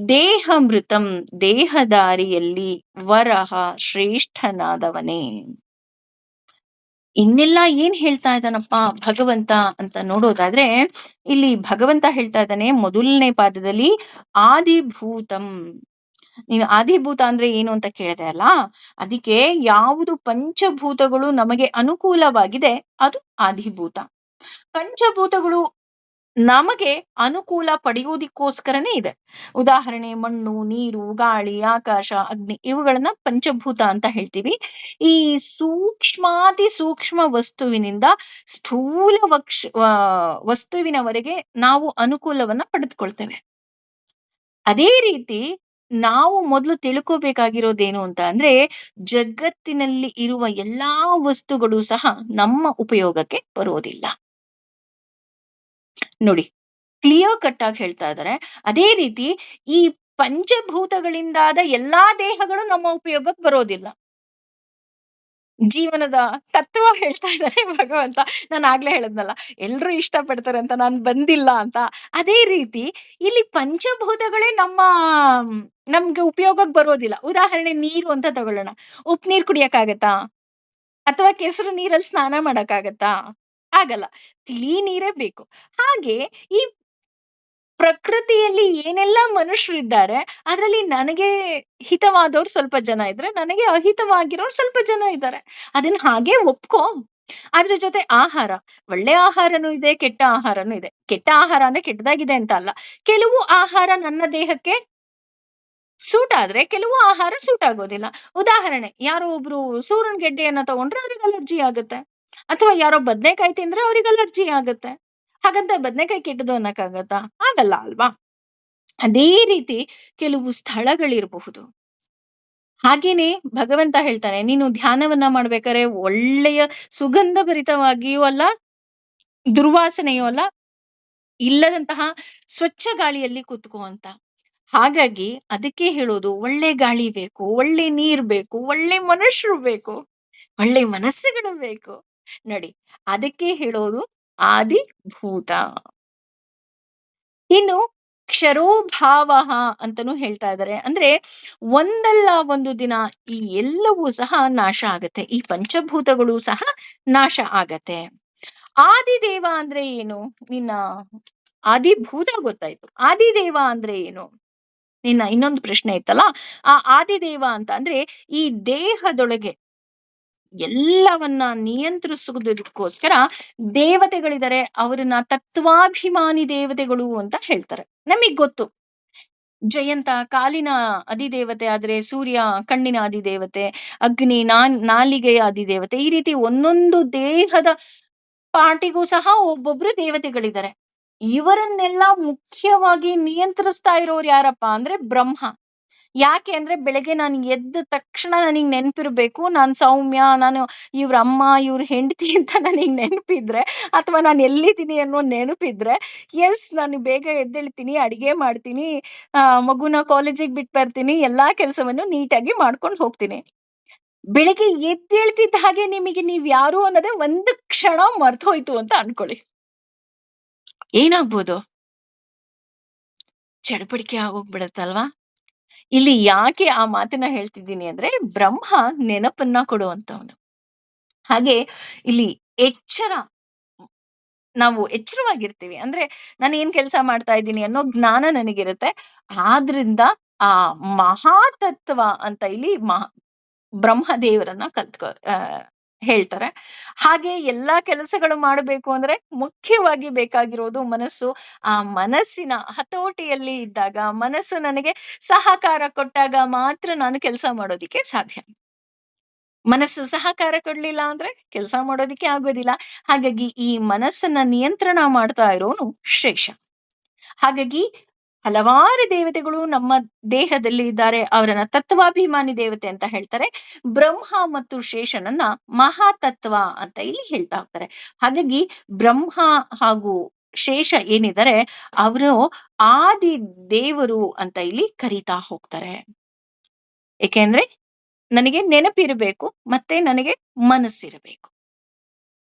ದೇಹಮೃತಂ ದೇಹದಾರಿಯಲ್ಲಿ ವರಹ ಶ್ರೇಷ್ಠನಾದವನೇ. ಇನ್ನೆಲ್ಲ ಏನ್ ಹೇಳ್ತಾ ಇದ್ದಾನಪ್ಪ ಭಗವಂತ ಅಂತ ನೋಡೋದಾದ್ರೆ, ಇಲ್ಲಿ ಭಗವಂತ ಹೇಳ್ತಾ ಇದ್ದಾನೆ ಮೊದಲನೇ ಪಾದದಲ್ಲಿ ಆದಿಭೂತಂ. ನೀನು ಆದಿಭೂತ ಅಂದ್ರೆ ಏನು ಅಂತ ಕೇಳಿದೆ ಅಲ್ಲ, ಅದಕ್ಕೆ ಯಾವುದು ಪಂಚಭೂತಗಳು ನಮಗೆ ಅನುಕೂಲವಾಗಿದೆ ಅದು ಆದಿಭೂತ. ಪಂಚಭೂತಗಳು ನಮಗೆ ಅನುಕೂಲ ಪಡೆಯುವುದಕ್ಕೋಸ್ಕರನೇ ಇದೆ. ಉದಾಹರಣೆ ಮಣ್ಣು, ನೀರು, ಗಾಳಿ, ಆಕಾಶ, ಅಗ್ನಿ ಇವುಗಳನ್ನ ಪಂಚಭೂತ ಅಂತ ಹೇಳ್ತೀವಿ. ಈ ಸೂಕ್ಷ್ಮಾತಿ ಸೂಕ್ಷ್ಮ ವಸ್ತುವಿನಿಂದ ಸ್ಥೂಲ ವಸ್ತುವಿನವರೆಗೆ ನಾವು ಅನುಕೂಲವನ್ನ ಪಡೆದುಕೊಳ್ತೇವೆ. ಅದೇ ರೀತಿ ನಾವು ಮೊದಲು ತಿಳ್ಕೋಬೇಕಾಗಿರೋದೇನು ಅಂತ ಅಂದ್ರೆ, ಜಗತ್ತಿನಲ್ಲಿ ಇರುವ ಎಲ್ಲಾ ವಸ್ತುಗಳು ಸಹ ನಮ್ಮ ಉಪಯೋಗಕ್ಕೆ ಬರೋದಿಲ್ಲ. ನೋಡಿ, ಕ್ಲಿಯರ್ ಕಟ್ ಆಗಿ ಹೇಳ್ತಾ ಇದ್ದಾರೆ. ಅದೇ ರೀತಿ ಈ ಪಂಚಭೂತಗಳಿಂದಾದ ಎಲ್ಲಾ ದೇಹಗಳು ನಮ್ಮ ಉಪಯೋಗಕ್ಕೆ ಬರೋದಿಲ್ಲ. ಜೀವನದ ತತ್ವ ಹೇಳ್ತಾ ಇದ್ದಾರೆ ಭಗವಂತ. ನಾನು ಆಗ್ಲೇ ಹೇಳದ್ನಲ್ಲ, ಎಲ್ರು ಇಷ್ಟಪಡ್ತಾರೆ ಅಂತ ನಾನು ಬಂದಿಲ್ಲ ಅಂತ. ಅದೇ ರೀತಿ ಇಲ್ಲಿ ಪಂಚಭೂತಗಳೇ ನಮ್ಗೆ ಉಪಯೋಗಕ್ಕೆ ಬರೋದಿಲ್ಲ. ಉದಾಹರಣೆ ನೀರು ಅಂತ ತಗೊಳ್ಳೋಣ. ಉಪ್ಪು ನೀರು ಕುಡಿಯಕ್ಕಾಗತ್ತಾ? ಅಥವಾ ಕೆಸರು ನೀರಲ್ಲಿ ಸ್ನಾನ ಮಾಡಕ್ಕಾಗತ್ತಾ? ಆಗಲ್ಲ. ತಿಳಿ ನೀರೇ ಬೇಕು. ಹಾಗೆ ಈ ಪ್ರಕೃತಿಯಲ್ಲಿ ಏನೆಲ್ಲ ಮನುಷ್ಯರಿದ್ದಾರೆ ಅದರಲ್ಲಿ ನನಗೆ ಹಿತವಾದವ್ರು ಸ್ವಲ್ಪ ಜನ ಇದ್ರೆ, ನನಗೆ ಅಹಿತವಾಗಿರೋರು ಸ್ವಲ್ಪ ಜನ ಇದ್ದಾರೆ. ಅದನ್ನ ಹಾಗೆ ಒಪ್ಕೋ. ಅದ್ರ ಜೊತೆ ಆಹಾರ, ಒಳ್ಳೆ ಆಹಾರನೂ ಇದೆ, ಕೆಟ್ಟ ಆಹಾರನೂ ಇದೆ. ಕೆಟ್ಟ ಆಹಾರ ಅಂದ್ರೆ ಕೆಟ್ಟದಾಗಿದೆ ಅಂತ ಅಲ್ಲ. ಕೆಲವು ಆಹಾರ ನನ್ನ ದೇಹಕ್ಕೆ ಸೂಟ್ ಆದ್ರೆ ಕೆಲವು ಆಹಾರ ಸೂಟ್ ಆಗೋದಿಲ್ಲ. ಉದಾಹರಣೆ, ಯಾರೋ ಒಬ್ರು ಸೂರನ್ ಗೆಡ್ಡೆಯನ್ನ ತಗೊಂಡ್ರೆ ಅವ್ರಿಗೆ ಅಲರ್ಜಿ ಆಗುತ್ತೆ. ಅಥವಾ ಯಾರೋ ಬದ್ನೆಕಾಯಿ ತಿಂದ್ರೆ ಅವ್ರಿಗೆ ಅಲರ್ಜಿ ಆಗುತ್ತೆ. ಹಾಗಂತ ಬದ್ನೆಕಾಯಿ ಕೆಟ್ಟದು ಅನ್ನಕ್ಕಾಗತ್ತಾ? ಆಗಲ್ಲ ಅಲ್ವಾ? ಅದೇ ರೀತಿ ಕೆಲವು ಸ್ಥಳಗಳಿರಬಹುದು. ಹಾಗೇನೆ ಭಗವಂತ ಹೇಳ್ತಾನೆ, ನೀನು ಧ್ಯಾನವನ್ನ ಮಾಡ್ಬೇಕಾದ್ರೆ ಒಳ್ಳೆಯ ಸುಗಂಧ ಭರಿತವಾಗಿಯೂ ಅಲ್ಲ, ದುರ್ವಾಸನೆಯೂ ಅಲ್ಲ, ಇಲ್ಲದಂತಹ ಸ್ವಚ್ಛ ಗಾಳಿಯಲ್ಲಿ ಕೂತ್ಕೋ ಅಂತ. ಹಾಗಾಗಿ ಅದಕ್ಕೆ ಹೇಳೋದು, ಒಳ್ಳೆ ಗಾಳಿ ಬೇಕು, ಒಳ್ಳೆ ನೀರ್ ಬೇಕು, ಒಳ್ಳೆ ಮನುಷ್ಯರು ಬೇಕು, ಒಳ್ಳೆ ಮನಸ್ಸುಗಳು ಬೇಕು. ನೋಡಿ, ಅದಕ್ಕೆ ಹೇಳೋದು ಆದಿಭೂತ. ಇನ್ನು ಕ್ಷರೋಭಾವಃ ಅಂತನೂ ಹೇಳ್ತಾ ಇದ್ದಾರೆ. ಅಂದ್ರೆ ಒಂದಲ್ಲ ಒಂದು ದಿನ ಈ ಎಲ್ಲವೂ ಸಹ ನಾಶ ಆಗತ್ತೆ. ಈ ಪಂಚಭೂತಗಳು ಸಹ ನಾಶ ಆಗತ್ತೆ. ಆದಿದೇವ ಅಂದ್ರೆ ಏನು? ನಿನ್ನ ಆದಿಭೂತ ಗೊತ್ತಾಯ್ತು. ಆದಿದೇವ ಅಂದ್ರೆ ಏನು? ನಿನ್ನ ಇನ್ನೊಂದು ಪ್ರಶ್ನೆ ಇತ್ತಲ್ಲ, ಆ ಆದಿದೇವ ಅಂತ ಅಂದ್ರೆ ಈ ದೇಹದೊಳಗೆ ಎಲ್ಲವನ್ನ ನಿಯಂತ್ರಿಸುವುದಕ್ಕೋಸ್ಕರ ದೇವತೆಗಳಿದ್ದಾರೆ. ಅವರನ್ನ ತತ್ವಾಭಿಮಾನಿ ದೇವತೆಗಳು ಅಂತ ಹೇಳ್ತಾರೆ. ನಮಗ್ ಗೊತ್ತು, ಜಯಂತ ಕಾಲಿನ ಅಧಿದೇವತೆ, ಆದ್ರೆ ಸೂರ್ಯ ಕಣ್ಣಿನ ಅಧಿದೇವತೆ, ಅಗ್ನಿ ನಾಲಿಗೆಯ ಅಧಿದೇವತೆ. ಈ ರೀತಿ ಒಂದೊಂದು ದೇಹದ ಪಾರ್ಟಿಗೂ ಸಹ ಒಬ್ಬೊಬ್ರು ದೇವತೆಗಳಿದ್ದಾರೆ. ಇವರನ್ನೆಲ್ಲ ಮುಖ್ಯವಾಗಿ ನಿಯಂತ್ರಿಸ್ತಾ ಇರೋರು ಯಾರಪ್ಪ ಅಂದ್ರೆ ಬ್ರಹ್ಮ. ಯಾಕೆ ಅಂದ್ರೆ ಬೆಳಗ್ಗೆ ನಾನು ಎದ್ದ ತಕ್ಷಣ ನನಗ್ ನೆನಪಿರ್ಬೇಕು, ನಾನು ಸೌಮ್ಯ, ನಾನು ಇವ್ರ ಅಮ್ಮ ಇವ್ರ ಹೆಂಡತಿ ಅಂತ ನನಗ್ ನೆನಪಿದ್ರೆ, ಅಥವಾ ನಾನು ಎಲ್ಲಿದ್ದೀನಿ ಅನ್ನೋ ನೆನಪಿದ್ರೆ, ಎಸ್ ನಾನು ಬೇಗ ಎದ್ದೇಳ್ತೀನಿ, ಅಡಿಗೆ ಮಾಡ್ತೀನಿ, ಮಗುನ ಕಾಲೇಜಿಗೆ ಬಿಟ್ಟು ಬರ್ತೀನಿ, ಎಲ್ಲಾ ಕೆಲಸವನ್ನು ನೀಟಾಗಿ ಮಾಡ್ಕೊಂಡು ಹೋಗ್ತೀನಿ. ಬೆಳಿಗ್ಗೆ ಎದ್ದೇಳ್ತಿದ್ದ ಹಾಗೆ ನಿಮಗೆ ನೀವ್ ಯಾರು ಅನ್ನೋದೇ ಒಂದು ಕ್ಷಣ ಮರ್ತು ಹೋಯ್ತು ಅಂತ ಅನ್ಕೊಳ್ಳಿ, ಏನಾಗ್ಬೋದು? ಚಡಪಡಿಕೆ ಆಗೋಗ್ಬಿಡತ್ತಲ್ವಾ? ಇಲ್ಲಿ ಯಾಕೆ ಆ ಮಾತನ್ನ ಹೇಳ್ತಿದ್ದೀನಿ ಅಂದ್ರೆ, ಬ್ರಹ್ಮ ನೆನಪನ್ನ ಕೊಡುವಂತವನು. ಹಾಗೆ ಇಲ್ಲಿ ಎಚ್ಚರ, ನಾವು ಎಚ್ಚರವಾಗಿರ್ತೀವಿ ಅಂದ್ರೆ ನಾನು ಏನ್ ಕೆಲಸ ಮಾಡ್ತಾ ಇದ್ದೀನಿ ಅನ್ನೋ ಜ್ಞಾನ ನನಗಿರುತ್ತೆ. ಆದ್ರಿಂದ ಆ ಮಹಾತತ್ವ ಅಂತ ಇಲ್ಲಿ ಬ್ರಹ್ಮದೇವರನ್ನ ಹೇಳ್ತಾರೆ. ಹಾಗೆ ಎಲ್ಲಾ ಕೆಲಸಗಳು ಮಾಡಬೇಕು ಅಂದ್ರೆ ಮುಖ್ಯವಾಗಿ ಬೇಕಾಗಿರೋದು ಮನಸ್ಸು. ಆ ಮನಸ್ಸಿನ ಹತೋಟಿಯಲ್ಲಿ ಇದ್ದಾಗ, ಮನಸ್ಸು ನನಗೆ ಸಹಕಾರ ಕೊಟ್ಟಾಗ ಮಾತ್ರ ನಾನು ಕೆಲಸ ಮಾಡೋದಿಕ್ಕೆ ಸಾಧ್ಯ. ಮನಸ್ಸು ಸಹಕಾರ ಕೊಡ್ಲಿಲ್ಲ ಅಂದ್ರೆ ಕೆಲಸ ಮಾಡೋದಿಕ್ಕೆ ಆಗೋದಿಲ್ಲ. ಹಾಗಾಗಿ ಈ ಮನಸ್ಸನ್ನ ನಿಯಂತ್ರಣ ಮಾಡ್ತಾ ಇರೋನು ಶೇಷ. ಹಾಗಾಗಿ ಹಲವಾರು ದೇವತೆಗಳು ನಮ್ಮ ದೇಹದಲ್ಲಿ ಇದ್ದಾರೆ. ಅವರನ್ನ ತತ್ವಾಭಿಮಾನಿ ದೇವತೆ ಅಂತ ಹೇಳ್ತಾರೆ. ಬ್ರಹ್ಮ ಮತ್ತು ಶೇಷನನ್ನ ಮಹಾತತ್ವ ಅಂತ ಇಲ್ಲಿ ಹೇಳ್ತಾ ಹೋಗ್ತಾರೆ. ಹಾಗಾಗಿ ಬ್ರಹ್ಮ ಹಾಗೂ ಶೇಷ ಏನಿದ್ದಾರೆ ಅವರು ಆದಿ ದೇವರು ಅಂತ ಇಲ್ಲಿ ಕರೀತಾ ಹೋಗ್ತಾರೆ. ಏಕೆಂದ್ರೆ ನನಗೆ ನೆನಪಿರಬೇಕು, ಮತ್ತೆ ನನಗೆ ಮನಸ್ಸಿರಬೇಕು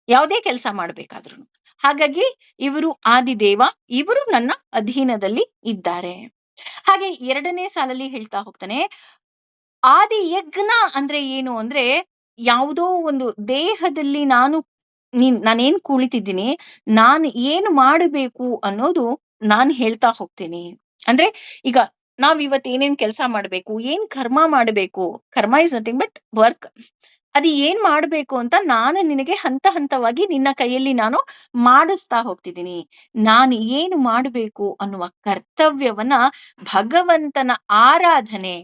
ಯಾವುದೇ ಕೆಲಸ ಮಾಡ್ಬೇಕಾದ್ರು. ಹಾಗಾಗಿ ಇವರು ಆದಿದೇವ, ಇವರು ನನ್ನ ಅಧೀನದಲ್ಲಿ ಇದ್ದಾರೆ. ಹಾಗೆ ಎರಡನೇ ಸಾಲಲ್ಲಿ ಹೇಳ್ತಾ ಹೋಗ್ತಾನೆ, ಆದಿ ಯಜ್ಞ ಅಂದ್ರೆ ಏನು ಅಂದ್ರೆ, ಯಾವುದೋ ಒಂದು ದೇಹದಲ್ಲಿ ನಾನೇನ್ ಕುಳಿತಿದ್ದೀನಿ, ನಾನು ಏನು ಮಾಡಬೇಕು ಅನ್ನೋದು ನಾನು ಹೇಳ್ತಾ ಹೋಗ್ತೀನಿ. ಅಂದ್ರೆ ಈಗ ನಾವ್ ಇವತ್ತು ಏನೇನ್ ಕೆಲಸ ಮಾಡ್ಬೇಕು, ಏನ್ ಕರ್ಮ ಮಾಡಬೇಕು, ಕರ್ಮ ಇಸ್ ನಥಿಂಗ್ ಬಟ್ ವರ್ಕ್. ಅದು ಏನ್ ಮಾಡ್ಬೇಕು ಅಂತ ನಾನು ನಿನಗೆ ಹಂತ ಹಂತವಾಗಿ ನಿನ್ನ ಕೈಯಲ್ಲಿ ನಾನು ಮಾಡಿಸ್ತಾ ಹೋಗ್ತಿದ್ದೀನಿ. ನಾನು ಏನು ಮಾಡಬೇಕು ಅನ್ನುವ ಕರ್ತವ್ಯವನ್ನ, ಭಗವಂತನ ಆರಾಧನೆ,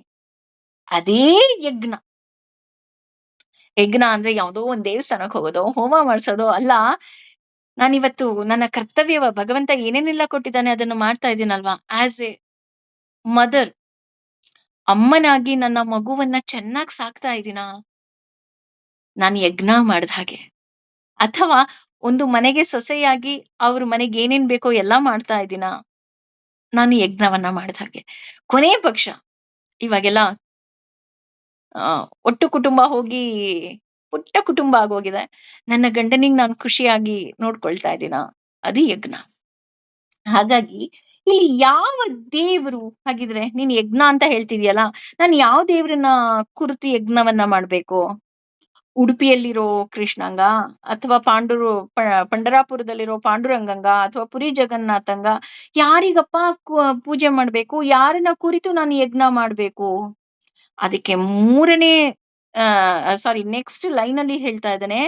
ಅದೇ ಯಜ್ಞ. ಯಜ್ಞ ಅಂದ್ರೆ ಯಾವುದೋ ಒಂದ್ ದೇವಸ್ಥಾನಕ್ಕೆ ಹೋಗೋದು, ಹೋಮ ಮಾಡ್ಸೋದು ಅಲ್ಲ. ನಾನಿವತ್ತು ನನ್ನ ಕರ್ತವ್ಯವ, ಭಗವಂತ ಏನೇನೆಲ್ಲ ಕೊಟ್ಟಿದ್ದಾನೆ ಅದನ್ನು ಮಾಡ್ತಾ ಇದ್ದೀನಲ್ವಾ, ಆಸ್ ಎ ಮದರ್, ಅಮ್ಮನಾಗಿ ನನ್ನ ಮಗುವನ್ನ ಚೆನ್ನಾಗಿ ಸಾಕ್ತಾ ಇದ್ದೀನ, ನಾನು ಯಜ್ಞ ಮಾಡ್ದ ಹಾಗೆ. ಅಥವಾ ಒಂದು ಮನೆಗೆ ಸೊಸೆಯಾಗಿ ಅವ್ರ ಮನೆಗೆ ಏನೇನ್ ಬೇಕೋ ಎಲ್ಲಾ ಮಾಡ್ತಾ ಇದ್ದೀನ, ನಾನು ಯಜ್ಞವನ್ನ ಮಾಡ್ದ ಹಾಗೆ. ಕೊನೆ ಪಕ್ಷ ಇವಾಗೆಲ್ಲ ಒಟ್ಟು ಕುಟುಂಬ ಹೋಗಿ ಪುಟ್ಟ ಕುಟುಂಬ ಆಗೋಗಿದೆ, ನನ್ನ ಗಂಡನಿಗೆ ನಾನು ಖುಷಿಯಾಗಿ ನೋಡ್ಕೊಳ್ತಾ ಇದ್ದೀನ, ಅದು ಯಜ್ಞ. ಹಾಗಾಗಿ ಇಲ್ಲಿ ಯಾವ ದೇವರು, ಹಾಗಿದ್ರೆ ನೀನ್ ಯಜ್ಞ ಅಂತ ಹೇಳ್ತಿದ್ಯಲ್ಲ, ನಾನು ಯಾವ ದೇವ್ರನ್ನ ಕುರಿತು ಯಜ್ಞವನ್ನ ಮಾಡ್ಬೇಕು? ಉಡುಪಿಯಲ್ಲಿರೋ ಕೃಷ್ಣಂಗ, ಅಥವಾ ಪಂಡರಾಪುರದಲ್ಲಿರೋ ಪಾಂಡುರಂಗಂಗ, ಅಥವಾ ಪುರಿ ಜಗನ್ನಾಥಂಗ? ಯಾರಿಗಪ್ಪ ಪೂಜೆ ಮಾಡ್ಬೇಕು? ಯಾರನ್ನ ಕುರಿತು ನಾನು ಯಜ್ಞ ಮಾಡ್ಬೇಕು? ಅದಕ್ಕೆ ಮೂರನೇ ನೆಕ್ಸ್ಟ್ ಲೈನ್ ಅಲ್ಲಿ ಹೇಳ್ತಾ ಇದ್ದಾನೆ,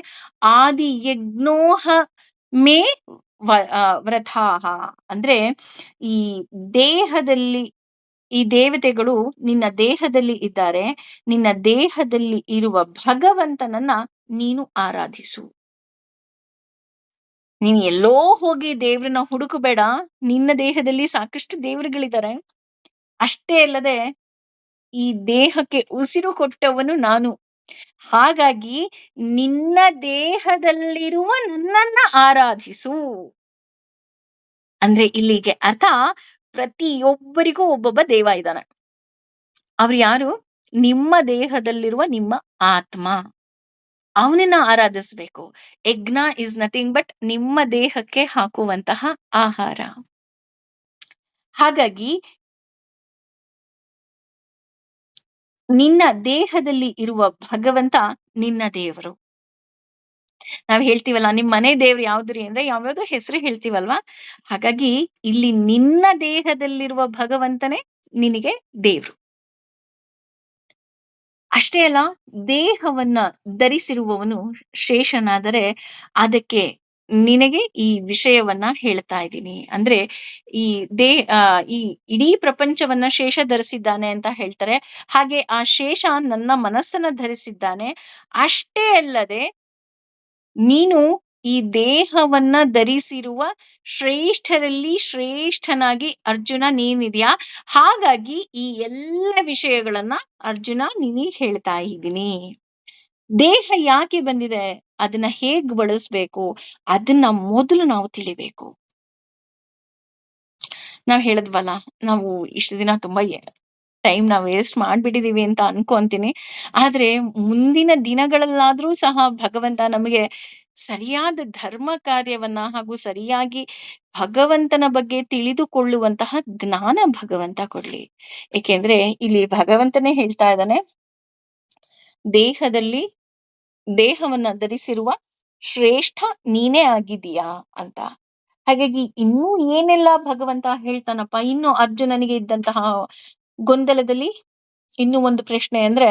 ಆದಿ ಯಜ್ಞೋಹ ಮೇ ವ್ರತಾಹ. ಅಂದ್ರೆ ಈ ದೇಹದಲ್ಲಿ, ಈ ದೇವತೆಗಳು ನಿನ್ನ ದೇಹದಲ್ಲಿ ಇದ್ದಾರೆ, ನಿನ್ನ ದೇಹದಲ್ಲಿ ಇರುವ ಭಗವಂತನನ್ನ ನೀನು ಆರಾಧಿಸು. ನೀನ್ ಎಲ್ಲೋ ಹೋಗಿ ದೇವ್ರನ್ನ ಹುಡುಕಬೇಡ, ನಿನ್ನ ದೇಹದಲ್ಲಿ ಸಾಕಷ್ಟು ದೇವರುಗಳಿದ್ದಾರೆ. ಅಷ್ಟೇ ಅಲ್ಲದೆ ಈ ದೇಹಕ್ಕೆ ಉಸಿರು ಕೊಟ್ಟವನು ನಾನು. ಹಾಗಾಗಿ ನಿನ್ನ ದೇಹದಲ್ಲಿರುವ ನನ್ನನ್ನ ಆರಾಧಿಸು. ಅಂದ್ರೆ ಇಲ್ಲಿಗೆ ಅರ್ಥ, ಪ್ರತಿಯೊಬ್ಬರಿಗೂ ಒಬ್ಬೊಬ್ಬ ದೇವ ಇದ್ದಾನೆ. ಅವ್ರು ಯಾರು? ನಿಮ್ಮ ದೇಹದಲ್ಲಿರುವ ನಿಮ್ಮ ಆತ್ಮ, ಅವನನ್ನ ಆರಾಧಿಸ್ಬೇಕು. ಯಜ್ಞ ಇಸ್ ನಥಿಂಗ್ ಬಟ್ ನಿಮ್ಮ ದೇಹಕ್ಕೆ ಹಾಕುವಂತಹ ಆಹಾರ. ಹಾಗಾಗಿ ನಿನ್ನ ದೇಹದಲ್ಲಿ ಇರುವ ಭಗವಂತ ನಿನ್ನ ದೇವರು. ನಾವ್ ಹೇಳ್ತೀವಲ್ಲ, ನಿಮ್ ಮನೆ ದೇವ್ರು ಯಾವ್ದ್ರಿ ಅಂದ್ರೆ ಯಾವ್ಯಾವ್ದೋ ಹೆಸರು ಹೇಳ್ತೀವಲ್ವಾ? ಹಾಗಾಗಿ ಇಲ್ಲಿ ನಿನ್ನ ದೇಹದಲ್ಲಿರುವ ಭಗವಂತನೇ ನಿನಗೆ ದೇವ್ರು. ಅಷ್ಟೇ ಅಲ್ಲ, ದೇಹವನ್ನ ಧರಿಸಿರುವವನು ಶೇಷನಾದರೆ ಅದಕ್ಕೆ ನಿನಗೆ ಈ ವಿಷಯವನ್ನ ಹೇಳ್ತಾ ಇದ್ದೀನಿ. ಅಂದ್ರೆ ಈ ದೇ ಆ ಈ ಇಡೀ ಪ್ರಪಂಚವನ್ನ ಶೇಷ ಧರಿಸಿದ್ದಾನೆ ಅಂತ ಹೇಳ್ತಾರೆ. ಹಾಗೆ ಆ ಶೇಷ ನನ್ನ ಮನಸ್ಸನ್ನ ಧರಿಸಿದ್ದಾನೆ. ಅಷ್ಟೇ ಅಲ್ಲದೆ ನೀನು ಈ ದೇಹವನ್ನ ಧರಿಸಿರುವ ಶ್ರೇಷ್ಠರಲ್ಲಿ ಶ್ರೇಷ್ಠನಾಗಿ ಅರ್ಜುನ ನೀನಿದ್ಯಾ. ಹಾಗಾಗಿ ಈ ಎಲ್ಲ ವಿಷಯಗಳನ್ನ ಅರ್ಜುನ ನಿನಗೆ ಹೇಳ್ತಾ ಇದ್ದೀನಿ. ದೇಹ ಯಾಕೆ ಬಂದಿದೆ, ಅದನ್ನ ಹೇಗ್ ಬಳಸ್ಬೇಕು, ಅದನ್ನ ಮೊದಲು ನಾವು ತಿಳಿಬೇಕು. ನಾವ್ ಹೇಳಿದ್ವಲ್ಲ, ನಾವು ಇಷ್ಟು ದಿನ ತುಂಬಾ ಟೈಮ್ ನಾವು ವೇಸ್ಟ್ ಮಾಡ್ಬಿಟ್ಟಿದೀವಿ ಅಂತ ಅನ್ಕೊಂತೀನಿ. ಆದ್ರೆ ಮುಂದಿನ ದಿನಗಳಲ್ಲಾದ್ರೂ ಸಹ ಭಗವಂತ ನಮಗೆ ಸರಿಯಾದ ಧರ್ಮ ಕಾರ್ಯವನ್ನ ಹಾಗೂ ಸರಿಯಾಗಿ ಭಗವಂತನ ಬಗ್ಗೆ ತಿಳಿದುಕೊಳ್ಳುವಂತಹ ಜ್ಞಾನ ಭಗವಂತ ಕೊಡ್ಲಿ. ಏಕೆಂದ್ರೆ ಇಲ್ಲಿ ಭಗವಂತನೇ ಹೇಳ್ತಾ ಇದ್ದಾನೆ, ದೇಹದಲ್ಲಿ ದೇಹವನ್ನ ಧರಿಸಿರುವ ಶ್ರೇಷ್ಠ ನೀನೇ ಆಗಿದೀಯಾ ಅಂತ. ಹಾಗಾಗಿ ಇನ್ನೂ ಏನೆಲ್ಲ ಭಗವಂತ ಹೇಳ್ತಾನಪ್ಪ. ಇನ್ನು ಅರ್ಜುನನಿಗೆ ಇದ್ದಂತಹ ಗೊಂದಲದಲ್ಲಿ ಇನ್ನು ಒಂದು ಪ್ರಶ್ನೆ ಅಂದ್ರೆ,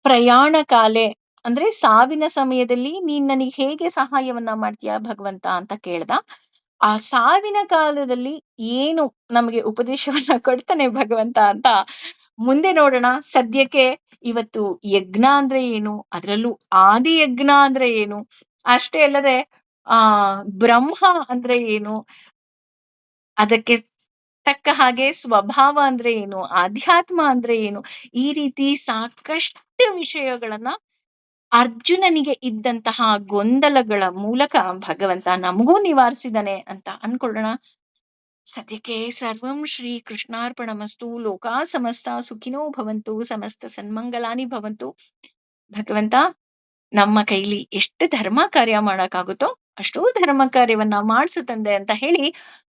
ಪ್ರಯಾಣ ಕಾಲೆ ಅಂದ್ರೆ ಸಾವಿನ ಸಮಯದಲ್ಲಿ ನೀನ್ ನನಗೆ ಹೇಗೆ ಸಹಾಯವನ್ನ ಮಾಡ್ತೀಯಾ ಭಗವಂತ ಅಂತ ಕೇಳ್ದ. ಆ ಸಾವಿನ ಕಾಲದಲ್ಲಿ ಏನು ನಮಗೆ ಉಪದೇಶವನ್ನ ಕೊಡ್ತಾನೆ ಭಗವಂತ ಅಂತ ಮುಂದೆ ನೋಡೋಣ. ಸದ್ಯಕ್ಕೆ ಇವತ್ತು ಯಜ್ಞ ಅಂದ್ರೆ ಏನು, ಅದರಲ್ಲೂ ಆದಿ ಯಜ್ಞ ಅಂದ್ರೆ ಏನು, ಅಷ್ಟೇ ಅಲ್ಲದೆ ಆ ಬ್ರಹ್ಮ ಅಂದ್ರೆ ಏನು, ಅದಕ್ಕೆ ತಕ್ಕ ಹಾಗೆ ಸ್ವಭಾವ ಅಂದ್ರೆ ಏನು, ಆಧ್ಯಾತ್ಮ ಅಂದ್ರೆ ಏನು, ಈ ರೀತಿ ಸಾಕಷ್ಟು ವಿಷಯಗಳನ್ನ ಅರ್ಜುನನಿಗೆ ಇದ್ದಂತಹ ಗೊಂದಲಗಳ ಮೂಲಕ ಭಗವಂತ ನಮಗೂ ನಿವಾರಿಸಿದಾನೆ ಅಂತ ಅನ್ಕೊಳ್ಳೋಣ. ಸದ್ಯಕ್ಕೆ ಸರ್ವಂ ಶ್ರೀ ಕೃಷ್ಣಾರ್ಪಣಮಸ್ತು. ಲೋಕಾ ಸಮಸ್ತ ಸುಖಿನೋ ಭವಂತು, ಸಮಸ್ತ ಸನ್ಮಂಗಲಾನಿ ಭವಂತು. ಭಗವಂತ ನಮ್ಮ ಕೈಲಿ ಎಷ್ಟು ಧರ್ಮ ಕಾರ್ಯ ಮಾಡಕ್ಕಾಗುತ್ತೋ ಅಷ್ಟೂ ಧರ್ಮ ಕಾರ್ಯವನ್ನ ಮಾಡಿಸು ತಂದೆ ಅಂತ ಹೇಳಿ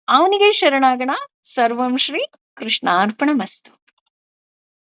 ಅವನಿಗೆ ಶರಣಾಗಣ. ಸರ್ವಂ ಶ್ರೀ ಕೃಷ್ಣಾರ್ಪಣಮಸ್ತು.